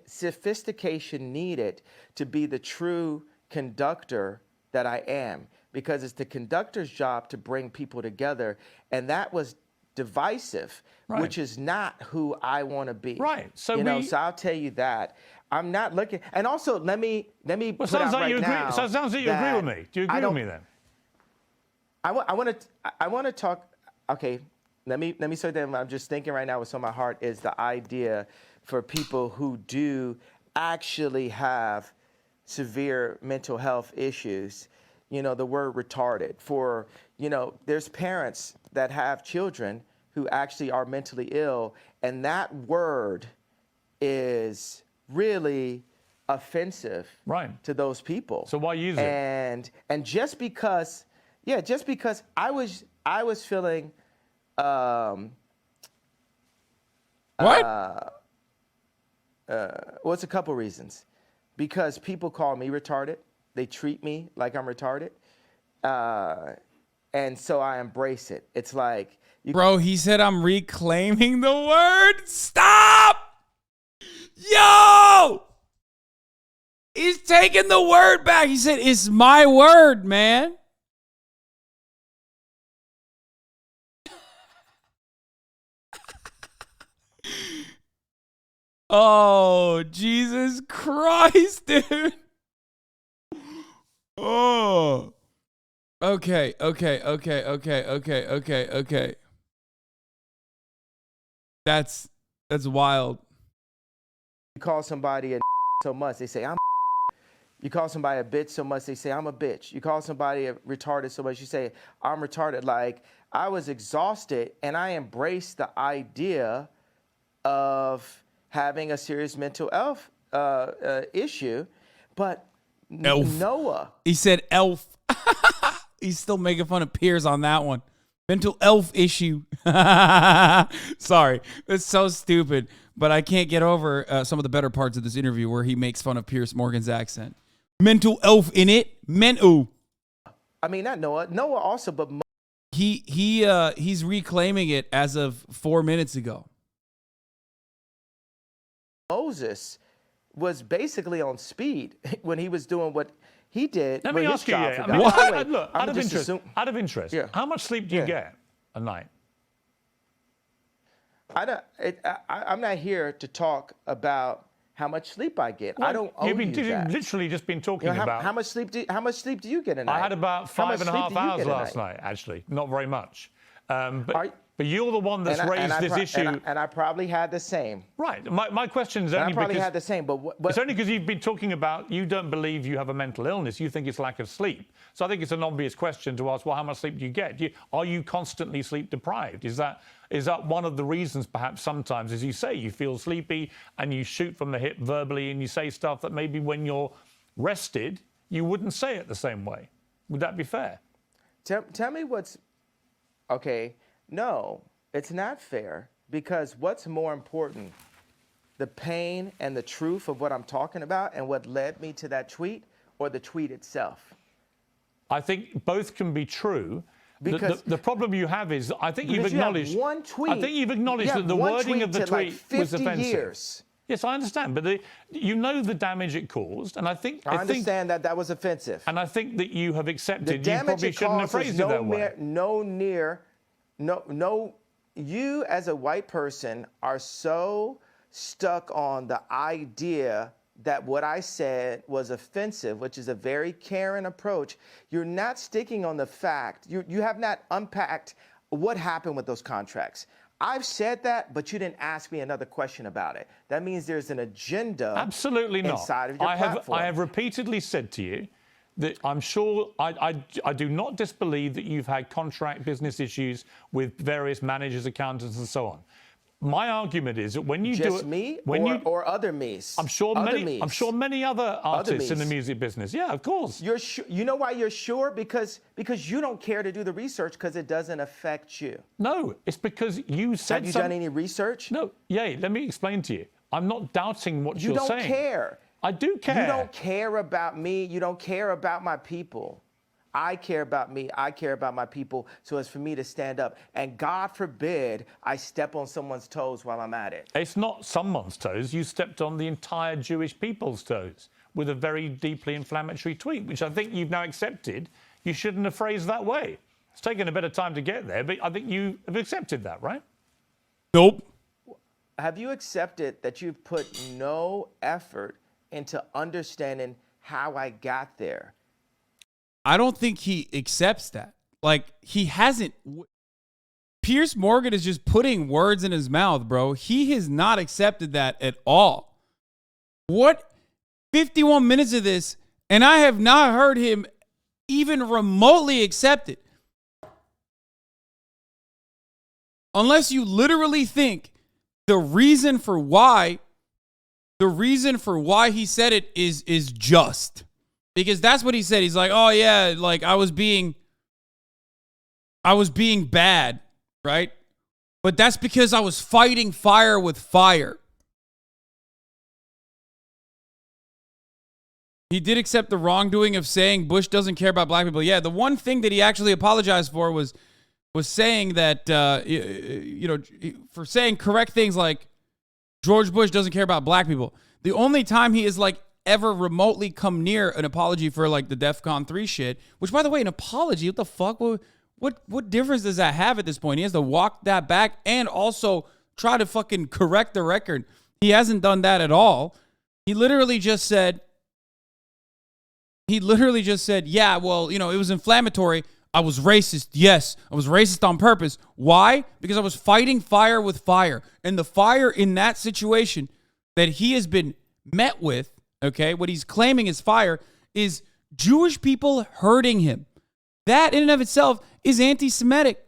sophistication needed to be the true conductor that I am. Because it's the conductor's job to bring people together. And that was divisive, right, which is not who I want to be. Right. So so I'll tell you that. I'm not looking. And also, let me put sounds out like right now. So it sounds like you agree with me. Do you agree with me then? I want to talk. Okay, let me say that I'm just thinking right now. What's on my heart is the idea for people who do actually have severe mental health issues. You know, the word retarded. For, you know, there's parents that have children who actually are mentally ill, and that word is really offensive, right, to those people. So why use it? And just because I was feeling what? Well, it's a couple reasons. Because people call me retarded. They treat me like I'm retarded. And so I embrace it. It's like... Bro, he said I'm reclaiming the word. Stop! Yo! He's taking the word back. He said, it's my word, man. Oh, Jesus Christ, dude. Oh. Okay. That's wild. You call somebody a so much, they say, I'm You call somebody a bitch so much, they say, I'm a bitch. You call somebody a retarded so much, you say, I'm retarded. Like, I was exhausted, and I embraced the idea of having a serious mental health issue. But Elf. Noah. He said elf. He's still making fun of Piers on that one. Mental elf issue. Sorry. It's so stupid. But I can't get over some of the better parts of this interview where he makes fun of Piers Morgan's accent. Mental elf in it. Mental. I mean, not Noah. Noah also, but he's reclaiming it as of 4 minutes ago. Moses was basically on speed when he was doing what he did. Let me ask you, yeah. I mean, What? look, out of interest, Yeah. how much sleep do you get a night? I'm not here to talk about how much sleep I get. Well, I don't owe you've that. literally just been talking about how much sleep do you get a night? I had about How much 5.5 sleep do you hours get a last night, actually. Not very much. But you're the one that's raised this issue. And I probably had the same. Right. My question is only I probably because had the same, but it's only because you've been talking about you don't believe you have a mental illness. You think it's lack of sleep. So I think it's an obvious question to ask, well, how much sleep do you get? Are you constantly sleep deprived? Is that one of the reasons perhaps sometimes, as you say, you feel sleepy and you shoot from the hip verbally and you say stuff that maybe when you're rested, you wouldn't say it the same way. Would that be fair? Tell me what's okay. No, it's not fair, because what's more important, the pain and the truth of what I'm talking about and what led me to that tweet, or the tweet itself? I think both can be true. Because the problem you have is, I think you've because you have acknowledged. one tweet. I think you've acknowledged You that have the one wording of the to, like, tweet was 50 offensive. years. Yes, I understand, but you know the damage it caused, and I think I understand that was offensive. and I think that you have The accepted you damage probably it shouldn't have causes phrased it that way. You as a white person are so stuck on the idea that what I said was offensive, which is a very caring approach. You're not sticking on the fact. You have not unpacked what happened with those contracts. I've said that, but you didn't ask me another question about it. That means there's an agenda. Absolutely not. Inside of your I platform. have repeatedly said to you that I'm sure I do not disbelieve that you've had contract business issues with various managers, accountants, and so on. My argument is that when you do it, me or other me's. I'm sure many other artists in the music business. Yeah, of course. You're you know why you're sure? Because you don't care to do the research, because it doesn't affect you. No, it's because you said. Have you done any research? No. Yeah, let me explain to you. I'm not doubting what you're saying. You don't care. I do care. You don't care about me. You don't care about my people. I care about me. I care about my people. So it's for me to stand up. And God forbid I step on someone's toes while I'm at it. It's not someone's toes. You stepped on the entire Jewish people's toes with a very deeply inflammatory tweet, which I think you've now accepted. You shouldn't have phrased that way. It's taken a bit of time to get there, but I think you have accepted that, right? Nope. Have you accepted that you've put no effort into understanding how I got there? I don't think he accepts that. Like, he hasn't. Piers Morgan is just putting words in his mouth, bro. He has not accepted that at all. What? 51 minutes of this, and I have not heard him even remotely accept it. Unless you literally think the reason for why he said it is just. Because that's what he said. He's like, oh yeah, like I was being bad, right? But that's because I was fighting fire with fire. He did accept the wrongdoing of saying Bush doesn't care about black people. Yeah, the one thing that he actually apologized for was saying that, for saying correct things like George Bush doesn't care about black people. The only time he is like ever remotely come near an apology for like the DEFCON 3 shit, which by the way, an apology, what the fuck? What difference does that have at this point? He has to walk that back and also try to fucking correct the record. He hasn't done that at all. He literally just said, yeah, well, it was inflammatory. I was racist. Yes, I was racist on purpose. Why? Because I was fighting fire with fire. And the fire in that situation that he has been met with, okay, what he's claiming is fire, is Jewish people hurting him. That in and of itself is anti-Semitic.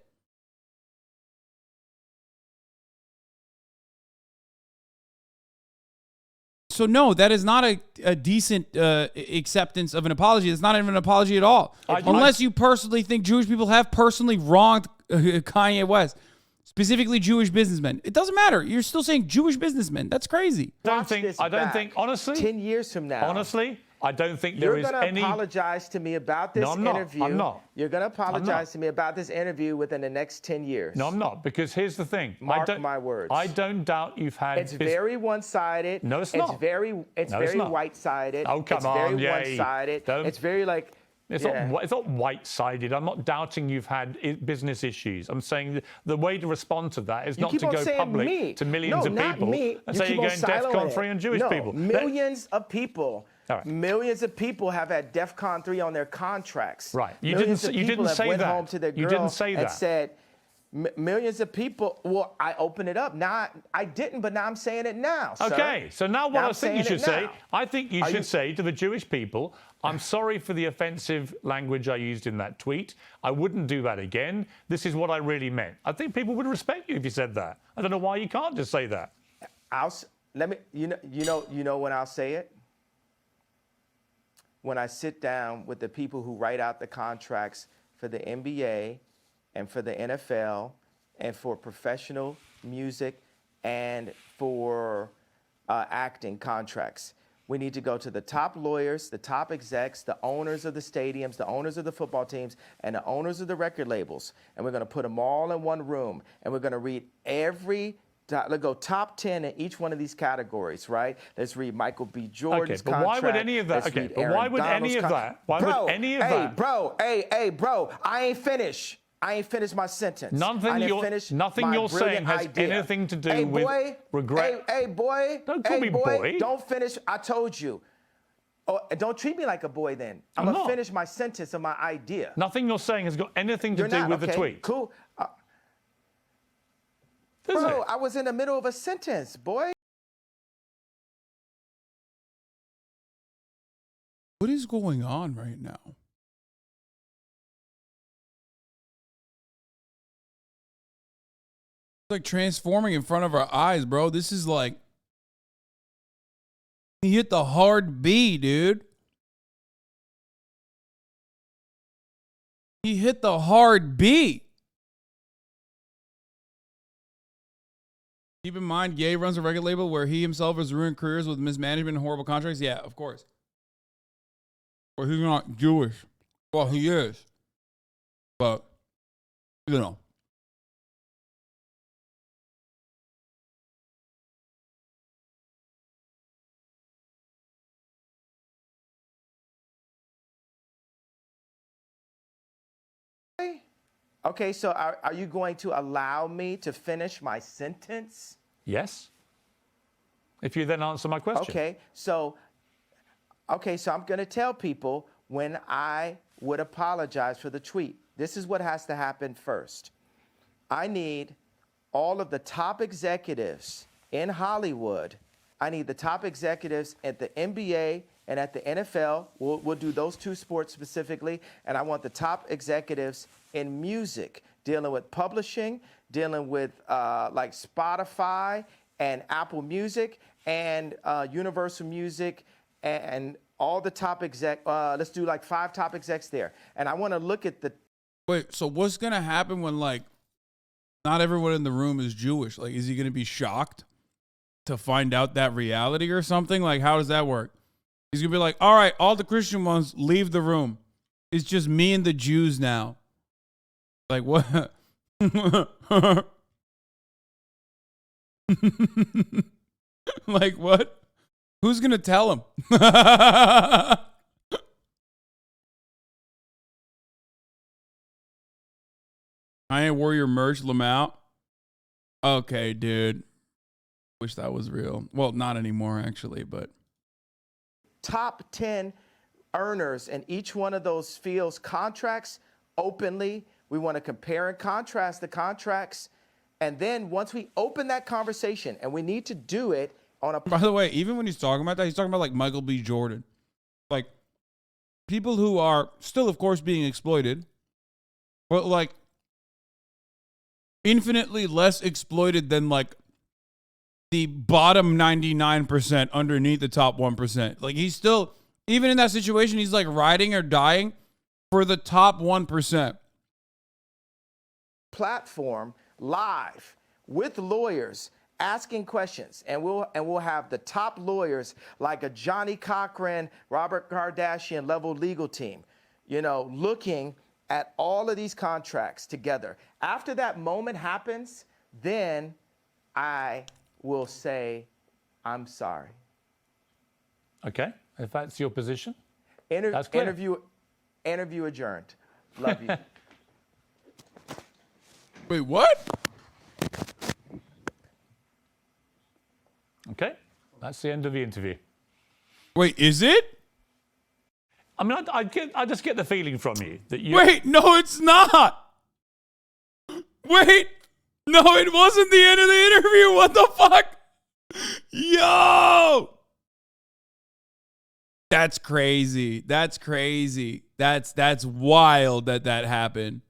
So no, that is not a decent acceptance of an apology. It's not even an apology at all. Unless you personally think Jewish people have personally wronged Kanye West. Specifically Jewish businessmen. It doesn't matter. You're still saying Jewish businesmen. That's crazy. I don't think, honestly. 10 years from now. Honestly, I don't think there is any. You're going to apologize to me about this interview. I'm not. You're going to apologize to me about this interview within the next 10 years. No, I'm not. Because here's the thing. Mark my words. I don't doubt you've had. It's very one-sided. No, it's not. It's very white-sided. Oh, come on. It's very one-sided. It's very like. It's not white-sided. I'm not doubting you've had business issues. I'm saying the way to respond to that is not to go public to millions of people and say you're going DEFCON 3 on Jewish people. Millions of people. Right. Millions of people have had DEFCON 3 on their contracts. Right. You didn't say went that. Home to their You didn't say that. And said, millions of people. Well, I opened it up. Now I didn't, but now I'm saying it now. Okay. Sir. So now what I think you should say, I think you should say to the Jewish people, I'm sorry for the offensive language I used in that tweet. I wouldn't do that again. This is what I really meant. I think people would respect you if you said that. I don't know why you can't just say that. You know when I'll say it. when I sit down with the people who write out the contracts for the NBA and for the NFL and for professional music and for acting contracts. We need to go to the top lawyers, the top execs, the owners of the stadiums, the owners of the football teams, and the owners of the record labels. And we're going to put them all in one room. And we're going to read let's go top 10 in each one of these categories, right? Let's read Michael B. Jordan's contract. Why would any of that? Hey, bro, I ain't finished. I ain't finished my sentence. Nothing you're saying has anything to do with regret. Hey, boy. Don't call me boy. Don't finish. I told you. Oh, don't treat me like a boy then. I'm going to finish my sentence of my idea. Nothing you're saying has got anything to do with the tweet. Cool. Bro, I was in the middle of a sentence, boy. What is going on right now? Like transforming in front of our eyes, bro. This is like, he hit the hard B, dude. He hit the hard B. Keep in mind, Ye runs a record label where he himself has ruined careers with mismanagement and horrible contracts. Yeah, of course. But he's not Jewish. Well, he is. But, you know. Okay, so are you going to allow me to finish my sentence? Yes. If you then answer my question. Okay, so I'm going to tell people when I would apologize for the tweet. This is what has to happen first. I need all of the top executives in Hollywood. I need the top executives at the NBA and at the NFL. We'll do those two sports specifically. And I want the top executives in music, dealing with publishing, dealing with like Spotify and Apple Music and Universal Music and all the top exec. Let's do like 5 top execs there. And I want to look at the. Wait, so what's going to happen when like not everyone in the room is Jewish? Like, is he going to be shocked to find out that reality or something? Like, how does that work? He's going to be like, all right, all the Christian ones leave the room. It's just me and the Jews now. Like, what? Like, what? Who's going to tell him? I ain't Warrior merch, Lamau. Okay, dude. Wish that was real. Well, not anymore, actually, but. Top 10 earners in each one of those fields contracts openly. We want to compare and contrast the contracts. And then once we open that conversation, and we need to do it on a. By the way, even when he's talking about that, he's talking about like Michael B. Jordan. Like people who are still, of course, being exploited, but like infinitely less exploited than like the bottom 99% underneath the top 1%. Like he's still, even in that situation, he's like riding or dying for the top 1%. Platform live with lawyers asking questions, and we'll have the top lawyers like a Johnny Cochran, Robert Kardashian level legal team, you know, looking at all of these contracts together. After that moment happens, then I will say, I'm sorry. Okay, if that's your position. That's clear. Interview adjourned. Love you. Wait, what? Okay, that's the end of the interview. Wait, is it? I mean, I just get the feeling from you that you. Wait, no, it's not. Wait, no, it wasn't the end of the interview. What the fuck? Yo! That's crazy. That's crazy. That's wild that happened.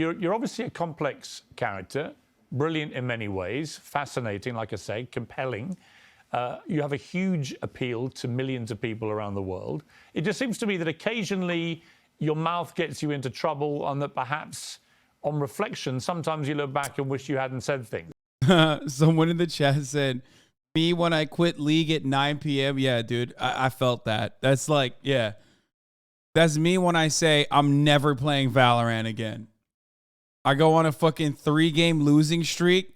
You're obviously a complex character, brilliant in many ways, fascinating, like I say, compelling. You have a huge appeal to millions of people around the world. It just seems to me that occasionally your mouth gets you into trouble, and that perhaps on reflection, sometimes you look back and wish you hadn't said things. Someone in the chat said, me when I quit League at 9 p.m. Yeah, dude, I felt that. That's like, yeah. That's me when I say I'm never playing Valorant again. I go on a fucking 3-game losing streak,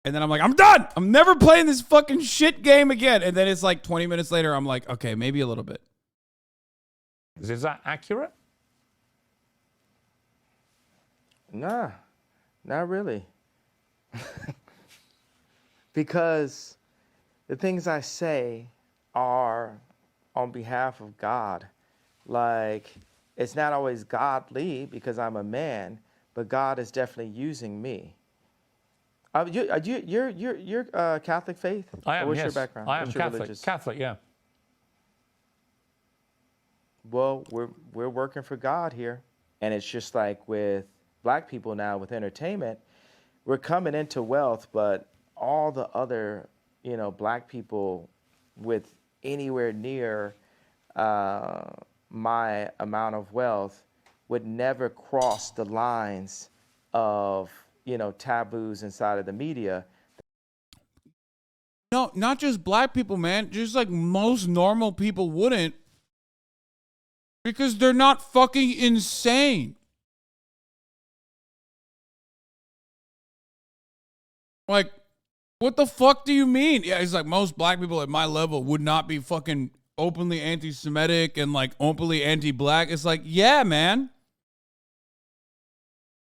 and then I'm like, I'm done. I'm never playing this fucking shit game again. And then it's like 20 minutes later, I'm like, okay, maybe a little bit. Is that accurate? Nah, not really. Because the things I say are on behalf of God. Like, it's not always godly because I'm a man, but God is definitely using me. You're Catholic faith? I am. Or what's Yes. your background? I am What's your Catholic. religious? Catholic, yeah. Well, we're working for God here, and it's just like with black people now with entertainment, we're coming into wealth, but all the other, black people with anywhere near my amount of wealth would never cross the lines of, taboos inside of the media. No, not just black people, man. Just like most normal people wouldn't. Because they're not fucking insane. Like, what the fuck do you mean? Yeah, it's like most black people at my level would not be fucking openly anti-Semitic and like openly anti-black. It's like, yeah, man.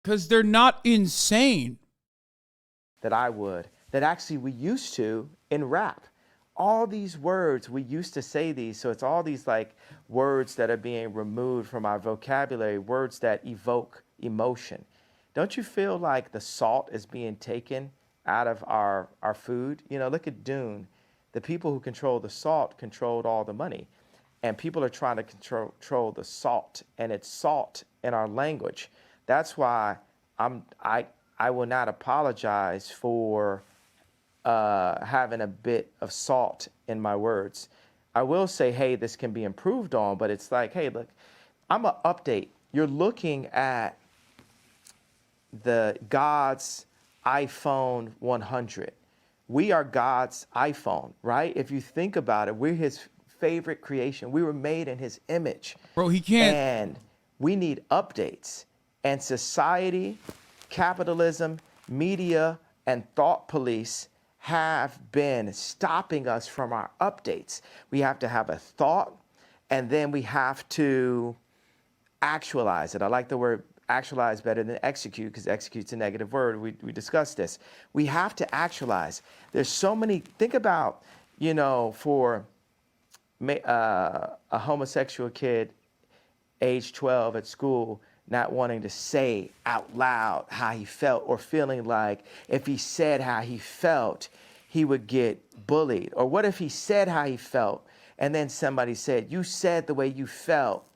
Because they're not insane. That actually we used to in rap. All these words, we used to say these, so it's all these like words that are being removed from our vocabulary, words that evoke emotion. Don't you feel like the salt is being taken out of our food? Look at Dune. The people who control the salt controlled all the money. And people are trying to control the salt, and it's salt in our language. That's why I will not apologize for having a bit of salt in my words. I will say, hey, this can be improved on, but it's like, hey, look, I'm an update. You're looking at the God's iPhone 100. We are God's iPhone, right? If you think about it, we're his favorite creation. We were made in his image. Bro, he can't. And we need updates. And society, capitalism, media, and thought police have been stopping us from our updates. We have to have a thought, and then we have to actualize it. I like the word actualize better than execute, because execute's a negative word. We discussed this. We have to actualize. There's so many, think about, for a homosexual kid, age 12 at school, not wanting to say out loud how he felt, or feeling like if he said how he felt, he would get bullied. Or what if he said how he felt, and then somebody said, you said the way you felt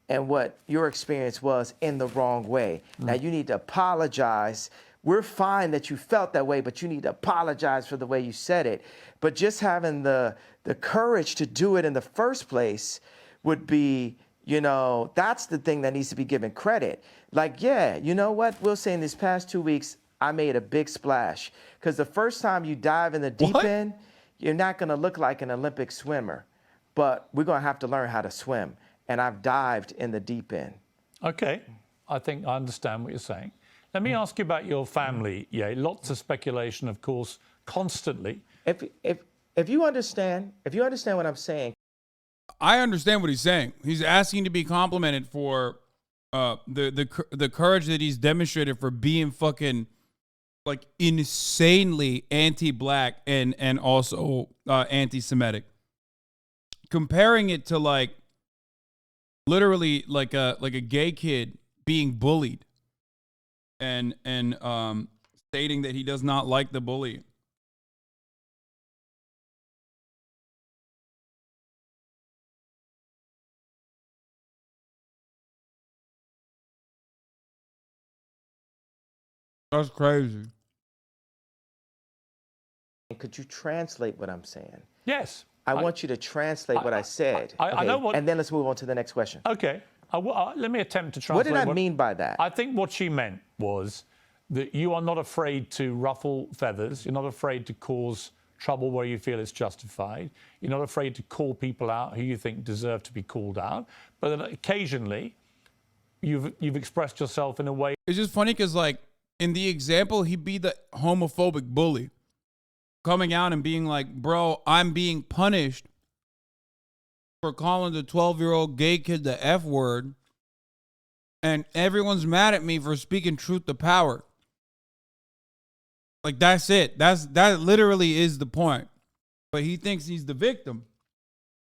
and what your experience was in the wrong way. Now you need to apologize. We're fine that you felt that way, but you need to apologize for the way you said it. But just having the courage to do it in the first place would be, that's the thing that needs to be given credit. Like, yeah, you know what? We'll say in these past 2 weeks, I made a big splash. Because the first time you dive in the deep end, you're not going to look like an Olympic swimmer. But we're going to have to learn how to swim. And I've dived in the deep end. Okay, I think I understand what you're saying. Let me ask you about your family. Yeah, lots of speculation, of course, constantly. If you understand what I'm saying. I understand what he's saying. He's asking to be complimented for the courage that he's demonstrated for being fucking like insanely anti-black and also anti-Semitic. Comparing it to like literally like a gay kid being bullied and stating that he does not like the bully. That's crazy. Could you translate what I'm saying? Yes. I want you to translate what I said. I know what. And then let's move on to the next question. Okay. Let me attempt to What translate. did I mean by that? I think what she meant was that you are not afraid to ruffle feathers. You're not afraid to cause trouble where you feel it's justified. You're not afraid to call people out who you think deserve to be called out. But then occasionally, you've expressed yourself in a way. It's just funny because, like, in the example, he'd be the homophobic bully coming out and being like, bro, I'm being punished for calling the 12-year-old gay kid the F word, and everyone's mad at me for speaking truth to power. Like, that's it. That literally is the point. But he thinks he's the victim,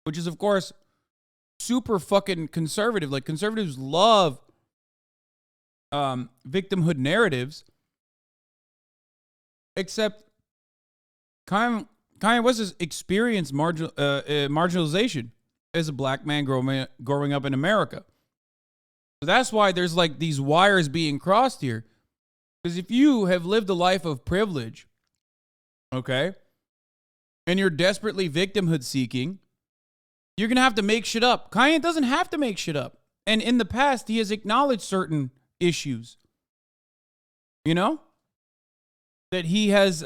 which is, of course, super fucking conservative. Like, conservatives love victimhood narratives, except Kanye West's experienced marginalization as a black man growing up in America. So that's why there's like these wires being crossed here. Because if you have lived a life of privilege, okay, and you're desperately victimhood seeking, you're going to have to make shit up. Kanye doesn't have to make shit up. And in the past, he has acknowledged certain issues, you know, that he has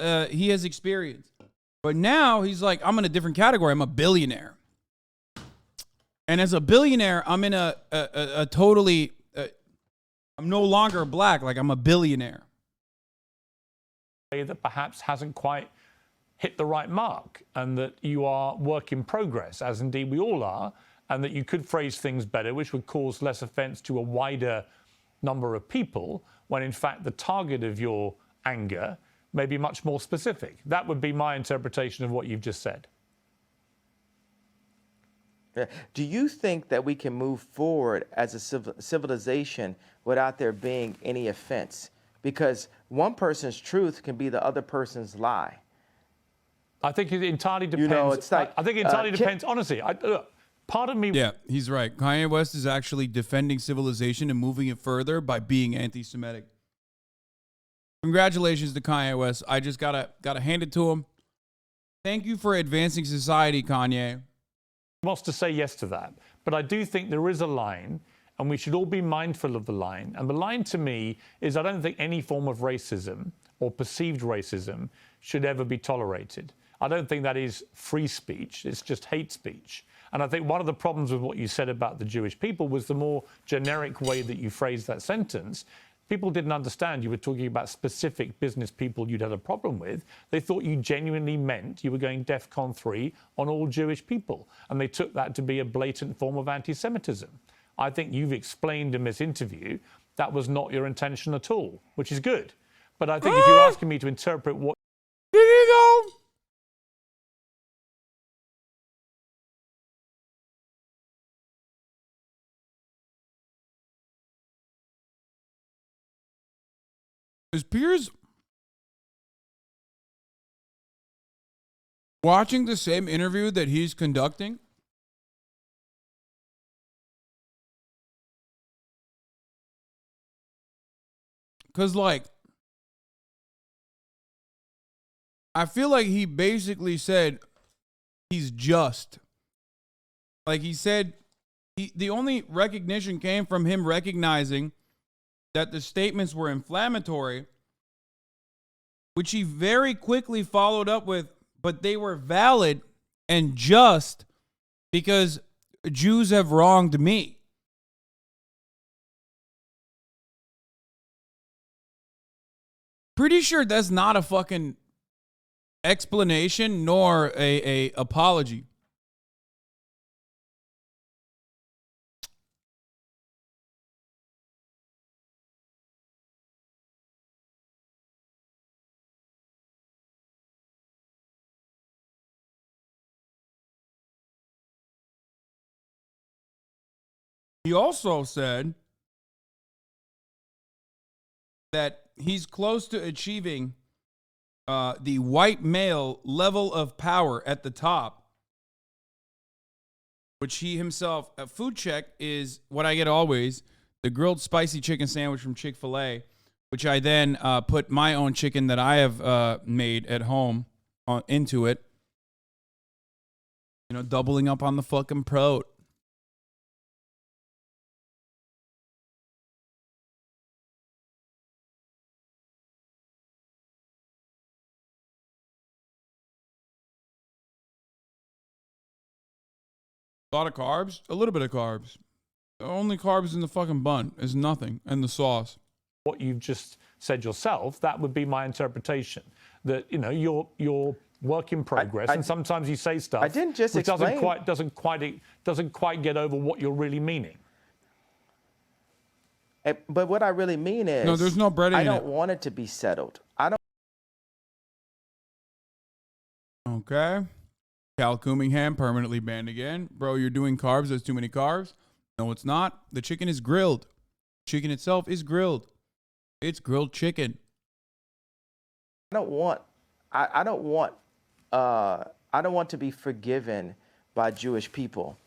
experienced. But now he's like, I'm in a different category. I'm a billionaire. And as a billionaire, I'm in a totally, I'm no longer black. Like, I'm a billionaire. That perhaps hasn't quite hit the right mark, and that you are work in progress, as indeed we all are, and that you could phrase things better, which would cause less offense to a wider number of people, when in fact the target of your anger may be much more specific. That would be my interpretation of what you've just said. Do you think that we can move forward as a civilization without there being any offense? Because one person's truth can be the other person's lie. I think it entirely depends. You know, it's like, I think it entirely depends. Honestly, look, part of me. Yeah, he's right. Kanye West is actually defending civilization and moving it further by being anti-Semitic. Congratulations to Kanye West. I just gotta hand it to him. Thank you for advancing society, Kanye. Wants to say yes to that, but I do think there is a line, and we should all be mindful of the line. And the line to me is, I don't think any form of racism or perceived racism should ever be tolerated. I don't think that is free speech. It's just hate speech. And I think one of the problems with what you said about the Jewish people was the more generic way that you phrased that sentence. People didn't understand you were talking about specific business people you'd had a problem with. They thought you genuinely meant you were going DEFCON 3 on all Jewish people. And they took that to be a blatant form of anti-Semitism. I think you've explained in this interview that was not your intention at all, which is good. But I think if you're asking me to interpret what... Did he though? Is Piers watching the same interview that he's conducting? Because, like, I feel like he basically said he's just. Like, he said the only recognition came from him recognizing that the statements were inflammatory, which he very quickly followed up with, but they were valid and just because Jews have wronged me. Pretty sure that's not a fucking explanation nor a apology. He also said that he's close to achieving the white male level of power at the top, which he himself, a food check is what I get always, the grilled spicy chicken sandwich from Chick-fil-A, which I then put my own chicken that I have made at home into it. You know, doubling up on the fucking pro. A lot of carbs, a little bit of carbs. The only carbs in the fucking bun is nothing, and the sauce. What you've just said yourself, that would be my interpretation. That, you know, you're work in progress, and sometimes you say stuff I didn't just which explain. doesn't quite get over what you're really meaning. But what I really mean is, No, there's no breading I in don't it. want it to be settled. I don't. Okay. Cal Coomingham permanently banned again. Bro, you're doing carbs. There's too many carbs. No, it's not. The chicken is grilled. Chicken itself is grilled. It's grilled chicken. I don't want. I don't want to be forgiven by Jewish people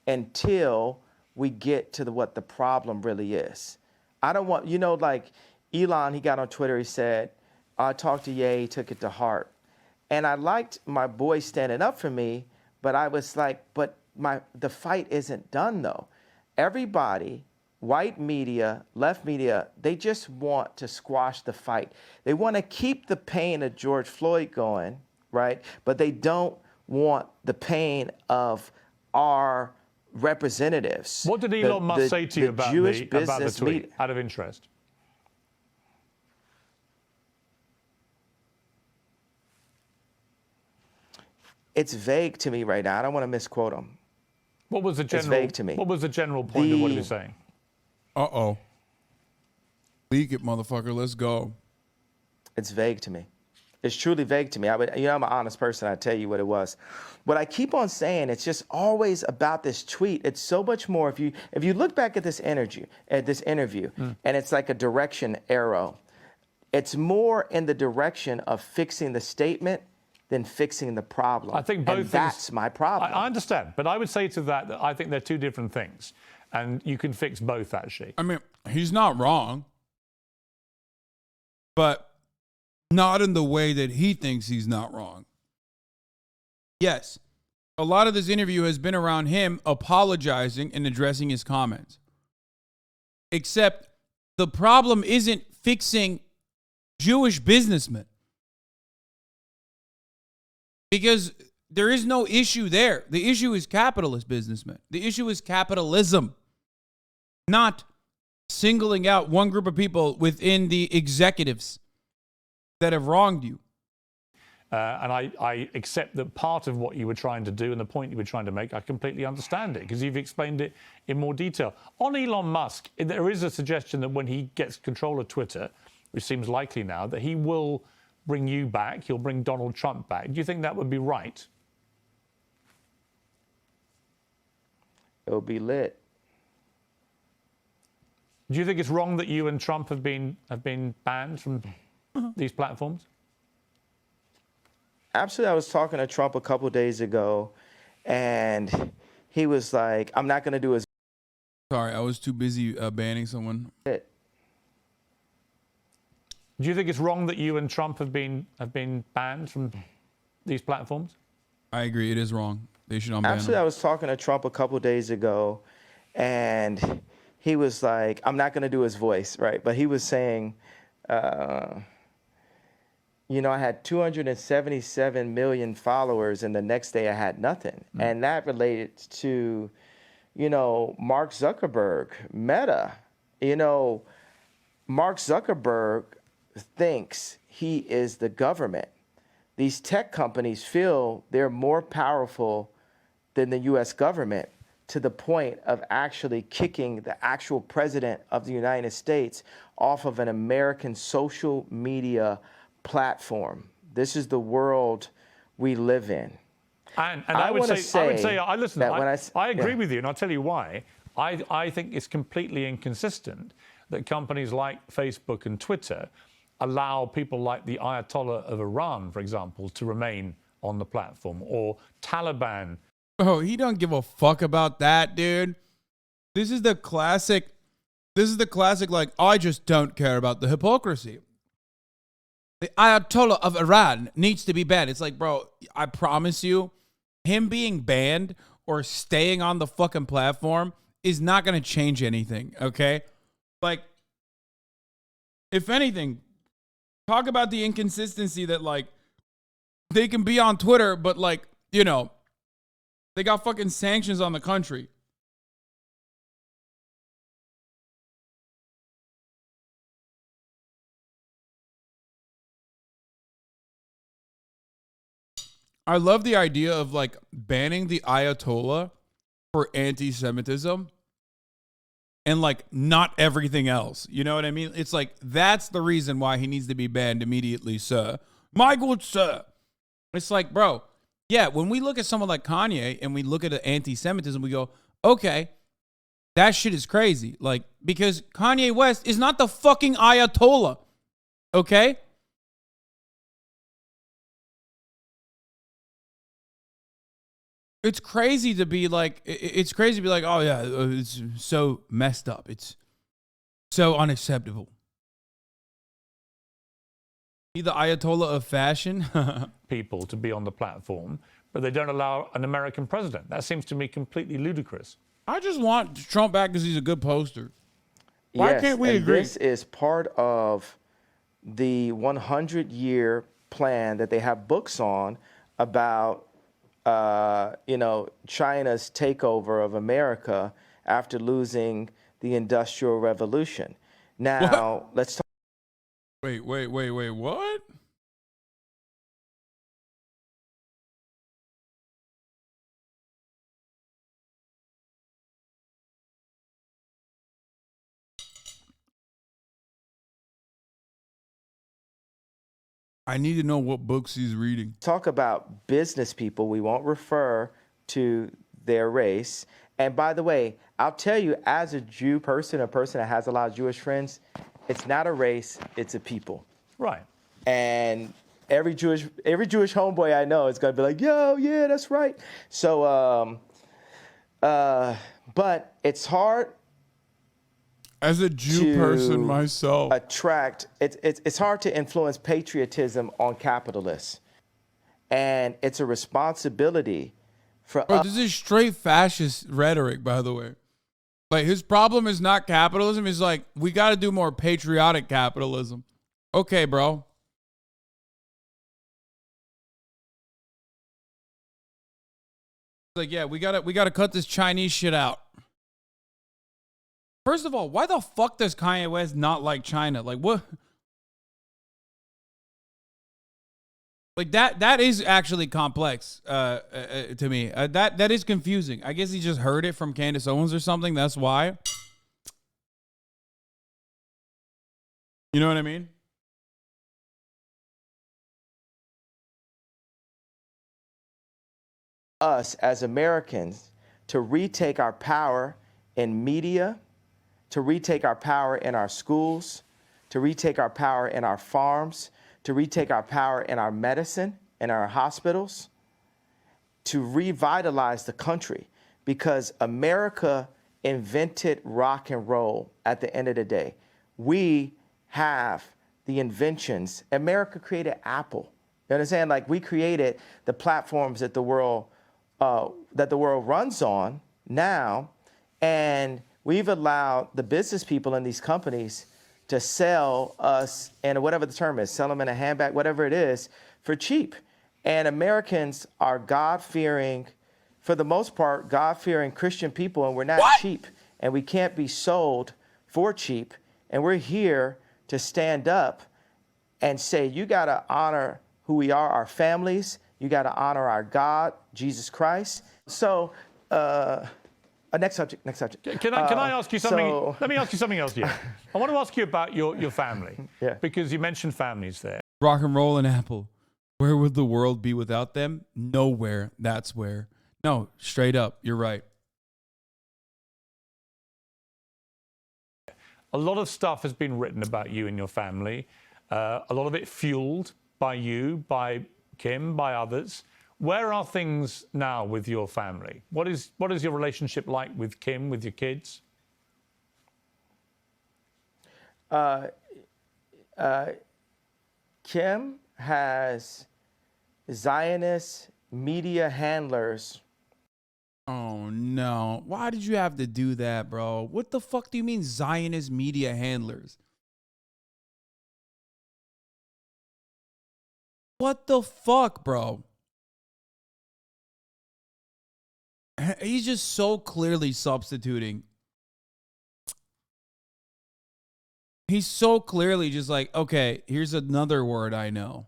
until we get to what the problem really is. I don't want, you know, like Elon, he got on Twitter, he said, I talked to Ye, he took it to heart. And I liked my boy standing up for me, but I was like, but the fight isn't done though. Everybody, white media, left media, they just want to squash the fight. They want to keep the pain of George Floyd going, right? But they don't want the pain of our representatives. What did Elon Musk say to you about the tweet, out of interest? It's vague to me right now. I don't want to misquote him. What was the general? It's vague to me. What was the general point of what he was saying? Uh-oh. Leak it, motherfucker. Let's go. It's vague to me. It's truly vague to me. I'm an honest person. I tell you what it was. What I keep on saying, it's just always about this tweet. It's so much more. If you look back at this interview, and it's like a direction arrow, it's more in the direction of fixing the statement than fixing the problem. I think both and that's my problem. I understand, but I would say to that I think they're two different things, and you can fix both actually. I mean, he's not wrong, but not in the way that he thinks he's not wrong. Yes, a lot of this interview has been around him apologizing and addressing his comments. Except the problem isn't fixing Jewish businessmen. Because there is no issue there. The issue is capitalist businessmen. The issue is capitalism, not singling out one group of people within the executives that have wronged you. And I accept that part of what you were trying to do and the point you were trying to make, I completely understand it because you've explained it in more detail. On Elon Musk, there is a suggestion that when he gets control of Twitter, which seems likely now, that he will bring you back, he'll bring Donald Trump back. Do you think that would be right? It'll be lit. Do you think it's wrong that you and Trump have been banned from these platforms? Absolutely. I was talking to Trump a couple days ago, and he was like, I'm not going to do his... Sorry, I was too busy banning someone. Do you think it's wrong that you and Trump have been banned from these platforms? I agree. It is wrong. They should unban Absolutely. him. I was talking to Trump a couple days ago, and he was like, I'm not going to do his voice, right? But he was saying, you know, I had 277 million followers, and the next day I had nothing. And that related to, you know, Mark Zuckerberg, Meta. You know, Mark Zuckerberg thinks he is the government. These tech companies feel they're more powerful than the U.S. government to the point of actually kicking the actual president of the United States off of an American social media platform. This is the world we live in. And I would say, I agree yeah. with you, and I'll tell you why. I think it's completely inconsistent that companies like Facebook and Twitter allow people like the Ayatollah of Iran, for example, to remain on the platform, or Taliban. Oh, he don't give a fuck about that, dude. This is the classic, like, I just don't care about the hypocrisy. The Ayatollah of Iran needs to be banned. It's like, bro, I promise you, him being banned or staying on the fucking platform is not going to change anything, okay? Like, if anything, talk about the inconsistency that, like, they can be on Twitter, but, like, you know, they got fucking sanctions on the country. I love the idea of like banning the Ayatollah for anti-Semitism and like not everything else. You know what I mean? It's like that's the reason why he needs to be banned immediately, sir. My good sir. It's like, bro, yeah, when we look at someone like Kanye and we look at anti-Semitism, we go, okay, that shit is crazy. Like, because Kanye West is not the fucking Ayatollah. Okay? It's crazy to be like, oh yeah, it's so messed up. It's so unacceptable. He the Ayatollah of fashion? People to be on the platform, but they don't allow an American president. That seems to me completely ludicrous. I just want Trump back because he's a good poster. Why Yes, can't we and agree? This is part of the 100-year plan that they have books on about, China's takeover of America after losing the Industrial Revolution. Now, let's talk. Wait, what? I need to know what books he's reading. Talk about business people. We won't refer to their race. And by the way, I'll tell you, as a Jew person, a person that has a lot of Jewish friends, it's not a race, it's a people. Right. And every Jewish homeboy I know is gonna be like, yo, yeah, that's right. So, but it's hard. As a Jew person myself, it's hard to influence patriotism on capitalists, and it's a responsibility for us. This is straight fascist rhetoric, by the way. Like, his problem is not capitalism. It's like, we got to do more patriotic capitalism. Okay, bro. Like, yeah, we gotta cut this Chinese shit out. First of all, why the fuck does Kanye West not like China? Like, what? Like, that is actually complex to me. That is confusing. I guess he just heard it from Candace Owens or something. That's why. You know what I mean? Us as Americans to retake our power in media, to retake our power in our schools, to retake our power in our farms, to retake our power in our medicine, in our hospitals, to revitalize the country, because America invented rock and roll at the end of the day. We have the inventions. America created Apple. You understand? Like, we created the platforms that the world runs on now, and we've allowed the business people in these companies to sell us, and whatever the term is, sell them in a handbag, whatever it is, for cheap. And Americans are God-fearing, for the most part, God-fearing Christian people, and we're not cheap, and we can't be sold for cheap. And we're here to stand up and say, you got to honor who we are, our families. You got to honor our God, Jesus Christ. So, next subject. Can I ask you something? Let me ask you something else here. I want to ask you about your family. Yeah. Because you mentioned families there. Rock and roll and Apple. Where would the world be without them? Nowhere. That's where. No, straight up. You're right. A lot of stuff has been written about you and your family. A lot of it fueled by you, by Kim, by others. Where are things now with your family? What is your relationship like with Kim, with your kids? Kim has Zionist media handlers. Oh no. Why did you have to do that, bro? What the fuck do you mean Zionist media handlers? What the fuck, bro? He's just so clearly substituting. He's so clearly just like, okay, here's another word I know.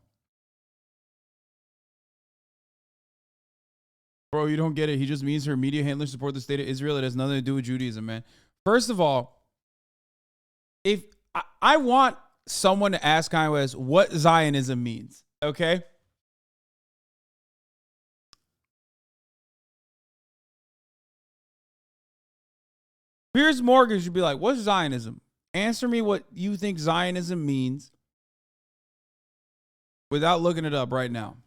Bro, you don't get it. He just means her media handlers support the state of Israel. It has nothing to do with Judaism, man. First of all, if I want someone to ask Kanye West what Zionism means, okay? Piers Morgan should be like, what's Zionism? Answer me what you think Zionism means without looking it up right now.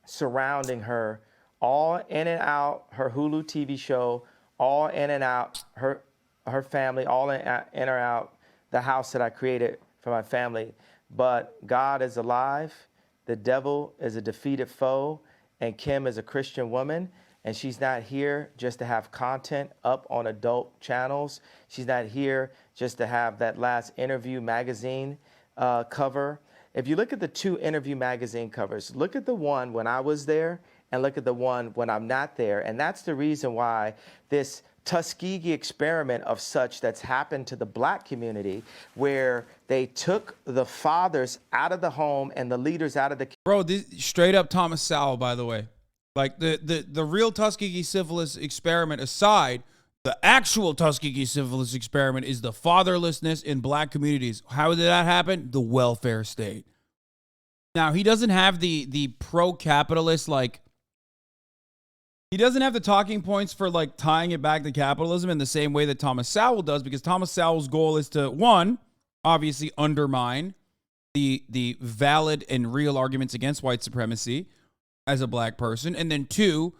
Surrounding her, all in and out her Hulu TV show, all in and out her family, all in or out the house that I created for my family. But God is alive, the devil is a defeated foe, and Kim is a Christian woman, and she's not here just to have content up on adult channels. She's not here just to have that last Interview magazine cover. If you look at the two Interview magazine covers, look at the one when I was there and look at the one when I'm not there. And that's the reason why this Tuskegee experiment of such that's happened to the black community, where they took the fathers out of the home and the leaders out of the... Bro, this straight up Thomas Sowell, by the way. Like the real Tuskegee syphilis experiment aside, the actual Tuskegee syphilis experiment is the fatherlessness in black communities. How did that happen? The welfare state. Now, he doesn't have the pro-capitalist, like, he doesn't have the talking points for, like, tying it back to capitalism in the same way that Thomas Sowell does, because Thomas Sowell's goal is to, one, obviously undermine the valid and real arguments against white supremacy as a black person, and then two,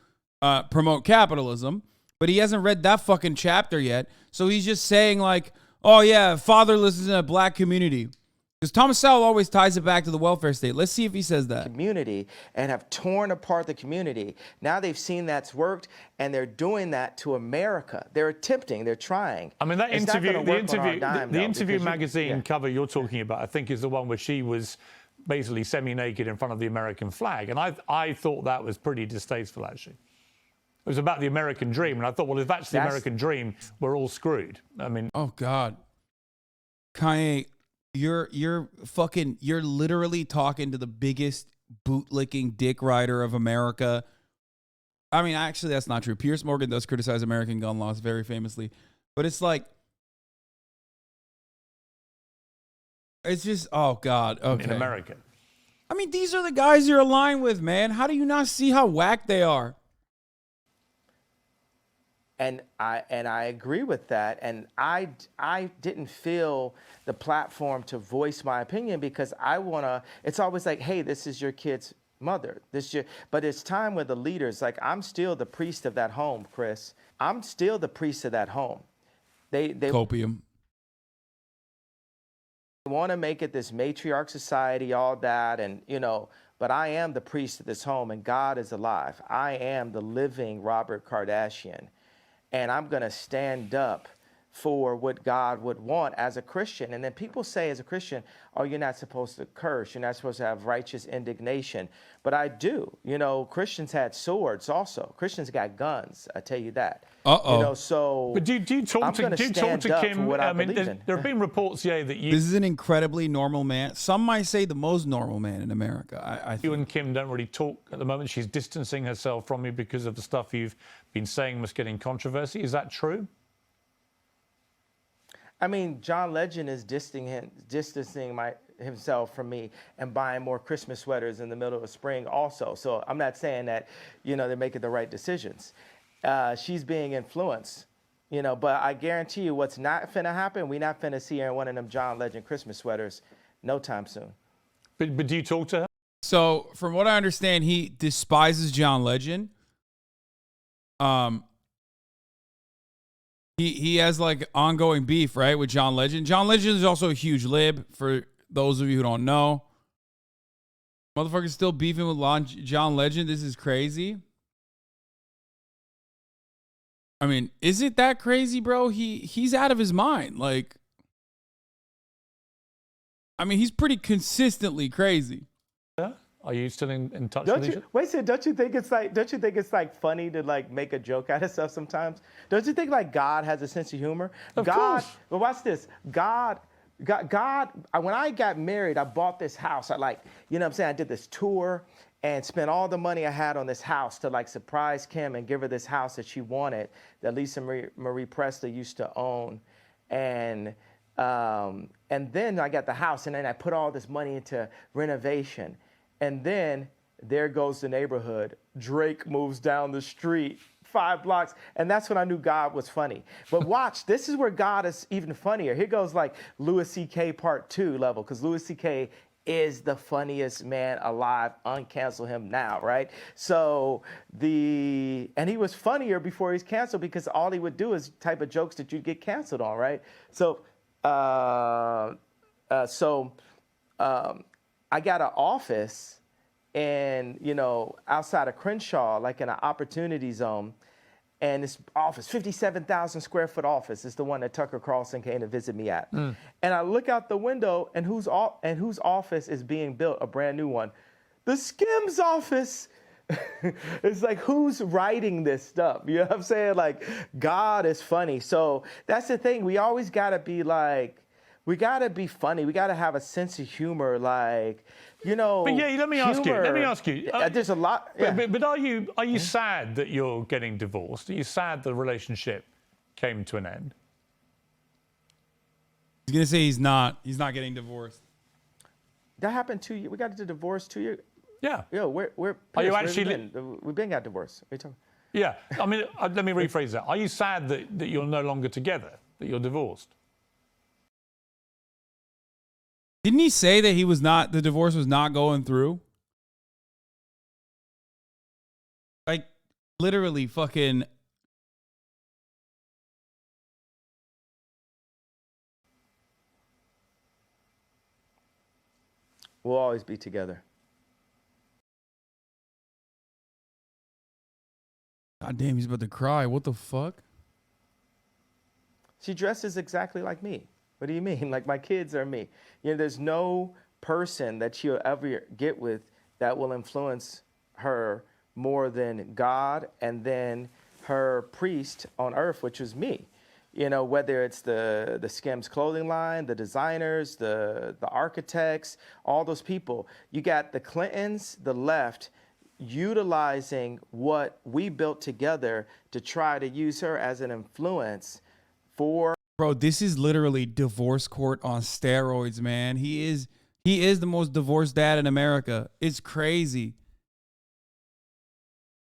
promote capitalism. But he hasn't read that fucking chapter yet. So he's just saying like, oh yeah, fatherless is in a black community. Because Thomas Sowell always ties it back to the welfare state. Let's see if he says that. Community, and have torn apart the community. Now they've seen that's worked, and they're doing that to America. They're attempting, they're trying. I mean, that It's not interview, gonna the work on our interview, dime, the though, interview because magazine cover you're talking about, I think, is the one where she was basically semi-naked in front of the American flag. And I thought that was pretty distasteful, actually. It was about the American dream, and I thought, well, if that's the American dream, we're all screwed. I mean, oh God, Kanye, you're literally talking to the biggest bootlicking dick rider of America. I mean, actually, that's not true. Piers Morgan does criticize American gun laws very famously, but it's like, it's just, oh God, okay. in America. I mean, these are the guys you're aligned with, man. How do you not see how whack they are? And I agree with that. And I didn't feel the platform to voice my opinion because I want to, it's always like, hey, this is your kid's mother. But it's time with the leaders. Like, I'm still the priest of that home, Chris. I'm still the priest of that home. They Copium. want to make it this matriarch society, all that, and, but I am the priest of this home, and God is alive. I am the living Robert Kardashian. And I'm going to stand up for what God would want as a Christian. And then people say as a Christian, oh, you're not supposed to curse. You're not supposed to have righteous indignation. But I do. Christians had swords also. Christians got guns. I tell you that. So. But do you talk to Kim? I mean, there have been reports, that you. This is an incredibly normal man. Some might say the most normal man in America. I think. You and Kim don't really talk at the moment. She's distancing herself from you because of the stuff you've been saying must get in controversy. Is that true? I mean, John Legend is distancing himself from me and buying more Christmas sweaters in the middle of spring also. So I'm not saying that, they're making the right decisions. She's being influenced, but I guarantee you what's not finna happen, we not finna see her in one of them John Legend Christmas sweaters no time soon. But do you talk to her? So from what I understand, he despises John Legend. He has like ongoing beef, right, with John Legend. John Legend is also a huge lib for those of you who don't know, motherfucker's still beefing with John Legend. This is crazy. I mean, is it that crazy, bro? He's out of his mind. Like, I mean, he's pretty consistently crazy. Yeah? Are you still in touch Don't with each you other? wait? So don't you think it's like funny to like make a joke out of stuff sometimes? Don't you think like God has a sense of humor? Of God, course. well, watch this. God. When I got married, I bought this house. I like, you know what I'm saying? I did this tour and spent all the money I had on this house to like surprise Kim and give her this house that she wanted, that Lisa Marie Presley used to own. And then I got the house, and then I put all this money into renovation. And then there goes the neighborhood. Drake moves down the street 5 blocks. And that's when I knew God was funny. But watch, this is where God is even funnier. Here goes like Louis C.K. part 2 level, because Louis C.K. is the funniest man alive. Uncancel him now, right? So and he was funnier before he's canceled, because all he would do is type of jokes that you'd get canceled on, right? So I got an office and, you know, outside of Crenshaw, like in an opportunity zone. And this office, 57,000 square foot office, is the one that Tucker Carlson came to visit me at. And I look out the window, and whose office is being built? A brand new one. The Skims office. It's like, who's writing this stuff? You know what I'm saying? Like, God is funny. So that's the thing. We always got to be like, we got to be funny. We got to have a sense of humor. Like, you know. But yeah, let me ask you. There's a lot. Yeah. But are you sad that you're getting divorced? Are you sad the relationship came to an end? He's gonna say he's not getting divorced. That happened 2 years. We got the divorce 2 years. Yeah. Yo, we're Are you Piers, where actually we been? We've been got divorced. What are you talking? Yeah. I mean, let me rephrase that. Are you sad that you're no longer together, that you're divorced? Didn't he say that the divorce was not going through? Like, literally fucking. We'll always be together. God damn, he's about to cry. What the fuck? She dresses exactly like me. What do you mean? Like, my kids are me. You know, there's no person that she'll ever get with that will influence her more than God, and then her priest on earth, which is me. You know, whether it's the Skims clothing line, the designers, the architects, all those people. You got the Clintons, the left, utilizing what we built together to try to use her as an influence for. Bro, this is literally divorce court on steroids, man. He is the most divorced dad in America. It's crazy.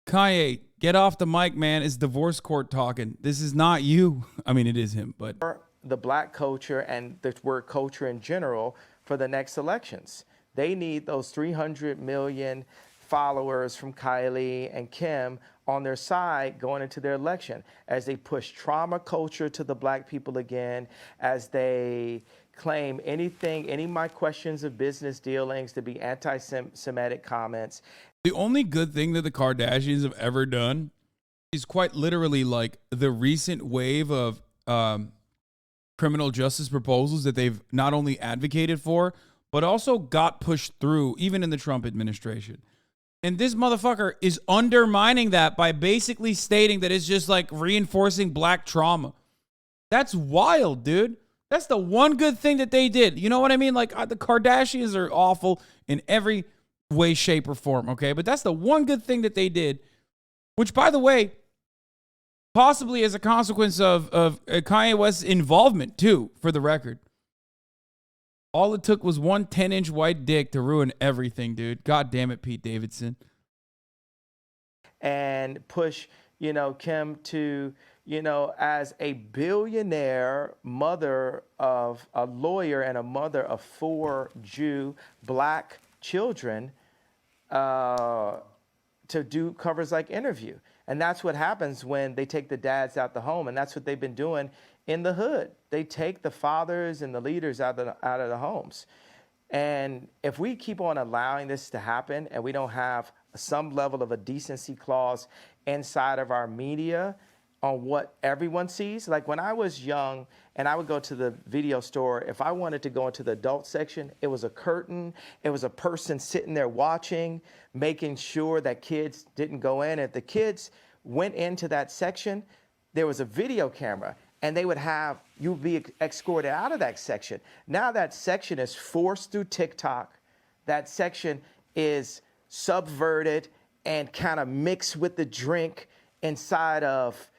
Kanye, get off the mic, man. It's divorce court talking. This is not you. I mean, it is him, but the black culture and the word culture in general for the next elections. They need those 300 million followers from Kylie and Kim on their side going into their election, as they push trauma culture to the black people again, as they claim any of my questions of business dealings to be anti-Semitic comments. The only good thing that the Kardashians have ever done is quite literally like the recent wave of criminal justice proposals that they've not only advocated for, but also got pushed through, even in the Trump administration. And this motherfucker is undermining that by basically stating that it's just like reinforcing black trauma. That's wild, dude. That's the one good thing that they did. You know what I mean? Like, the Kardashians are awful in every way, shape, or form, okay? But that's the one good thing that they did, which, by the way, possibly as a consequence of Kanye West's involvement, too, for the record. All it took was one 10-inch white dick to ruin everything, dude. God damn it, Pete Davidson. And push, you know, Kim to, you know, as a billionaire mother of a lawyer and a mother of 4 Jew black children, to do covers like Interview. And that's what happens when they take the dads out the home. And that's what they've been doing in the hood. They take the fathers and the leaders out of the homes. And if we keep on allowing this to happen and we don't have some level of a decency clause inside of our media on what everyone sees, like when I was young and I would go to the video store, if I wanted to go into the adult section, it was a curtain, it was a person sitting there watching, making sure that kids didn't go in. If the kids went into that section, there was a video camera. And they would have, you'd be escorted out of that section. Now that section is forced through TikTok. That section is subverted and kind of mixed with the drink inside of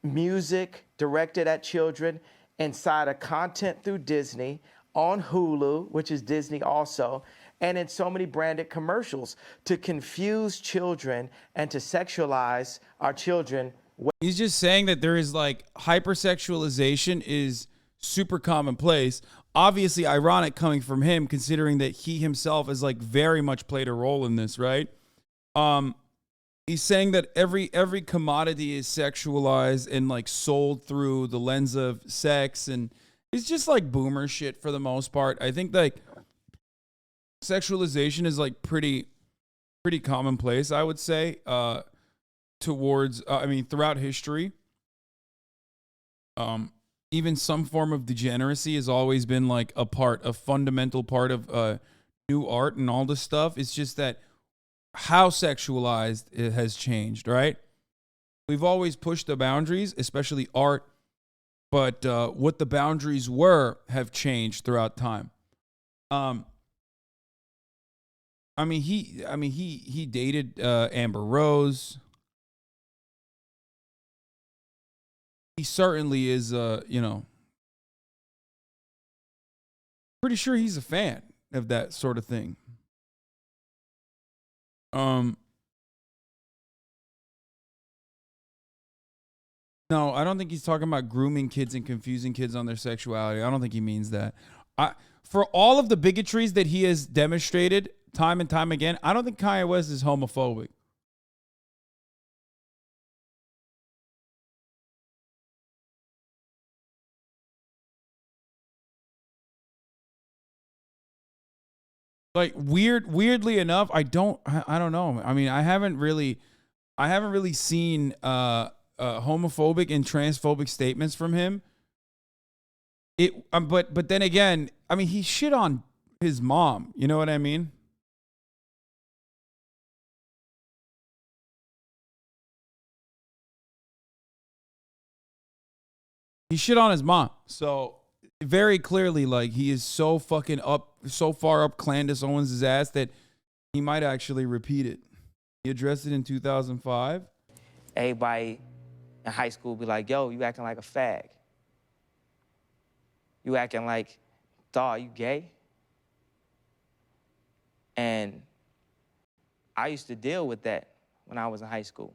music directed at children, inside of content through Disney, on Hulu, which is Disney also, and in so many branded commercials to confuse children and to sexualize our children. He's just saying that there is like hypersexualization is super commonplace. Obviously ironic coming from him, considering that he himself has like very much played a role in this, right? He's saying that every commodity is sexualized and like sold through the lens of sex, and it's just like boomer shit for the most part. I think like sexualization is like pretty commonplace, I would say. Towards, throughout history, even some form of degeneracy has always been like a fundamental part of new art and all this stuff. It's just that how sexualized it has changed, right? We've always pushed the boundaries, especially art, but what the boundaries were have changed throughout time. He dated Amber Rose. He certainly is, pretty sure he's a fan of that sort of thing. No, I don't think he's talking about grooming kids and confusing kids on their sexuality. I don't think he means that. For all of the bigotries that he has demonstrated time and time again, I don't think Kanye West is homophobic. Like weirdly enough, I don't know. I mean, I haven't really seen homophobic and transphobic statements from him. But then again, I mean, he shit on his mom. You know what I mean? He shit on his mom. So very clearly, like, he is so fucking so far up Candace Owens' ass that he might actually repeat it. He addressed it in 2005. Everybody in high school be like, yo, you acting like a fag. You acting like, dawg, you gay? And I used to deal with that when I was in high school.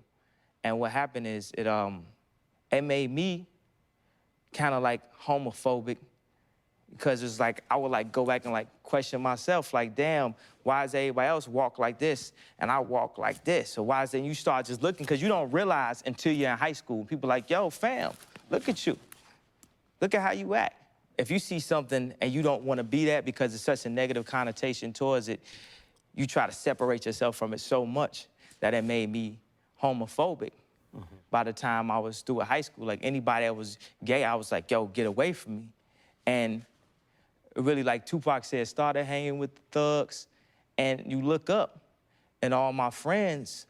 And what happened is it made me kind of like homophobic, because it's like I would like go back and like question myself, like, damn, why does everybody else walk like this and I walk like this? So why is then you start just looking, because you don't realize until you're in high school, people like, yo, fam, look at you. Look at how you act. If you see something and you don't want to be that because it's such a negative connotation towards it, you try to separate yourself from it so much that it made me homophobic. By the time I was through high school, like anybody that was gay, I was like, yo, get away from me. And really, like Tupac said, started hanging with the thugs, and you look up and all my friends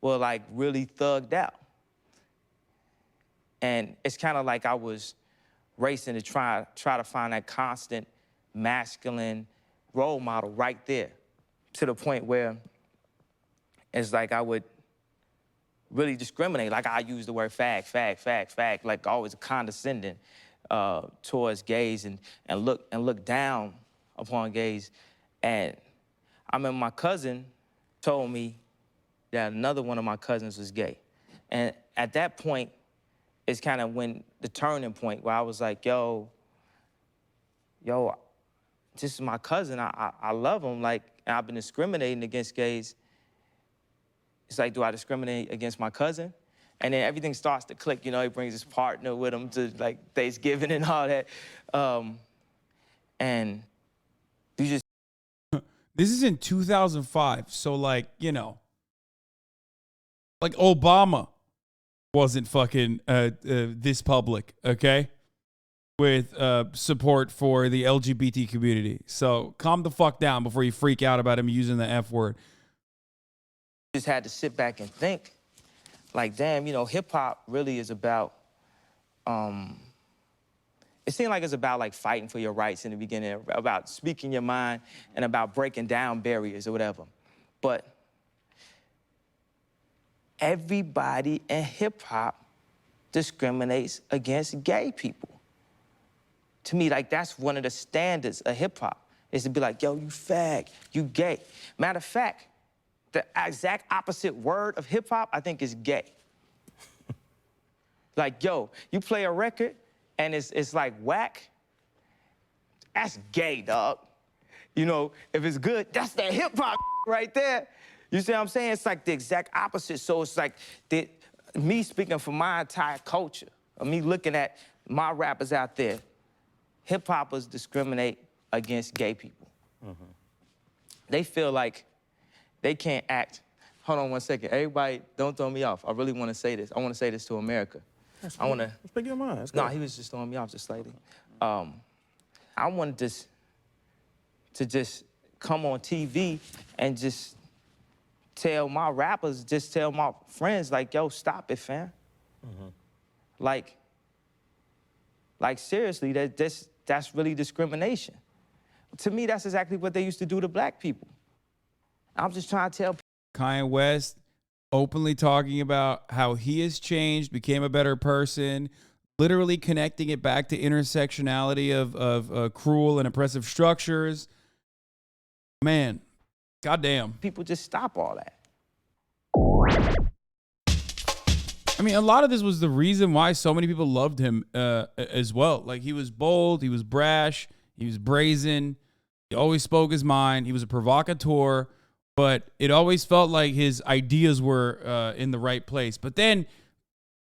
were like really thugged out. And it's kind of like I was racing to try to find that constant masculine role model right there, to the point where it's like I would really discriminate. Like I use the word fag, like always condescending towards gays and look down upon gays. And I remember my cousin told me that another one of my cousins was gay. And at that point, it's kind of when the turning point where I was like, yo, this is my cousin. I love him. Like, and I've been discriminating against gays. It's like, do I discriminate against my cousin? And then everything starts to click. You know, he brings his partner with him to like Thanksgiving and all that. And you just This is in 2005. So, like, you know, like Obama wasn't fucking this public, okay? With support for the LGBT community. So calm the fuck down before you freak out about him using the F word. Just had to sit back and think, like, damn, you know, hip hop really is about, it seemed like it's about like fighting for your rights in the beginning, about speaking your mind and about breaking down barriers or whatever. But everybody in hip hop discriminates against gay people. To me, like, that's one of the standards of hip hop, is to be like, yo, you fag, you gay. Matter of fact, the exact opposite word of hip hop, I think, is gay. Like, yo, you play a record and it's like whack, that's gay, dog. You know, if it's good, that's that hip hop right there. You see what I'm saying? It's like the exact opposite. So it's like me speaking for my entire culture, or me looking at my rappers out there, hip-hoppers discriminate against gay people. They feel like they can't act. Hold on one second. Everybody, don't throw me off. I really want to say this. I want to say this to America. I want to... Speak your mind. No, he was just throwing me off just slightly. I wanted to just come on TV and just tell my rappers, just tell my friends, like, yo, stop it, fam. Like, seriously, that's really discrimination. To me, that's exactly what they used to do to black people. I'm just trying to tell Kanye West openly talking about how he has changed, became a better person, literally connecting it back to intersectionality of cruel and oppressive structures. Man, goddamn. people just stop all that. I mean, a lot of this was the reason why so many people loved him as well. Like, he was bold, he was brash, he was brazen, he always spoke his mind, he was a provocateur, but it always felt like his ideas were in the right place. But then,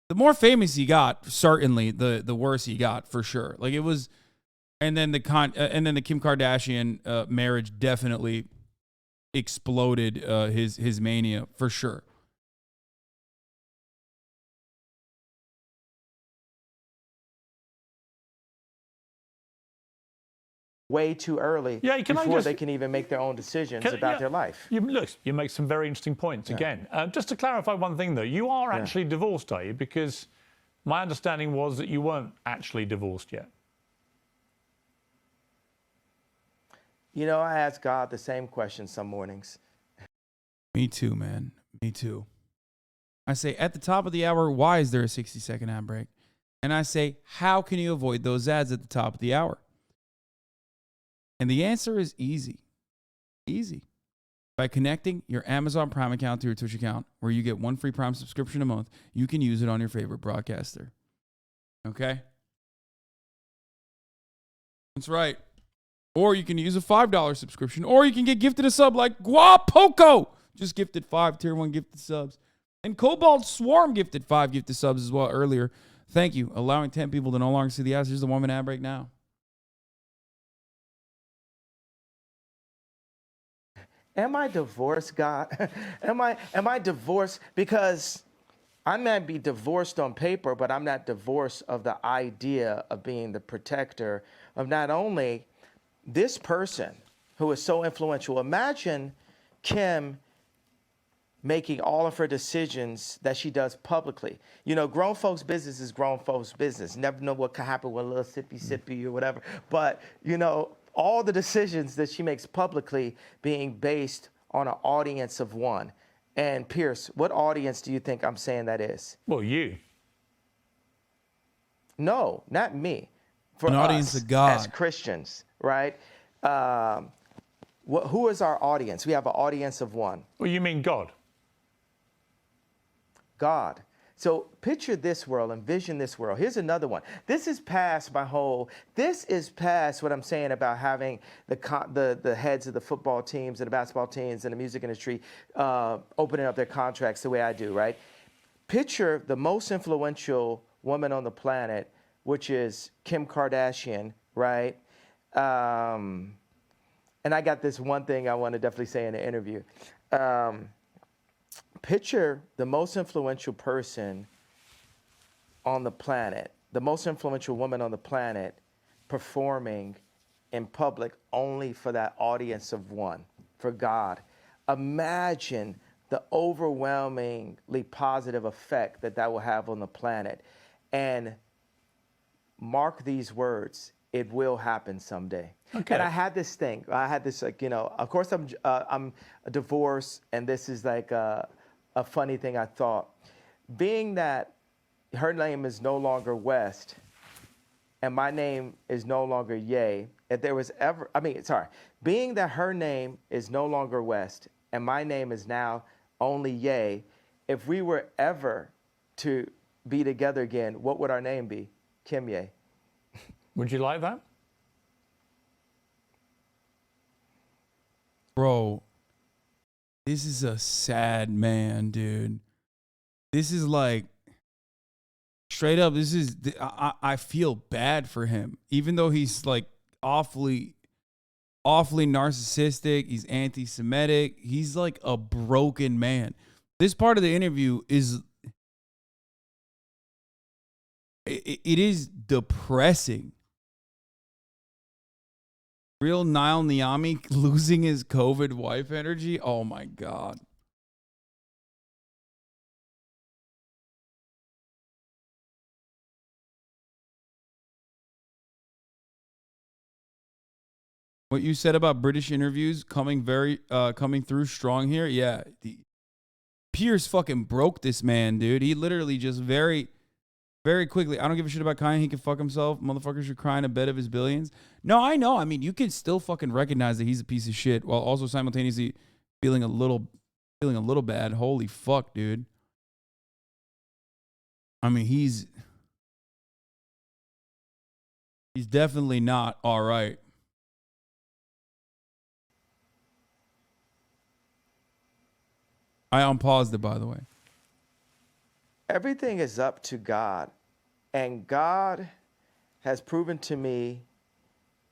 the more famous he got, certainly, the worse he got, for sure. Like, it was, and then the Kim Kardashian marriage definitely exploded his mania, for sure. Way too early before they can even make their own decisions about their life. Look, you make some very interesting points again. Just to clarify one thing, though, you are actually divorced, are you? Because my understanding was that you weren't actually divorced yet. You know, I ask God the same question some mornings. Me too, man. Me too. I say, at the top of the hour, why is there a 60-second ad break? And I say, how can you avoid those ads at the top of the hour? And the answer is easy. Easy. By connecting your Amazon Prime account to your Twitch account, where you get one free Prime subscription a month, you can use it on your favorite broadcaster. Okay? That's right. Or you can use a $5 subscription, or you can get gifted a sub like Guapoco. Just gifted 5 tier 1 gifted subs. And Cobalt Swarm gifted 5 gifted subs as well earlier. Thank you. Allowing 10 people to no longer see the ads. Here's the 1 minute ad break now. Am I divorced, God? am I divorced? Because I might be divorced on paper, but I'm not divorced of the idea of being the protector of not only this person who is so influential. Imagine Kim making all of her decisions that she does publicly. You know, grown folks' business is grown folks' business. Never know what could happen with a little sippy or whatever. But, you know, all the decisions that she makes publicly being based on an audience of one. And Piers, what audience do you think I'm saying that is? Well, you. No, not me. For an audience of God. As Christians, right? Who is our audience? We have an audience of one. Well, you mean God. God. So picture this world, envision this world. Here's another one. This is past what I'm saying about having the heads of the football teams and the basketball teams and the music industry opening up their contracts the way I do, right? Picture the most influential woman on the planet, which is Kim Kardashian, right? and I got this one thing I want to definitely say in the interview. Picture the most influential person on the planet, the most influential woman on the planet, performing in public only for that audience of one, for God. Imagine the overwhelmingly positive effect that that will have on the planet. And mark these words, it will happen someday. Okay. And I had this thing, like, you know, of course I'm divorced, and this is like a funny thing I thought. Being that her name is no longer West, and my name is no longer Ye, if there was ever, being that her name is no longer West, and my name is now only Ye, if we were ever to be together again, what would our name be? Kim Ye. Would you like that? Bro, this is a sad man, dude. This is like, straight up, this is, I feel bad for him. Even though he's like awfully narcissistic, he's anti-Semitic, he's like a broken man. This part of the interview is, it is depressing. Real Nile Niami losing his COVID wife energy. Oh my God. What you said about British interviews coming through strong here. Yeah. Piers fucking broke this man, dude. He literally just very quickly. I don't give a shit about Kanye. He can fuck himself. Motherfuckers should cry in a bed of his billions. No, I know. I mean, you can still fucking recognize that he's a piece of shit while also simultaneously feeling a little bad. Holy fuck, dude. I mean, he's definitely not all right. I unpaused it, by the way. Everything is up to God. And God has proven to me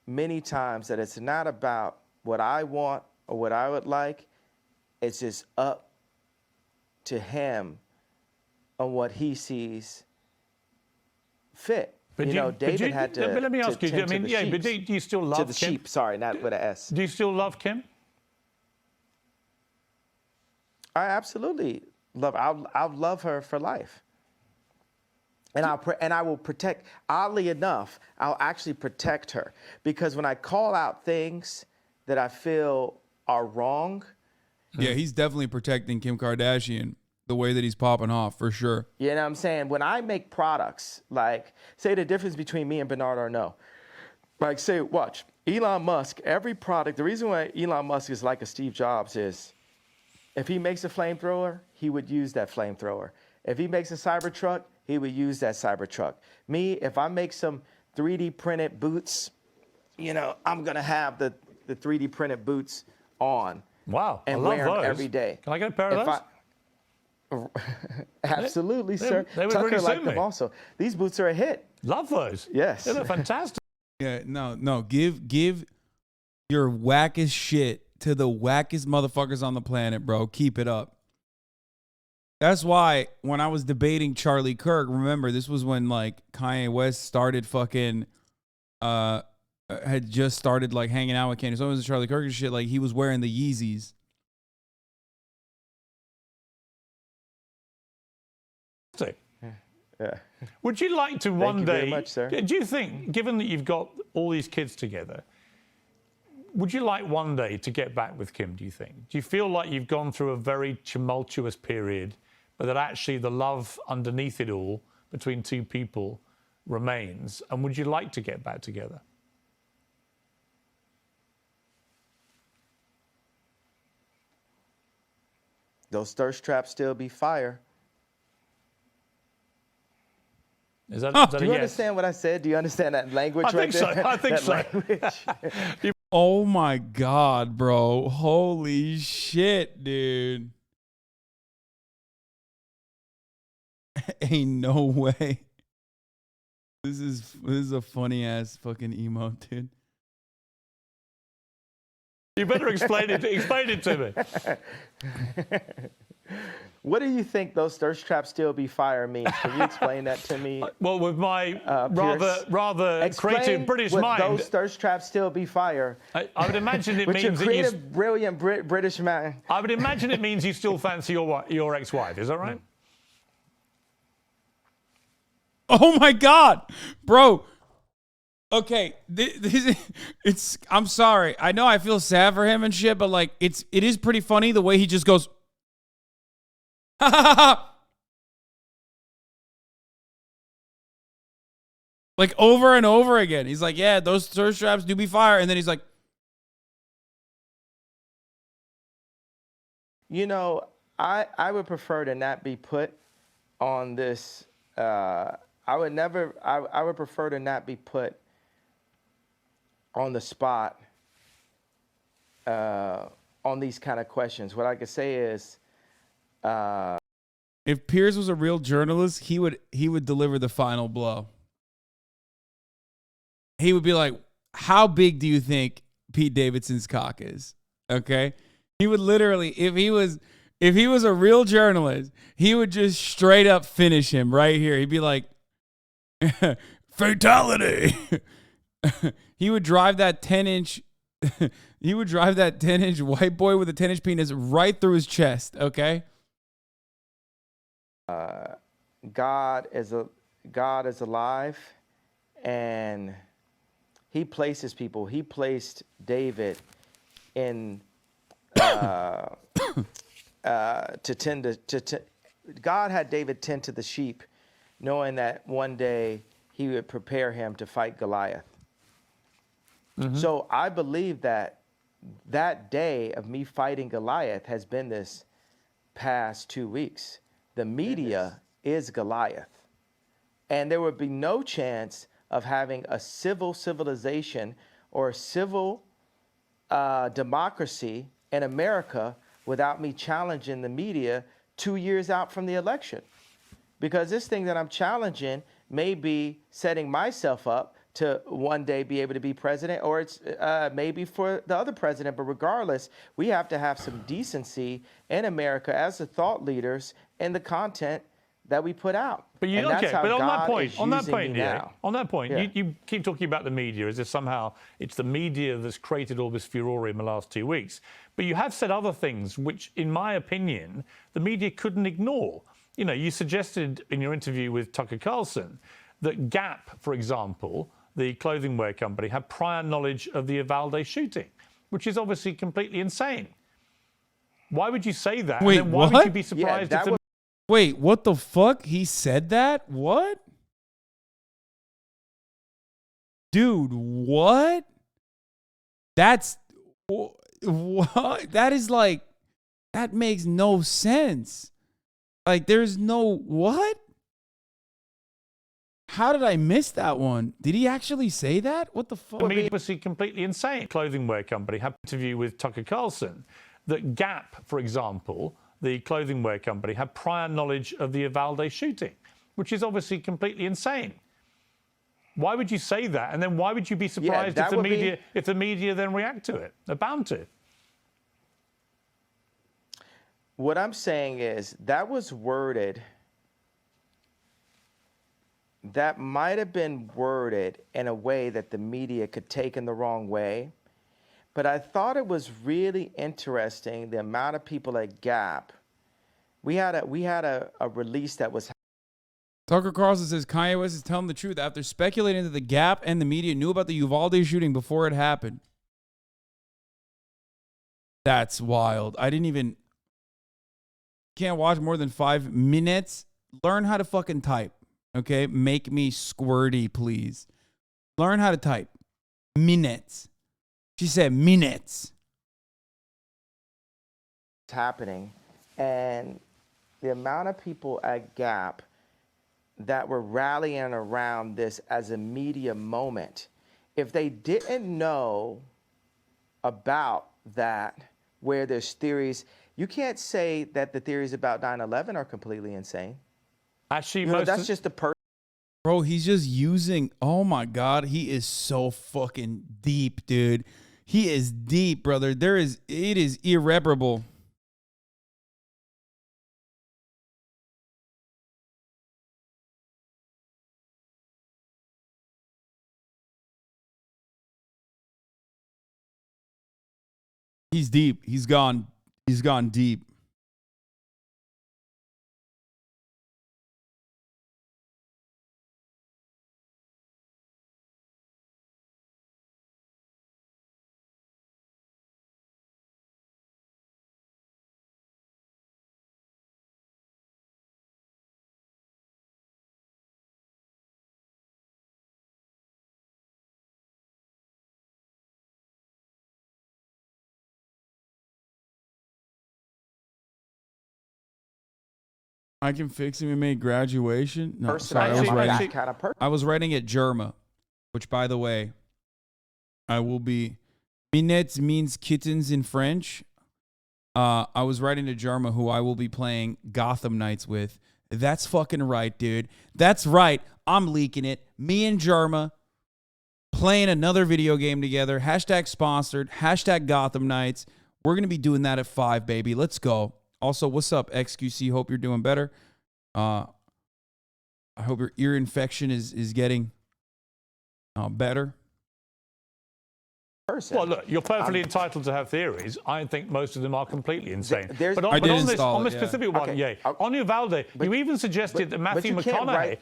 many times that it's not about what I want or what I would like. It's just up to him on what he sees fit. But David had to. But let me ask you. I mean, yeah, but do you still love to the Kim? sheep? Sorry, not with an S. Do you still love Kim? I absolutely love. I'll love her for life. And I will protect. Oddly enough, I'll actually protect her, because when I call out things that I feel are wrong. Yeah, he's definitely protecting Kim Kardashian the way that he's popping off, for sure. You know what I'm saying? When I make products, like, say the difference between me and Bernard Arnault. Like, say, watch, Elon Musk, every product, the reason why Elon Musk is like a Steve Jobs is, if he makes a flamethrower, he would use that flamethrower. If he makes a Cybertruck, he would use that Cybertruck. Me, if I make some 3D printed boots, I'm going to have the 3D printed boots on. Wow, and I love wear them those. every day. Can I get a pair of those? Absolutely, sir. They would Tucker really liked suit them me. also. These boots are a hit. Love those. Yes. They're fantastic. Yeah, no. Give your wackest shit to the wackest motherfuckers on the planet, bro. Keep it up. That's why when I was debating Charlie Kirk, remember, this was when like Kanye West started fucking had just started like hanging out with Kanye. So it was Charlie Kirk and shit. Like, he was wearing the Yeezys. Yeah. Would you like to one you day? very much, sir. Do you think, given that you've got all these kids together, would you like one day to get back with Kim? Do you think? Do you feel like you've gone through a very tumultuous period, but that actually the love underneath it all between two people remains? And would you like to get back together? Those thirst traps still be fire. Is that Do a you yes? understand what I said? Do you understand that language I right think so. there? I think That so. language. Oh my God, bro. Holy shit, dude. Ain't no way. This is a funny ass fucking emote, dude. You better explain it. Explain it to me. What do you think those thirst traps still be fire means? Can you explain that to me? Well, with my Pierce? rather Explain creative British what mind, those thirst traps still be fire. I would imagine it With your means that creative, brilliant British man. I would imagine it means you still fancy your ex-wife. Is that right? Oh my God, bro. Okay, I'm sorry. I know I feel sad for him and shit, but like it is pretty funny the way he just goes. Like over and over again. He's like, yeah, those thirst traps do be fire. And then he's like, You know, I would prefer to not be put on this. I would prefer to not be put on the spot on these kind of questions. What I could say is, if Piers was a real journalist, he would deliver the final blow. He would be like, how big do you think Pete Davidson's cock is? Okay. He would literally, if he was a real journalist, he would just straight up finish him right here. He'd be like, fatality. He would drive that 10-inch he would drive that 10-inch white boy with a 10-inch penis right through his chest, okay? God is alive, and he places people. He placed David in to tend to God had David tend to the sheep, knowing that one day he would prepare him to fight Goliath. Mm-hmm. So I believe that day of me fighting Goliath has been this past 2 weeks. The media is Goliath. And there would be no chance of having a civilization or a civil democracy in America without me challenging the media 2 years out from the election. Because this thing that I'm challenging may be setting myself up to one day be able to be president, or it's maybe for the other president. But regardless, we have to have some decency in America as the thought leaders in the content that we put out. But you and okay? But on that point, Yeah. you keep talking about the media as if somehow it's the media that's created all this furore in the last 2 weeks. But you have said other things which, in my opinion, the media couldn't ignore. You know, you suggested in your interview with Tucker Carlson that Gap, for example, the clothing wear company, had prior knowledge of the Uvalde shooting, which is obviously completely insane. Why would you say that? Wait, and then why what? would you be surprised if the Wait, what the fuck? He said that? What? Dude, what? That's what? That is like, that makes no sense. Like, there's no what? How did I miss that one? Did he actually say that? What the fuck? The media obviously completely insane. Clothing wear company had an interview with Tucker Carlson that Gap, for example, the clothing wear company, had prior knowledge of the Uvalde shooting, which is obviously completely insane. Why would you say that? And then why would you be surprised if the media then react to it? They're bound to. What I'm saying is that was worded. That might have been worded in a way that the media could take in the wrong way. But I thought it was really interesting the amount of people at Gap. We had a release that was. Tucker Carlson says Kanye West is telling the truth after speculating that the Gap and the media knew about the Uvalde shooting before it happened. That's wild. I didn't even. Can't watch more than 5 minutes. Learn how to fucking type. Okay? Make me squirty, please. Learn how to type. Minutes. She said minutes. It's happening. And the amount of people at Gap that were rallying around this as a media moment, if they didn't know about that, where there's theories, you can't say that the theories about 9/11 are completely insane. Actually, that's just the person. Bro, he's just using, oh my God, he is so fucking deep, dude. He is deep, brother. It is irreparable. He's deep. He's gone deep. I can fix MMA graduation. No, sorry, I was writing at Germa, which, by the way, I will be. Minette means kittens in French. I was writing to Germa, who I will be playing Gotham Knights with. That's fucking right, dude. That's right. I'm leaking it. Me and Germa playing another video game together. Hashtag sponsored. Hashtag Gotham Knights. We're going to be doing that at 5, baby. Let's go. Also, what's up, XQC? Hope you're doing better. I hope your ear infection is getting better. Well, look, you're perfectly entitled to have theories. I think most of them are completely insane. But on this specific one, on Uvalde, you even suggested that Matthew McConaughey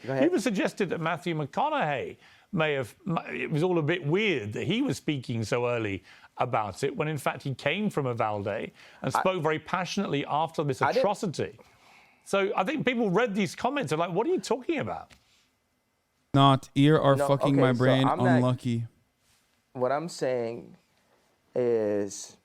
may have. It was all a bit weird that he was speaking so early about it, when in fact he came from Uvalde and spoke very passionately after this atrocity. So I think people read these comments and like, what are you talking about? Not ear are fucking my brain. So unlucky. What I'm saying is,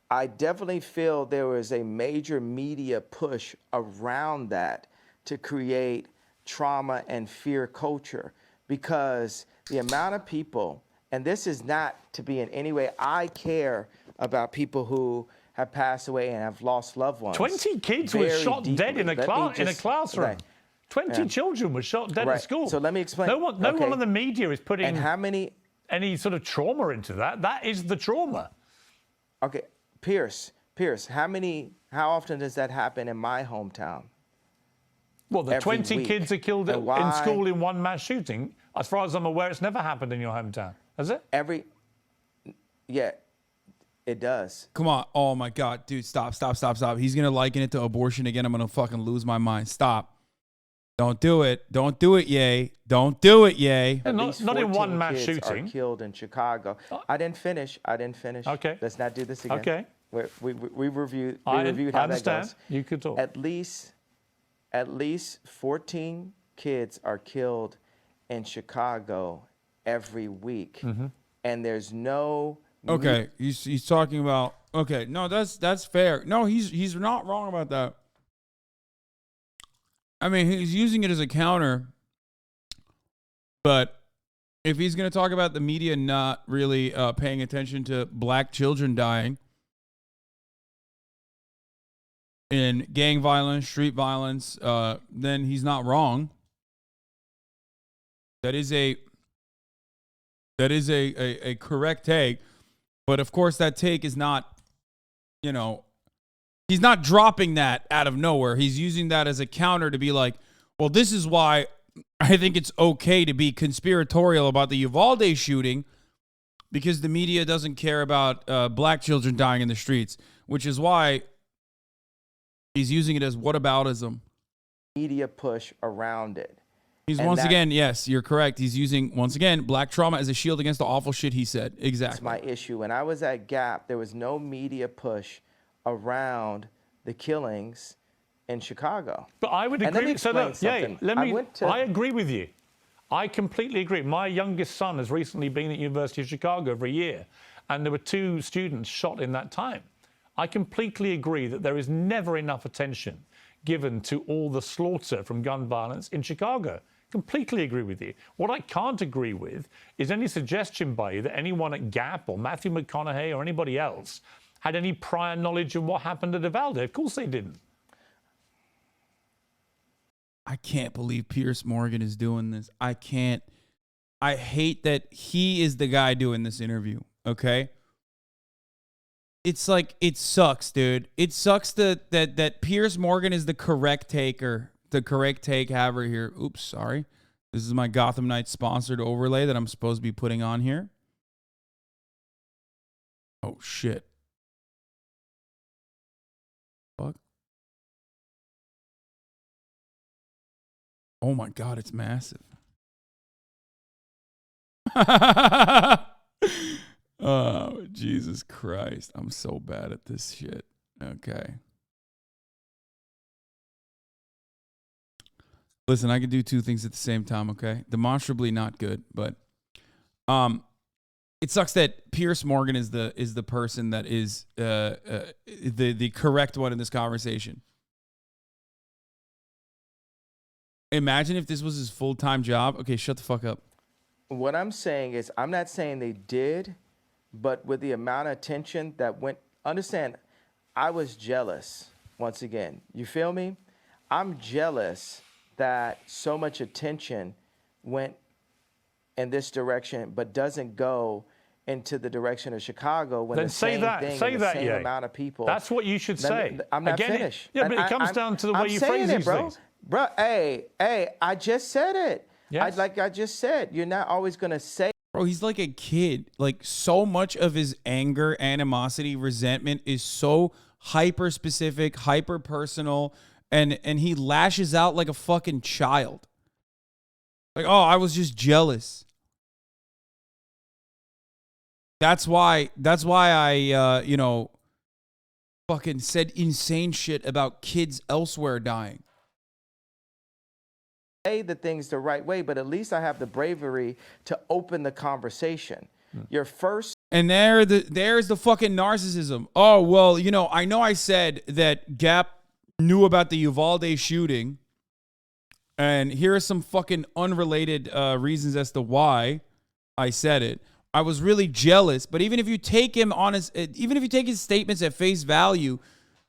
I definitely feel there was a major media push around that to create trauma and fear culture, because the amount of people, and this is not to be in any way, I care about people who have passed away and have lost loved ones. 20 kids were shot dead in a classroom. Right. 20 children were shot dead at school. So let me explain. No one in the media is putting and any sort of trauma into that. That is the trauma. Okay, Piers, how often does that happen in my hometown? Well, the 20 kids are killed in school in one mass shooting. As far as I'm aware, it's never happened in your hometown, has it? Yeah, it does. Come on. Oh, my God. Dude, stop. He's going to liken it to abortion again. I'm going to fucking lose my mind. Stop. Don't do it. Don't do it, Ye. Don't do it, Ye. Not in one mass shooting. Are killed in Chicago. I didn't finish. Okay. Let's not do this again. Okay. We reviewed how that goes. You could talk. At least 14 kids are killed in Chicago every week, and there's no. Okay, he's talking about. Okay, no, that's fair. No, he's not wrong about that. I mean, he's using it as a counter, but if he's going to talk about the media not really paying attention to black children dying in gang violence, street violence, then he's not wrong. That is a correct take, but of course that take is not, he's not dropping that out of nowhere. He's using that as a counter to be like, well, this is why I think it's okay to be conspiratorial about the Uvalde shooting, because the media doesn't care about black children dying in the streets, which is why he's using it as whataboutism. Media push around it. He's again, yes, you're correct. He's using, once again, black trauma as a shield against the awful shit he said. Exactly. That's my issue. When I was at Gap, there was no media push around the killings in Chicago. But I would agree. I agree with you. I completely agree. My youngest son has recently been at University of Chicago for a year, and there were 2 students shot in that time. I completely agree that there is never enough attention given to all the slaughter from gun violence in Chicago. Completely agree with you. What I can't agree with is any suggestion by you that anyone at Gap or Matthew McConaughey or anybody else had any prior knowledge of what happened at Uvalde. Of course they didn't. I can't believe Piers Morgan is doing this. I hate that he is the guy doing this interview. okay? It's like, it sucks, dude. It sucks that Piers Morgan is the correct taker, the correct take haver here. Oops, sorry. This is my Gotham Knights sponsored overlay that I'm supposed to be putting on here. Oh, shit. Fuck. Oh my God, it's massive. Oh, Jesus Christ. I'm so bad at this shit. Okay. Listen, I can do two things at the same time, okay? Demonstrably not good, but it sucks that Piers Morgan is the person that is the correct one in this conversation. Imagine if this was his full-time job. Okay, shut the fuck up. What I'm saying is, I'm not saying they did, but with the amount of attention that went, understand, I was jealous, once again. You feel me? I'm jealous that so much attention went in this direction, but doesn't go into the direction of Chicago when Then the say same that. thing Say and the that, same yeah. amount of people. That's what you should say. I'm not Again, finished. Yeah, but And it comes down to the way I'm you saying phrase it, these bro. things. Bro, hey, I just said it. Yes. Like I just said, you're not always going to say. Bro, he's like a kid. Like, so much of his anger, animosity, resentment is so hyper specific, hyper personal, and he lashes out like a fucking child. Like, oh, I was just jealous. That's why I fucking said insane shit about kids elsewhere dying. Say the things the right way, but at least I have the bravery to open the conversation. Your first And there's the fucking narcissism. Oh, well, I know I said that Gap knew about the Uvalde shooting, and here are some fucking unrelated reasons as to why I said it. I was really jealous, but even if you take him on even if you take his statements at face value,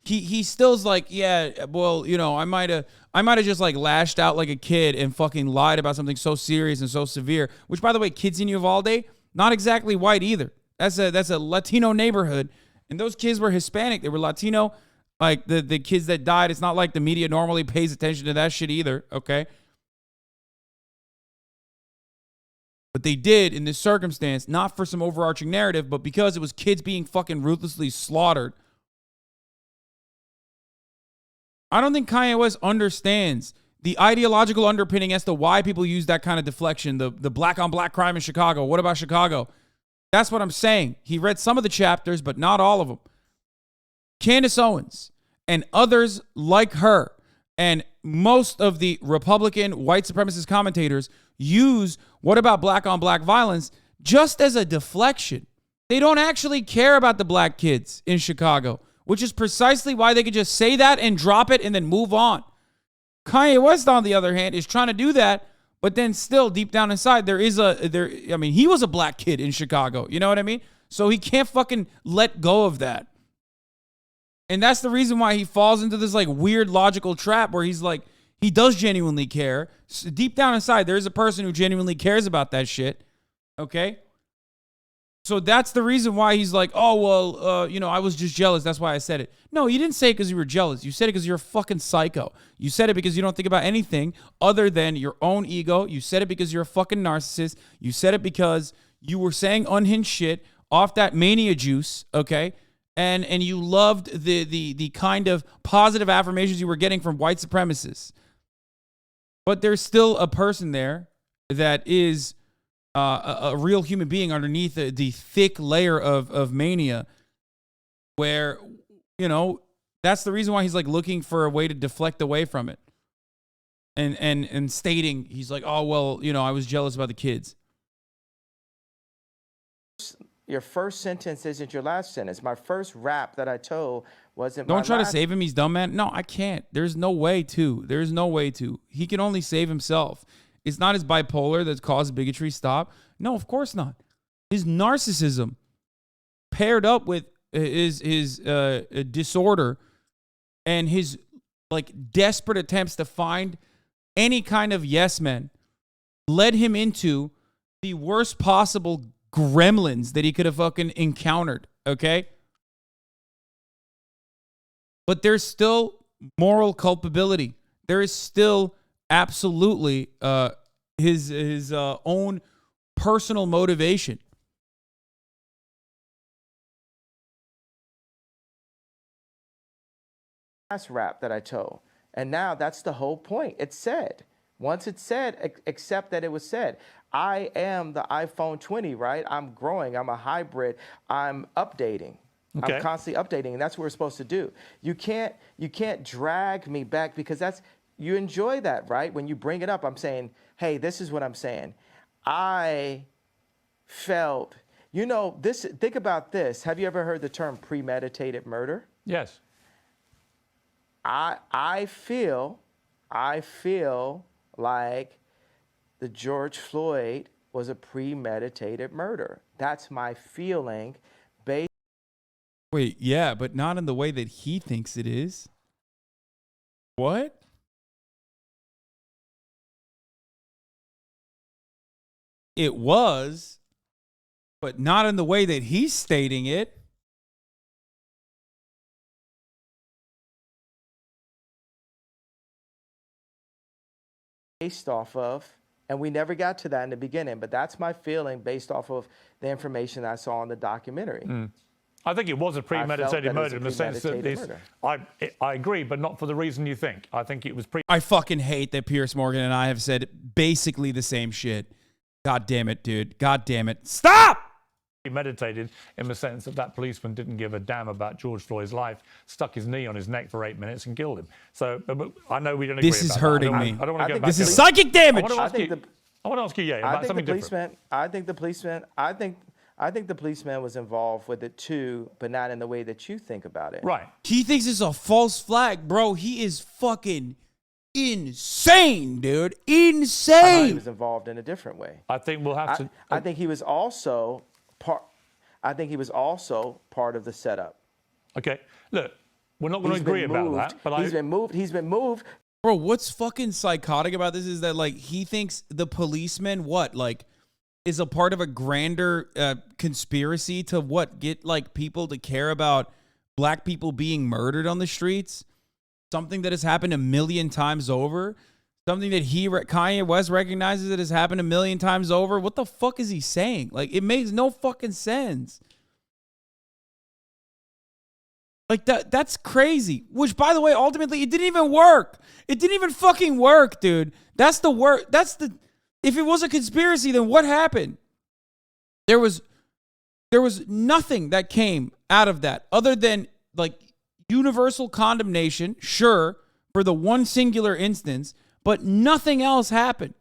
he still's like, yeah, well, I might have just like lashed out like a kid and fucking lied about something so serious and so severe. Which, by the way, kids in Uvalde, not exactly white either. That's a Latino neighborhood, and those kids were Hispanic. They were Latino. Like the kids that died, it's not like the media normally pays attention to that shit either. Okay. But they did in this circumstance, not for some overarching narrative, but because it was kids being fucking ruthlessly slaughtered. I don't think Kanye West understands the ideological underpinning as to why people use that kind of deflection, the black on black crime in Chicago. What about Chicago? That's what I'm saying. He read some of the chapters, but not all of them. Candace Owens and others like her and most of the Republican white supremacist commentators use what about black on black violence just as a deflection. They don't actually care about the black kids in Chicago, which is precisely why they could just say that and drop it and then move on. Kanye West, on the other hand, is trying to do that, but then still deep down inside, he was a black kid in Chicago. You know what I mean? So he can't fucking let go of that. And that's the reason why he falls into this like weird logical trap where he's like, he does genuinely care. So deep down inside, there is a person who genuinely cares about that shit. Okay? So that's the reason why he's like, oh, well, I was just jealous. That's why I said it. No, you didn't say it because you were jealous. You said it because you're a fucking psycho. You said it because you don't think about anything other than your own ego. You said it because you're a fucking narcissist. You said it because you were saying unhinged shit off that mania juice, okay? And you loved the kind of positive affirmations you were getting from white supremacists. But there's still a person there that is a real human being underneath the thick layer of mania where, that's the reason why he's like looking for a way to deflect away from it. And stating, he's like, oh, well, I was jealous about the kids. Your first sentence isn't your last sentence. My first rap that I told wasn't Don't my try last. to save him. He's dumb, man. No, I can't. There's no way to. He can only save himself. It's not his bipolar that's caused bigotry. Stop. No, of course not. His narcissism paired up with his disorder and his like desperate attempts to find any kind of yes men led him into the worst possible gremlins that he could have fucking encountered, okay? But there's still moral culpability. There is still absolutely his own personal motivation. Last rap that I told. And now that's the whole point. It's said. Once it's said, accept that it was said. I am the iPhone 20, right? I'm growing. I'm a hybrid. I'm updating. Okay. I'm constantly updating, and that's what we're supposed to do. You can't drag me back, because you enjoy that, right? When you bring it up, I'm saying, hey, this is what I'm saying. I felt, think about this. Have you ever heard the term premeditated murder? Yes. I feel like the George Floyd was a premeditated murder. That's my feeling based. Wait, yeah, but not in the way that he thinks it is. What? It was, but not in the way that he's stating it. Based off of, and we never got to that in the beginning, but that's my feeling based off of the information I saw in the documentary. I think it was a premeditated murder in the sense that premeditated I agree, but not for the reason you think. I think it was I fucking hate that Piers Morgan and I have said basically the same shit. God damn it, dude. God damn it. Stop! premeditated in the sense that that policeman didn't give a damn about George Floyd's life, stuck his knee on his neck for 8 minutes and killed him. So I know we don't agree. This is hurting me. I don't want to go back. This is psychic damage. I want to ask you, yeah, about something different. I think the policeman was involved with it too, but not in the way that you think about it. Right. He thinks it's a false flag, bro. He is fucking insane, dude. Insane. I know he was involved in a different way. I think we'll have to. I think he was also part. I think he was also part of the setup. Okay. Look, we're not going to agree about that, but he's been moved. He's been moved. Bro, what's fucking psychotic about this is that, like, he thinks the policeman, is a part of a grander conspiracy to get, like, people to care about black people being murdered on the streets. Something that has happened 1,000,000 times over. Something that Kanye West recognizes that has happened 1,000,000 times over. What the fuck is he saying? Like, it makes no fucking sense. Like, that's crazy. Which, by the way, ultimately, it didn't even work. It didn't even fucking work, dude. That's the work. If it was a conspiracy, then what happened? There was nothing that came out of that other than, like, universal condemnation, sure, for the one singular instance, but nothing else happened.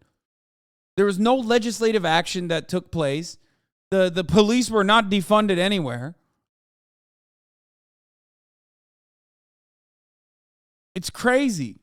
There was no legislative action that took place. The police were not defunded anywhere. It's crazy.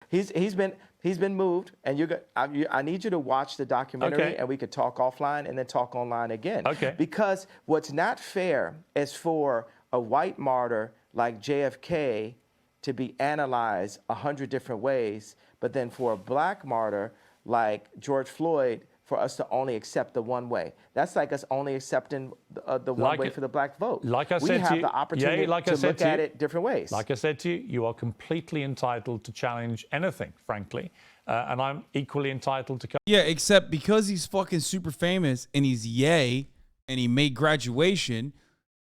He's been moved, and I need you to watch the documentary, Okay. and we could talk offline and then talk online again. Okay. Because what's not fair is for a white martyr like JFK to be analyzed 100 different ways, but then for a black martyr like George Floyd, for us to only accept the one way. That's like us only accepting the one way for the black vote. Like I said to we you, have the opportunity to look at it different ways. Like I said to you, you are completely entitled to challenge anything, frankly, and I'm equally entitled to. Yeah, except because he's fucking super famous and he's Ye and he made graduation,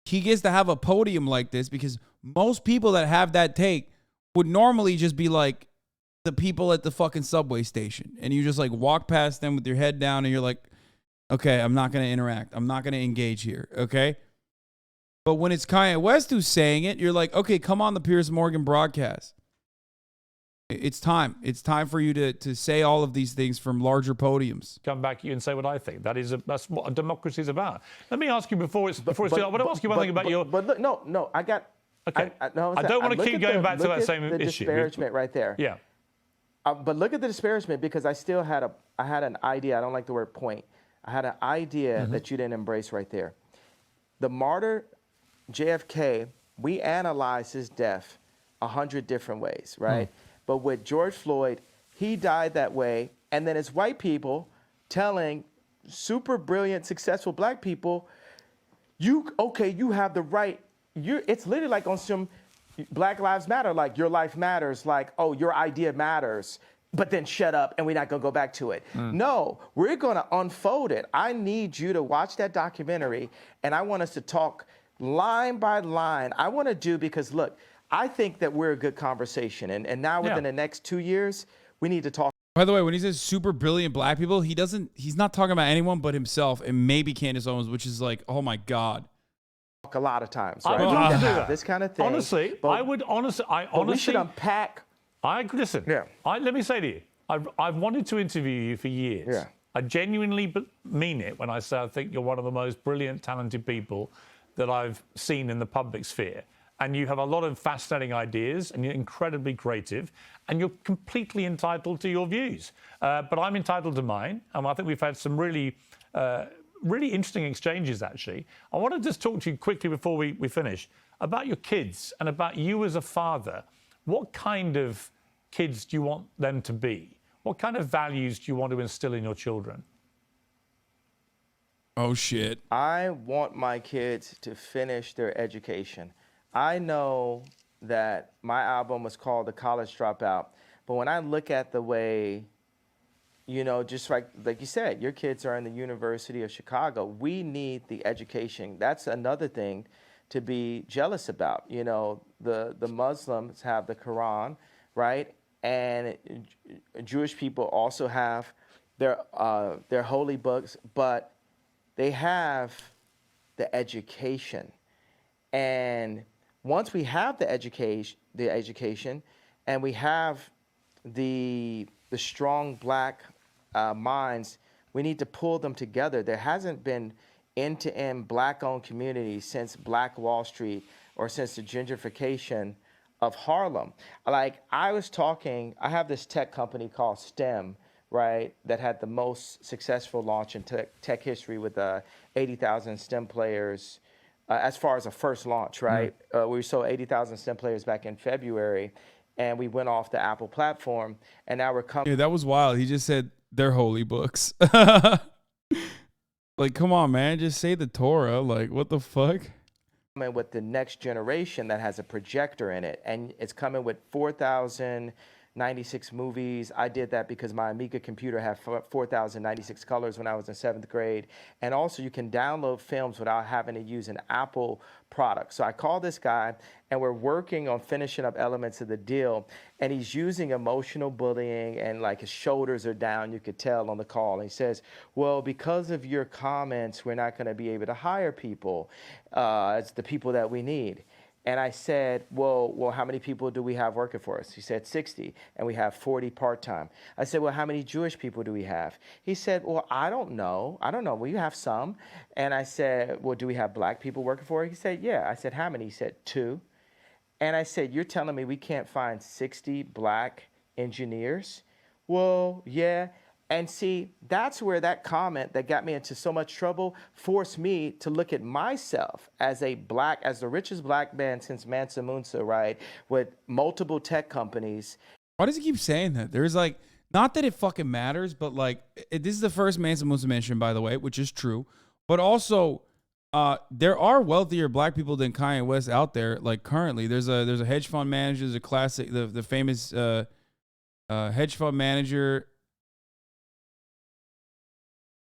he gets to have a podium like this because most people that have that take would normally just be like the people at the fucking subway station. And you just like walk past them with your head down and you're like, okay, I'm not going to interact. I'm not going to engage here. Okay. But when it's Kanye West who's saying it, you're like, okay, come on the Piers Morgan broadcast. It's time. It's time for you to say all of these things from larger podiums. Come back to you and say what I think. That's what a democracy is about. Let me ask you before it's I want to ask you one thing about your. But look, no, I got. Okay. I don't want to keep going back to that same the issue. Disparagement right there. Yeah. But look at the disparagement, because I still had an idea. I don't like the word point. I had an idea that you didn't embrace right there. The martyr JFK, we analyzed his death 100 different ways, right? But with George Floyd, he died that way, and then it's white people telling super brilliant, successful black people, you have the right. It's literally like on some Black Lives Matter, like your life matters, like, oh, your idea matters, but then shut up and we're not gonna go back to it. No, we're gonna unfold it. I need you to watch that documentary and I want us to talk line by line. I wanna because look, I think that we're a good conversation. And now within the next 2 years, we need to talk. By the way, when he says super brilliant black people, he's not talking about anyone but himself and maybe Candace Owens, which is like, oh my God. A lot of times, I right? would We love need to to do have that. this kind of thing. Honestly, but, I honestly, but we should unpack. Listen. Yeah. Let me say to you, I've wanted to interview you for years. Yeah. I genuinely mean it when I say I think you're one of the most brilliant, talented people that I've seen in the public sphere. And you have a lot of fascinating ideas, and you're incredibly creative, and you're completely entitled to your views. But I'm entitled to mine, and I think we've had some really interesting exchanges, actually. I want to just talk to you quickly before we finish about your kids and about you as a father. What kind of kids do you want them to be? What kind of values do you want to instill in your children? Oh, shit. I want my kids to finish their education. I know that my album was called The College Dropout, but when I look at the way, just like you said, your kids are in the University of Chicago. We need the education. That's another thing to be jealous about. The Muslims have the Quran, right? And Jewish people also have their holy books, but they have the education. And once we have the education, and we have the strong black minds, we need to pull them together. There hasn't been end-to-end black-owned communities since Black Wall Street or since the gentrification of Harlem. Like I have this tech company called STEM, right, that had the most successful launch in tech history with 80,000 STEM players. As far as a first launch, right? We sold 80,000 STEM players back in February, and we went off the Apple platform, and now we're coming. Yeah, that was wild. He just said they're holy books. Like, come on, man. Just say the Torah. Like, what the fuck? With the next generation that has a projector in it, and it's coming with 4,096 movies. I did that because my Amiga computer had 4,096 colors when I was in 7th grade. And also you can download films without having to use an Apple product. So I called this guy and we're working on finishing up elements of the deal. And he's using emotional bullying and like his shoulders are down, you could tell on the call. And he says, well, because of your comments, we're not gonna be able to hire people. It's the people that we need. And I said, well, how many people do we have working for us? He said 60, and we have 40 part-time. I said, well, how many Jewish people do we have? He said, well, I don't know. Well, you have some. And I said, well, do we have black people working for us? He said, yeah. I said, how many? He said, 2. And I said, you're telling me we can't find 60 black engineers? Well, yeah. And see, that's where that comment that got me into so much trouble forced me to look at myself as the richest black man since Mansa Musa, right? With multiple tech companies. Why does he keep saying that? There's like, not that it fucking matters, but like, this is the first Mansa Musa mention, by the way, which is true. But also, there are wealthier black people than Kanye West out there. Like currently, there's a hedge fund manager, there's a classic, the famous hedge fund manager.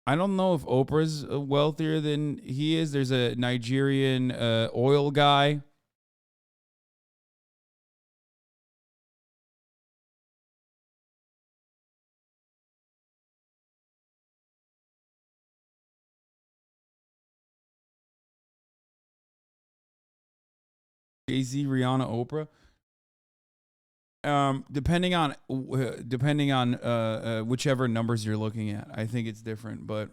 I don't know if Oprah's wealthier than he is. There's a Nigerian oil guy. Jay-Z, Rihanna, Oprah. Depending on whichever numbers you're looking at, I think it's different, but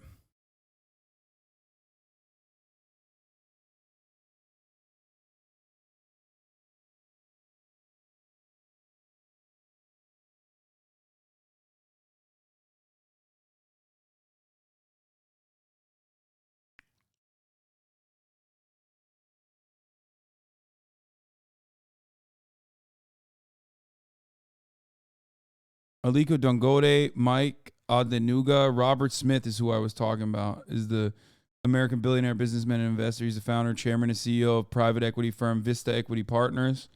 Aliko Dangote, Mike Adenuga. Robert Smith is who I was talking about. Is the American billionaire, businessman, and investor. He's the founder, chairman, and CEO of private equity firm Vista Equity Partners.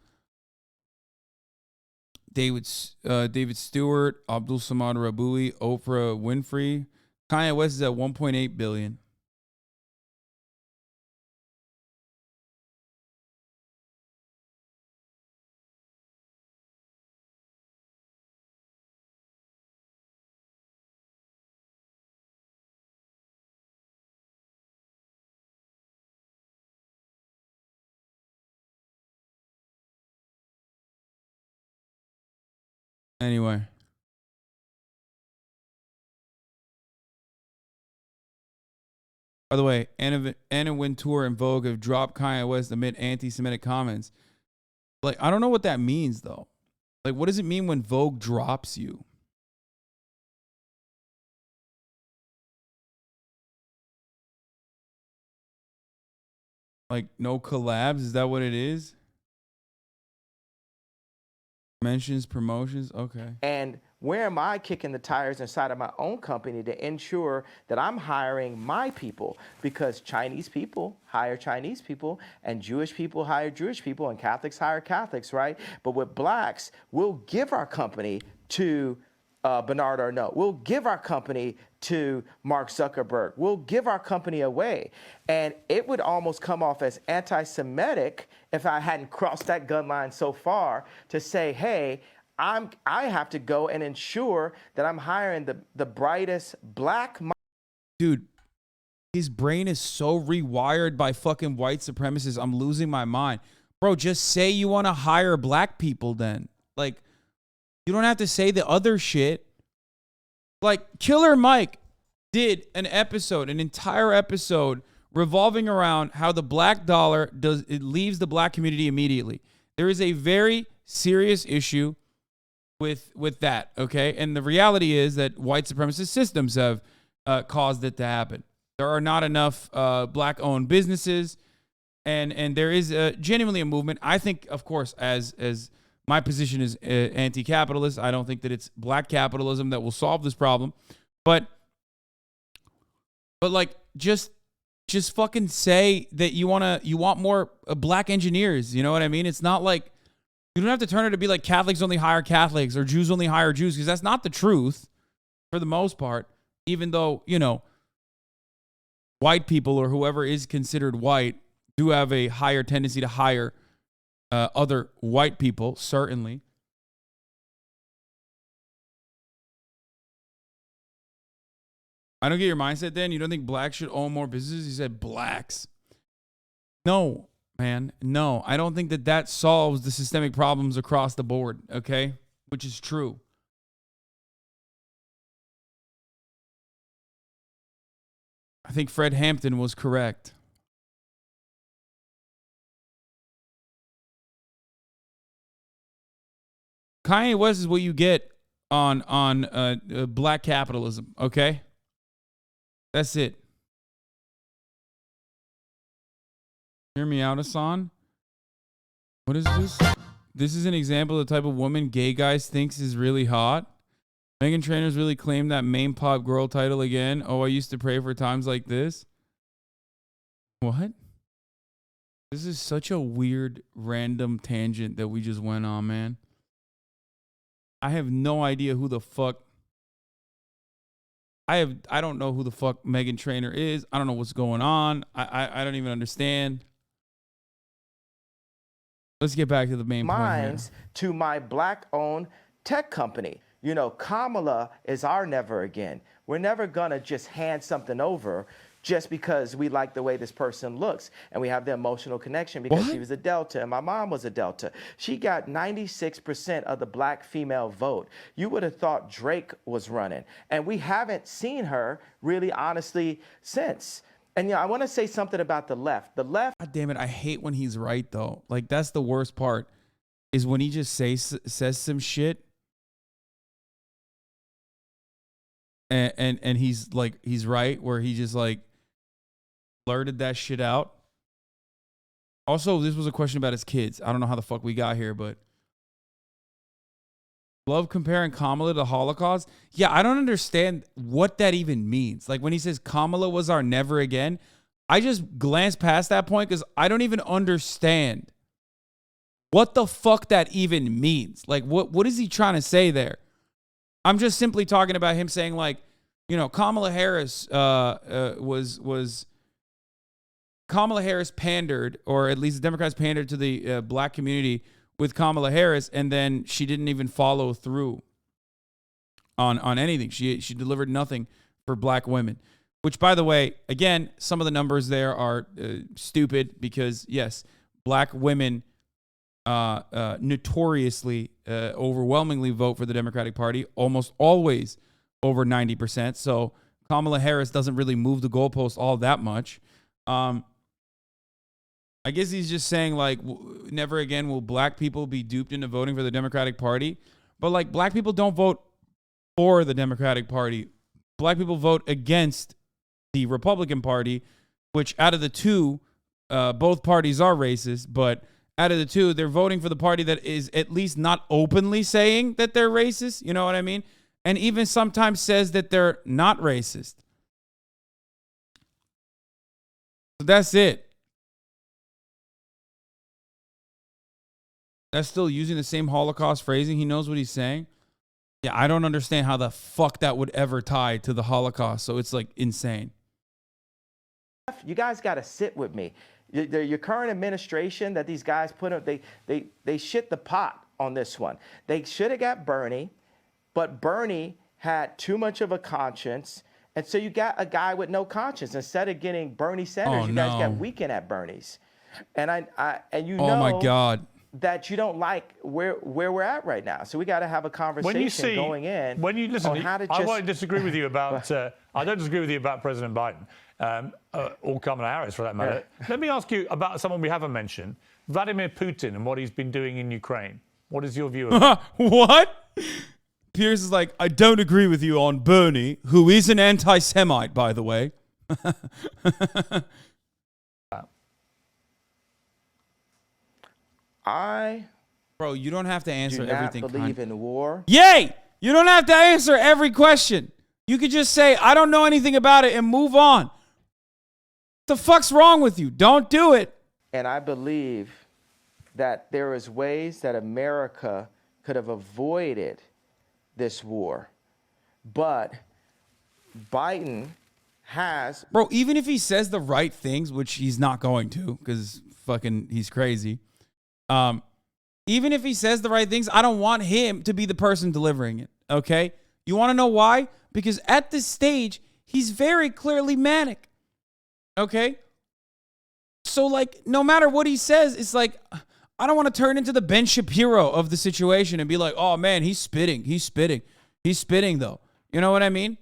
David Stewart, Abdul Samad Rabui, Oprah Winfrey. Kanye West is at 1.8 billion. Anyway. By the way, Anna Wintour and Vogue have dropped Kanye West amid anti-Semitic comments. Like, I don't know what that means, though. Like, what does it mean when Vogue drops you? Like, no collabs? Is that what it is? Mentions, promotions? Okay. And where am I kicking the tires inside of my own company to ensure that I'm hiring my people? Because Chinese people hire Chinese people, and Jewish people hire Jewish people, and Catholics hire Catholics, right? But with blacks, we'll give our company to Bernard Arnault. We'll give our company to Mark Zuckerberg. We'll give our company away. And it would almost come off as anti-Semitic if I hadn't crossed that gun line so far to say, hey, I have to go and ensure that I'm hiring the brightest black. Dude, his brain is so rewired by fucking white supremacists. I'm losing my mind. Bro, just say you want to hire black people then. Like, you don't have to say the other shit. Like, Killer Mike did an entire episode revolving around how the black dollar leaves the black community immediately. There is a very serious issue with that, okay? And the reality is that white supremacist systems have caused it to happen. There are not enough black-owned businesses, and there is genuinely a movement. I think, of course, as my position is anti-capitalist. I don't think that it's black capitalism that will solve this problem. But like, just fucking say that you want more black engineers. You know what I mean? It's not like you don't have to turn it to be like Catholics only hire Catholics or Jews only hire Jews, because that's not the truth for the most part. Even though, you know, white people or whoever is considered white do have a higher tendency to hire other white people, certainly. I don't get your mindset, Dan. You don't think blacks should own more businesses? You said blacks. No, man. No, I don't think that solves the systemic problems across the board, okay? Which is true. I think Fred Hampton was correct. Kanye West is what you get on black capitalism, okay? That's it. Hear me out, Hasan. What is this? This is an example of the type of woman gay guys thinks is really hot. Meghan Trainor's really claimed that main pop girl title again. Oh, I used to pray for times like this. What? This is such a weird, random tangent that we just went on, man. I have no idea who the fuck. I don't know who the fuck Meghan Trainor is. I don't know what's going on. I don't even understand. Let's get back to the main point here. To my black-owned tech company. You know, Kamala is our never again. We're never gonna just hand something over just because we like the way this person looks and we have the emotional connection because she was a Delta and my mom was a Delta. She got 96% of the black female vote. You would have thought Drake was running, and we haven't seen her really honestly since. And I want to say something about the left. The left. God damn it, I hate when he's right though. Like, that's the worst part, is when he just says some shit and he's like, he's right, where he just like blurted that shit out. Also, this was a question about his kids. I don't know how the fuck we got here, but Love comparing Kamala to the Holocaust. Yeah, I don't understand what that even means. Like when he says Kamala was our never again, I just glanced past that point because I don't even understand what the fuck that even means. Like what is he trying to say there? I'm just simply talking about him saying like, you know, Kamala Harris Kamala Harris pandered, or at least the Democrats pandered to the black community with Kamala Harris, and then she didn't even follow through on anything. She delivered nothing for black women, which, by the way, again, some of the numbers there are stupid because, yes, black women notoriously, overwhelmingly vote for the Democratic Party, almost always over 90%. So Kamala Harris doesn't really move the goalpost all that much. I guess he's just saying, like, never again will black people be duped into voting for the Democratic Party. But, like, black people don't vote for the Democratic Party. Black people vote against the Republican Party, which out of the two, both parties are racist. But out of the two, they're voting for the party that is at least not openly saying that they're racist. You know what I mean? And even sometimes says that they're not racist. So that's it. That's still using the same Holocaust phrasing. He knows what he's saying. Yeah, I don't understand how the fuck that would ever tie to the Holocaust. So it's like insane. You guys got to sit with me. Your current administration that these guys put up, they shit the pot on this one. They should have got Bernie, but Bernie had too much of a conscience. And so you got a guy with no conscience. Instead of getting Bernie Sanders, you guys got Weekend at Bernie's. And oh my God, that you don't like where we're at right now. So we got to have a conversation going in. When you listen, on how to I just, won't disagree with you about. I don't disagree with you about President Biden or Kamala Harris for that matter. Yeah. Let me ask you about someone we haven't mentioned, Vladimir Putin, and what he's been doing in Ukraine. What is your view of that? What? Piers is like, I don't agree with you on Bernie, who is an anti-Semite, by the way. Bro, you don't have to answer everything. Do not believe in war. Yay! You don't have to answer every question. You could just say, I don't know anything about it and move on. What the fuck's wrong with you? Don't do it. And I believe that there is ways that America could have avoided this war. But Biden has... Bro, even if he says the right things, which he's not going to, because fucking he's crazy. Even if he says the right things, I don't want him to be the person delivering it, okay? You want to know why? Because at this stage, he's very clearly manic, okay? So, like, no matter what he says, it's like, I don't want to turn into the Ben Shapiro of the situation and be like, oh, man, he's spitting, though. You know what I mean?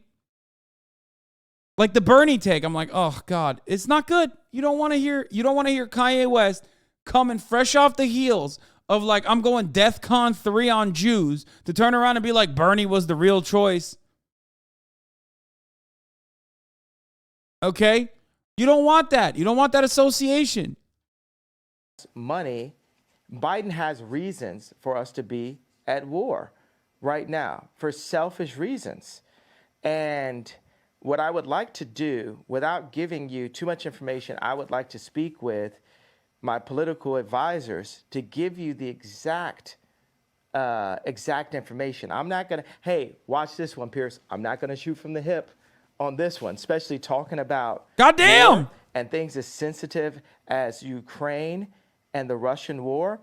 Like the Bernie take, I'm like, oh, God, it's not good. You don't want to hear Kanye West coming fresh off the heels of like, I'm going DEFCON 3 on Jews to turn around and be like, Bernie was the real choice. Okay? You don't want that. You don't want that association. Money. Biden has reasons for us to be at war right now for selfish reasons. And what I would like to do, without giving you too much information, I would like to speak with my political advisors to give you the exact information. I'm not going to, hey, watch this one, Piers. I'm not going to shoot from the hip on this one, especially talking about goddamn and things as sensitive as Ukraine and the Russian war.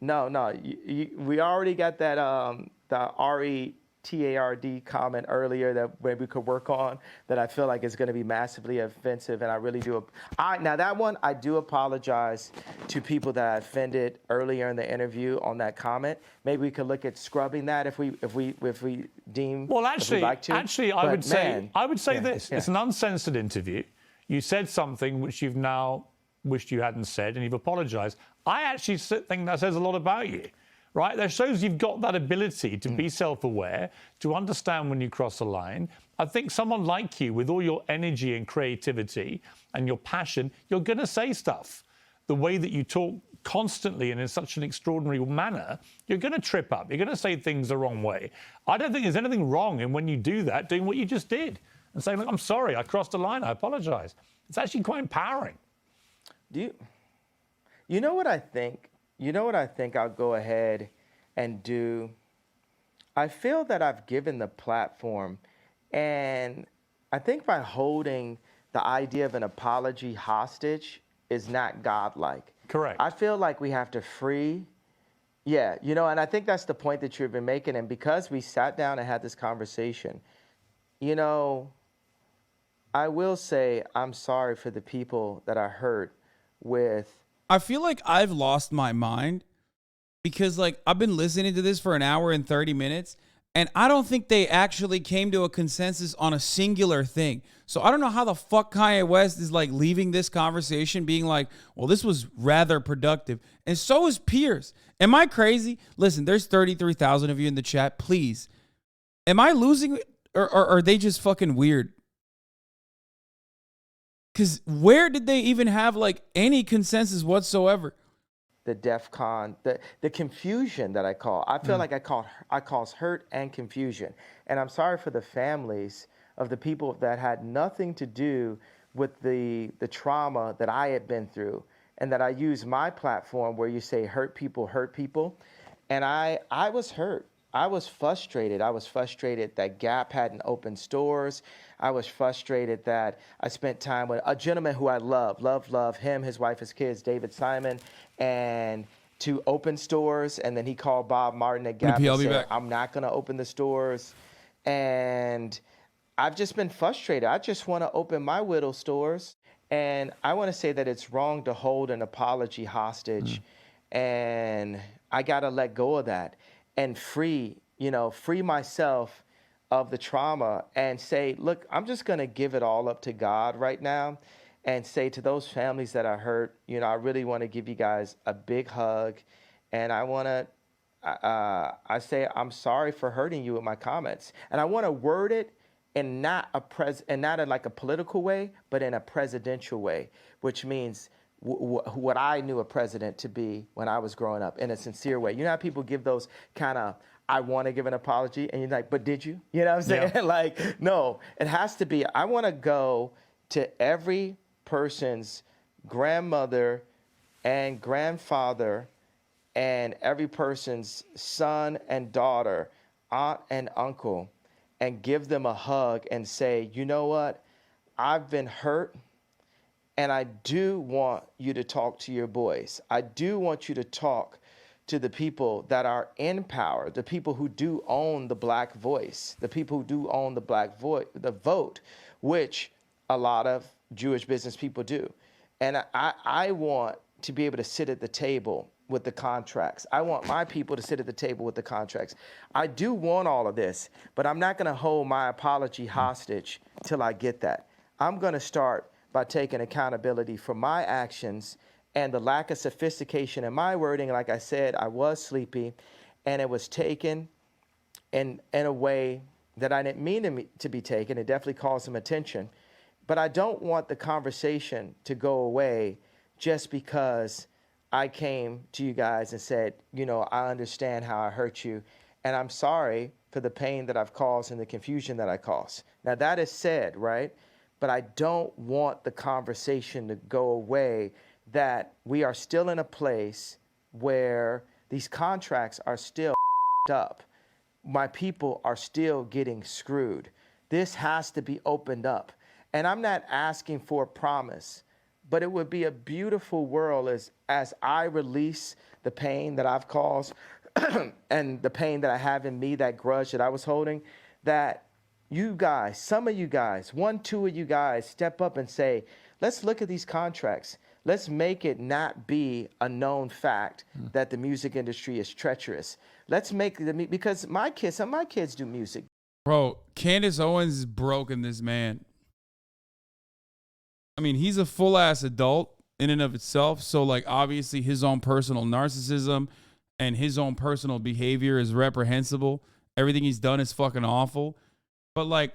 No, we already got that the RETARD comment earlier that maybe we could work on that I feel like is going to be massively offensive, and I really do. Now that one, I do apologize to people that I offended earlier in the interview on that comment. Maybe we could look at scrubbing that if we deem. Well, actually, if we'd like to. I would say this: yeah. It's an uncensored interview. You said something which you've now wished you hadn't said, and you've apologized. I actually think that says a lot about you. Right? That shows you've got that ability to be self-aware, to understand when you cross a line. I think someone like you, with all your energy and creativity and your passion, you're going to say stuff. The way that you talk constantly and in such an extraordinary manner, you're going to trip up. You're going to say things the wrong way. I don't think there's anything wrong in when you do that, doing what you just did and saying, look, I'm sorry, I crossed the line, I apologize. It's actually quite empowering. You know what I think? You know what I think I'll go ahead and do? I feel that I've given the platform, and I think by holding the idea of an apology hostage is not godlike. Correct. I feel like we have to free, and I think that's the point that you've been making. And because we sat down and had this conversation, I will say I'm sorry for the people that I hurt with. I feel like I've lost my mind because like I've been listening to this for an hour and 30 minutes and I don't think they actually came to a consensus on a singular thing. So I don't know how the fuck Kanye West is like leaving this conversation being like, well, this was rather productive. And so is Piers. Am I crazy? Listen, there's 33,000 of you in the chat. Please. Am I losing it or are they just fucking weird? Because where did they even have like any consensus whatsoever? The DEF CON, the confusion that I call. I feel like I cause hurt and confusion. And I'm sorry for the families of the people that had nothing to do with the trauma that I had been through. And that I use my platform where you say hurt people. And I was hurt. I was frustrated. I was frustrated that Gap hadn't opened stores. I was frustrated that I spent time with a gentleman who I love him, his wife, his kids, David Simon, and to open stores. And then he called Bob Martin at Gap and said, I'm not going to open the stores. And I've just been frustrated. I just want to open my Whittle stores. And I want to say that it's wrong to hold an apology hostage. And I got to let go of that and free myself of the trauma and say, look, I'm just going to give it all up to God right now and say to those families that I hurt, I really want to give you guys a big hug. And I want to, I say, I'm sorry for hurting you with my comments. And I want to word it in not in like a political way, but in a presidential way, which means what I knew a president to be when I was growing up, in a sincere way. You know how people give those kind of, I want to give an apology, and you're like, but did you? You know what I'm saying? Yeah. Like, no, it has to be, I want to go to every person's grandmother and grandfather and every person's son and daughter, aunt and uncle, and give them a hug and say, you know what? I've been hurt. And I do want you to talk to your boys. I do want you to talk to the people that are in power, the people who do own the black voice, the people who do own the the vote, which a lot of Jewish business people do. And I want to be able to sit at the table with the contracts. I want my people to sit at the table with the contracts. I do want all of this, but I'm not going to hold my apology hostage till I get that. I'm going to start by taking accountability for my actions and the lack of sophistication in my wording. Like I said, I was sleepy, and it was taken in a way that I didn't mean to be taken. It definitely caused some attention. But I don't want the conversation to go away just because I came to you guys and said, I understand how I hurt you, and I'm sorry for the pain that I've caused and the confusion that I caused. Now, that is said, right? But I don't want the conversation to go away that we are still in a place where these contracts are still up. My people are still getting screwed. This has to be opened up. And I'm not asking for a promise, but it would be a beautiful world as I release the pain that I've caused and the pain that I have in me, that grudge that I was holding, that you guys, some of you guys, 1, 2 of you guys step up and say, let's look at these contracts. Let's make it not be a known fact that the music industry is treacherous. Let's make because some of my kids do music. Bro, Candace Owens is broken, this man. I mean, he's a full ass adult in and of itself. So like, obviously his own personal narcissism and his own personal behavior is reprehensible. Everything he's done is fucking awful. But like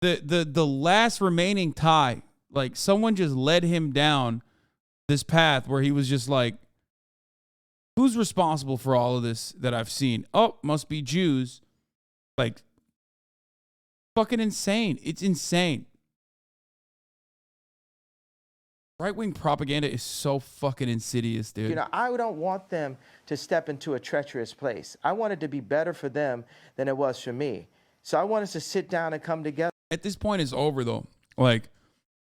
the last remaining tie, like someone just led him down this path where he was just like, who's responsible for all of this that I've seen? Oh, must be Jews. Like, fucking insane. It's insane. Right-wing propaganda is so fucking insidious, dude. You know, I don't want them to step into a treacherous place. I want it to be better for them than it was for me. So I want us to sit down and come together. At this point, it's over, though. Like,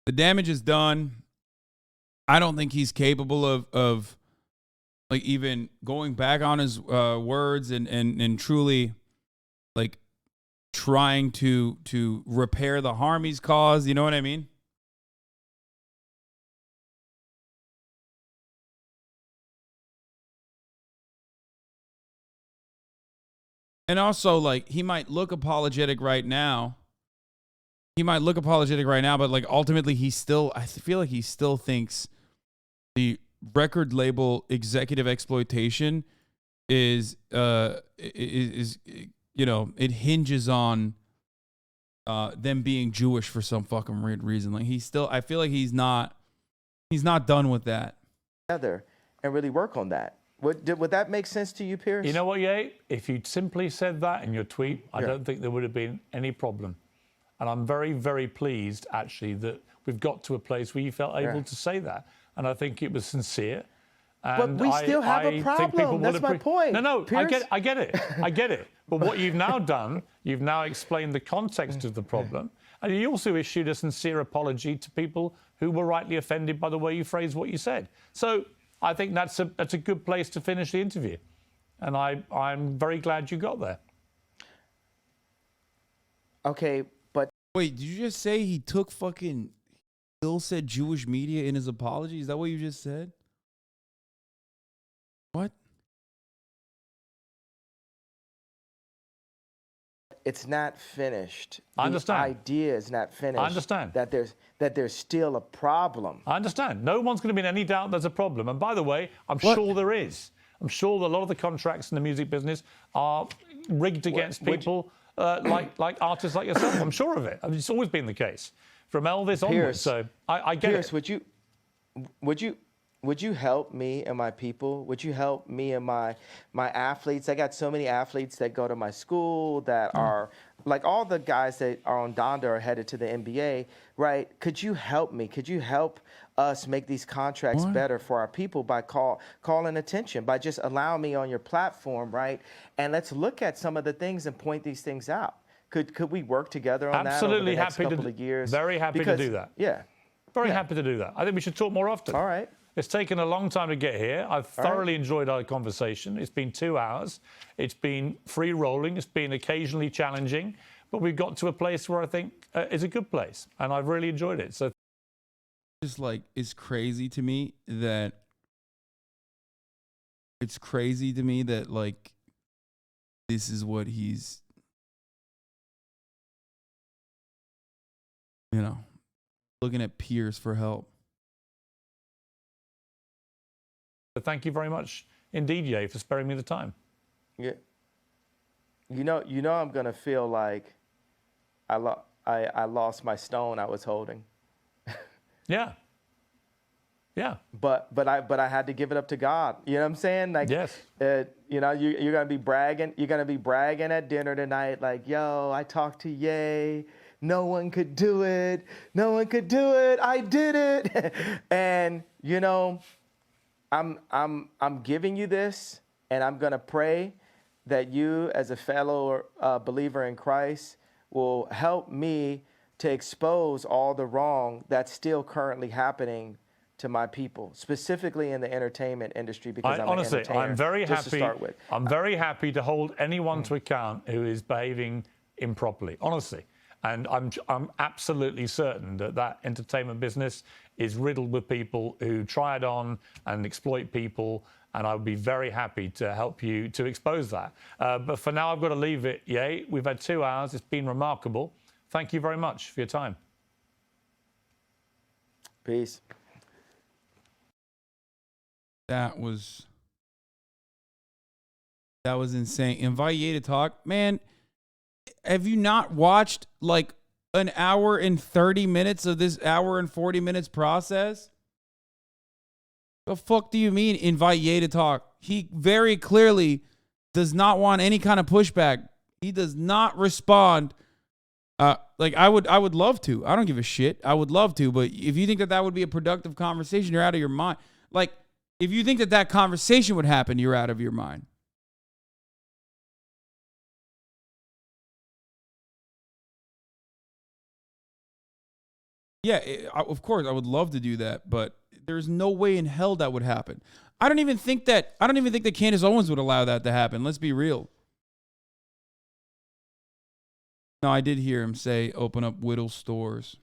the damage is done. I don't think he's capable of like, even going back on his words and truly, like, trying to repair the harm he's caused. You know what I mean? And also, like, he might look apologetic right now. But, like, ultimately, I feel like he still thinks the record label executive exploitation is you know, it hinges on them being Jewish for some fucking weird reason. Like, I feel like he's not done with that. Together and really work on that. Would that make sense to you, Piers? You know what, Ye? If you'd simply said that in your tweet, I don't think there would have been any problem. And I'm very, very pleased, actually, that we've got to a place where you felt able to say that. And I think it was sincere. And but we still have a problem. That's my point. No, Piers. I get it. I get it. But what you've now done, you've now explained the context of the problem. And you also issued a sincere apology to people who were rightly offended by the way you phrased what you said. So I think that's a good place to finish the interview. And I'm very glad you got there. Okay, but Wait, did you just say he took fucking Bill said Jewish media in his apology? Is that what you just said? What? it's not finished. I understand. The idea is not finished. I understand. That there's still a problem. I understand. No one's going to be in any doubt there's a problem. And by the way, I'm sure there is. I'm sure that a lot of the contracts in the music business are rigged against people like artists like yourself. I'm sure of it. I mean, it's always been the case from Elvis onwards. So I get Piers, it. Would you help me and my people? Would you help me and my athletes? I got so many athletes that go to my school that are like all the guys that are on Donda are headed to the NBA, right? Could you help me? Could you help us make these contracts better for our people by calling attention, by just allowing me on your platform, right? And let's look at some of the things and point these things out. Could we work together on Absolutely that over the next happy couple of years? Very happy to do that. Yeah. Very happy to do that. I think we should talk more often. All right. It's taken a long time to get here. I've thoroughly enjoyed our conversation. It's been 2 hours. It's been free rolling. It's been occasionally challenging, but we've got to a place where I think is a good place, and I've really enjoyed it. So, Just like, it's crazy to me that like this is what he's, you know, looking at Piers for help. thank you very much indeed, Ye, for sparing me the time. Yeah. You know, I'm gonna feel like I lost my stone I was holding. Yeah. Yeah. But I had to give it up to God. You know what I'm saying? Like, Yes. You know, you're gonna be bragging. You're gonna be bragging at dinner tonight, like, yo, I talked to Ye. No one could do it. No one could do it. I did it. And you know, I'm giving you this, and I'm gonna pray that you, as a fellow believer in Christ, will help me to expose all the wrong that's still currently happening to my people, specifically in the entertainment industry, because Honestly, I'm very just happy. to start with. I'm very happy to hold anyone to account who is behaving improperly. Honestly. And I'm absolutely certain that entertainment business is riddled with people who try it on and exploit people, and I would be very happy to help you to expose that. But for now, I've got to leave it, Ye. We've had 2 hours. It's been remarkable. Thank you very much for your time. Peace. That was insane. Invite Ye to talk. Man, have you not watched like an hour and 30 minutes of this hour and 40 minutes process? The fuck do you mean invite Ye to talk? He very clearly does not want any kind of pushback. He does not respond. Like I would love to. I don't give a shit. I would love to, but if you think that would be a productive conversation, you're out of your mind. Like if you think that conversation would happen, you're out of your mind. Yeah, of course I would love to do that, but there's no way in hell that would happen. I don't even think that Candace Owens would allow that to happen. Let's be real. No, I did hear him say open up Whittle stores.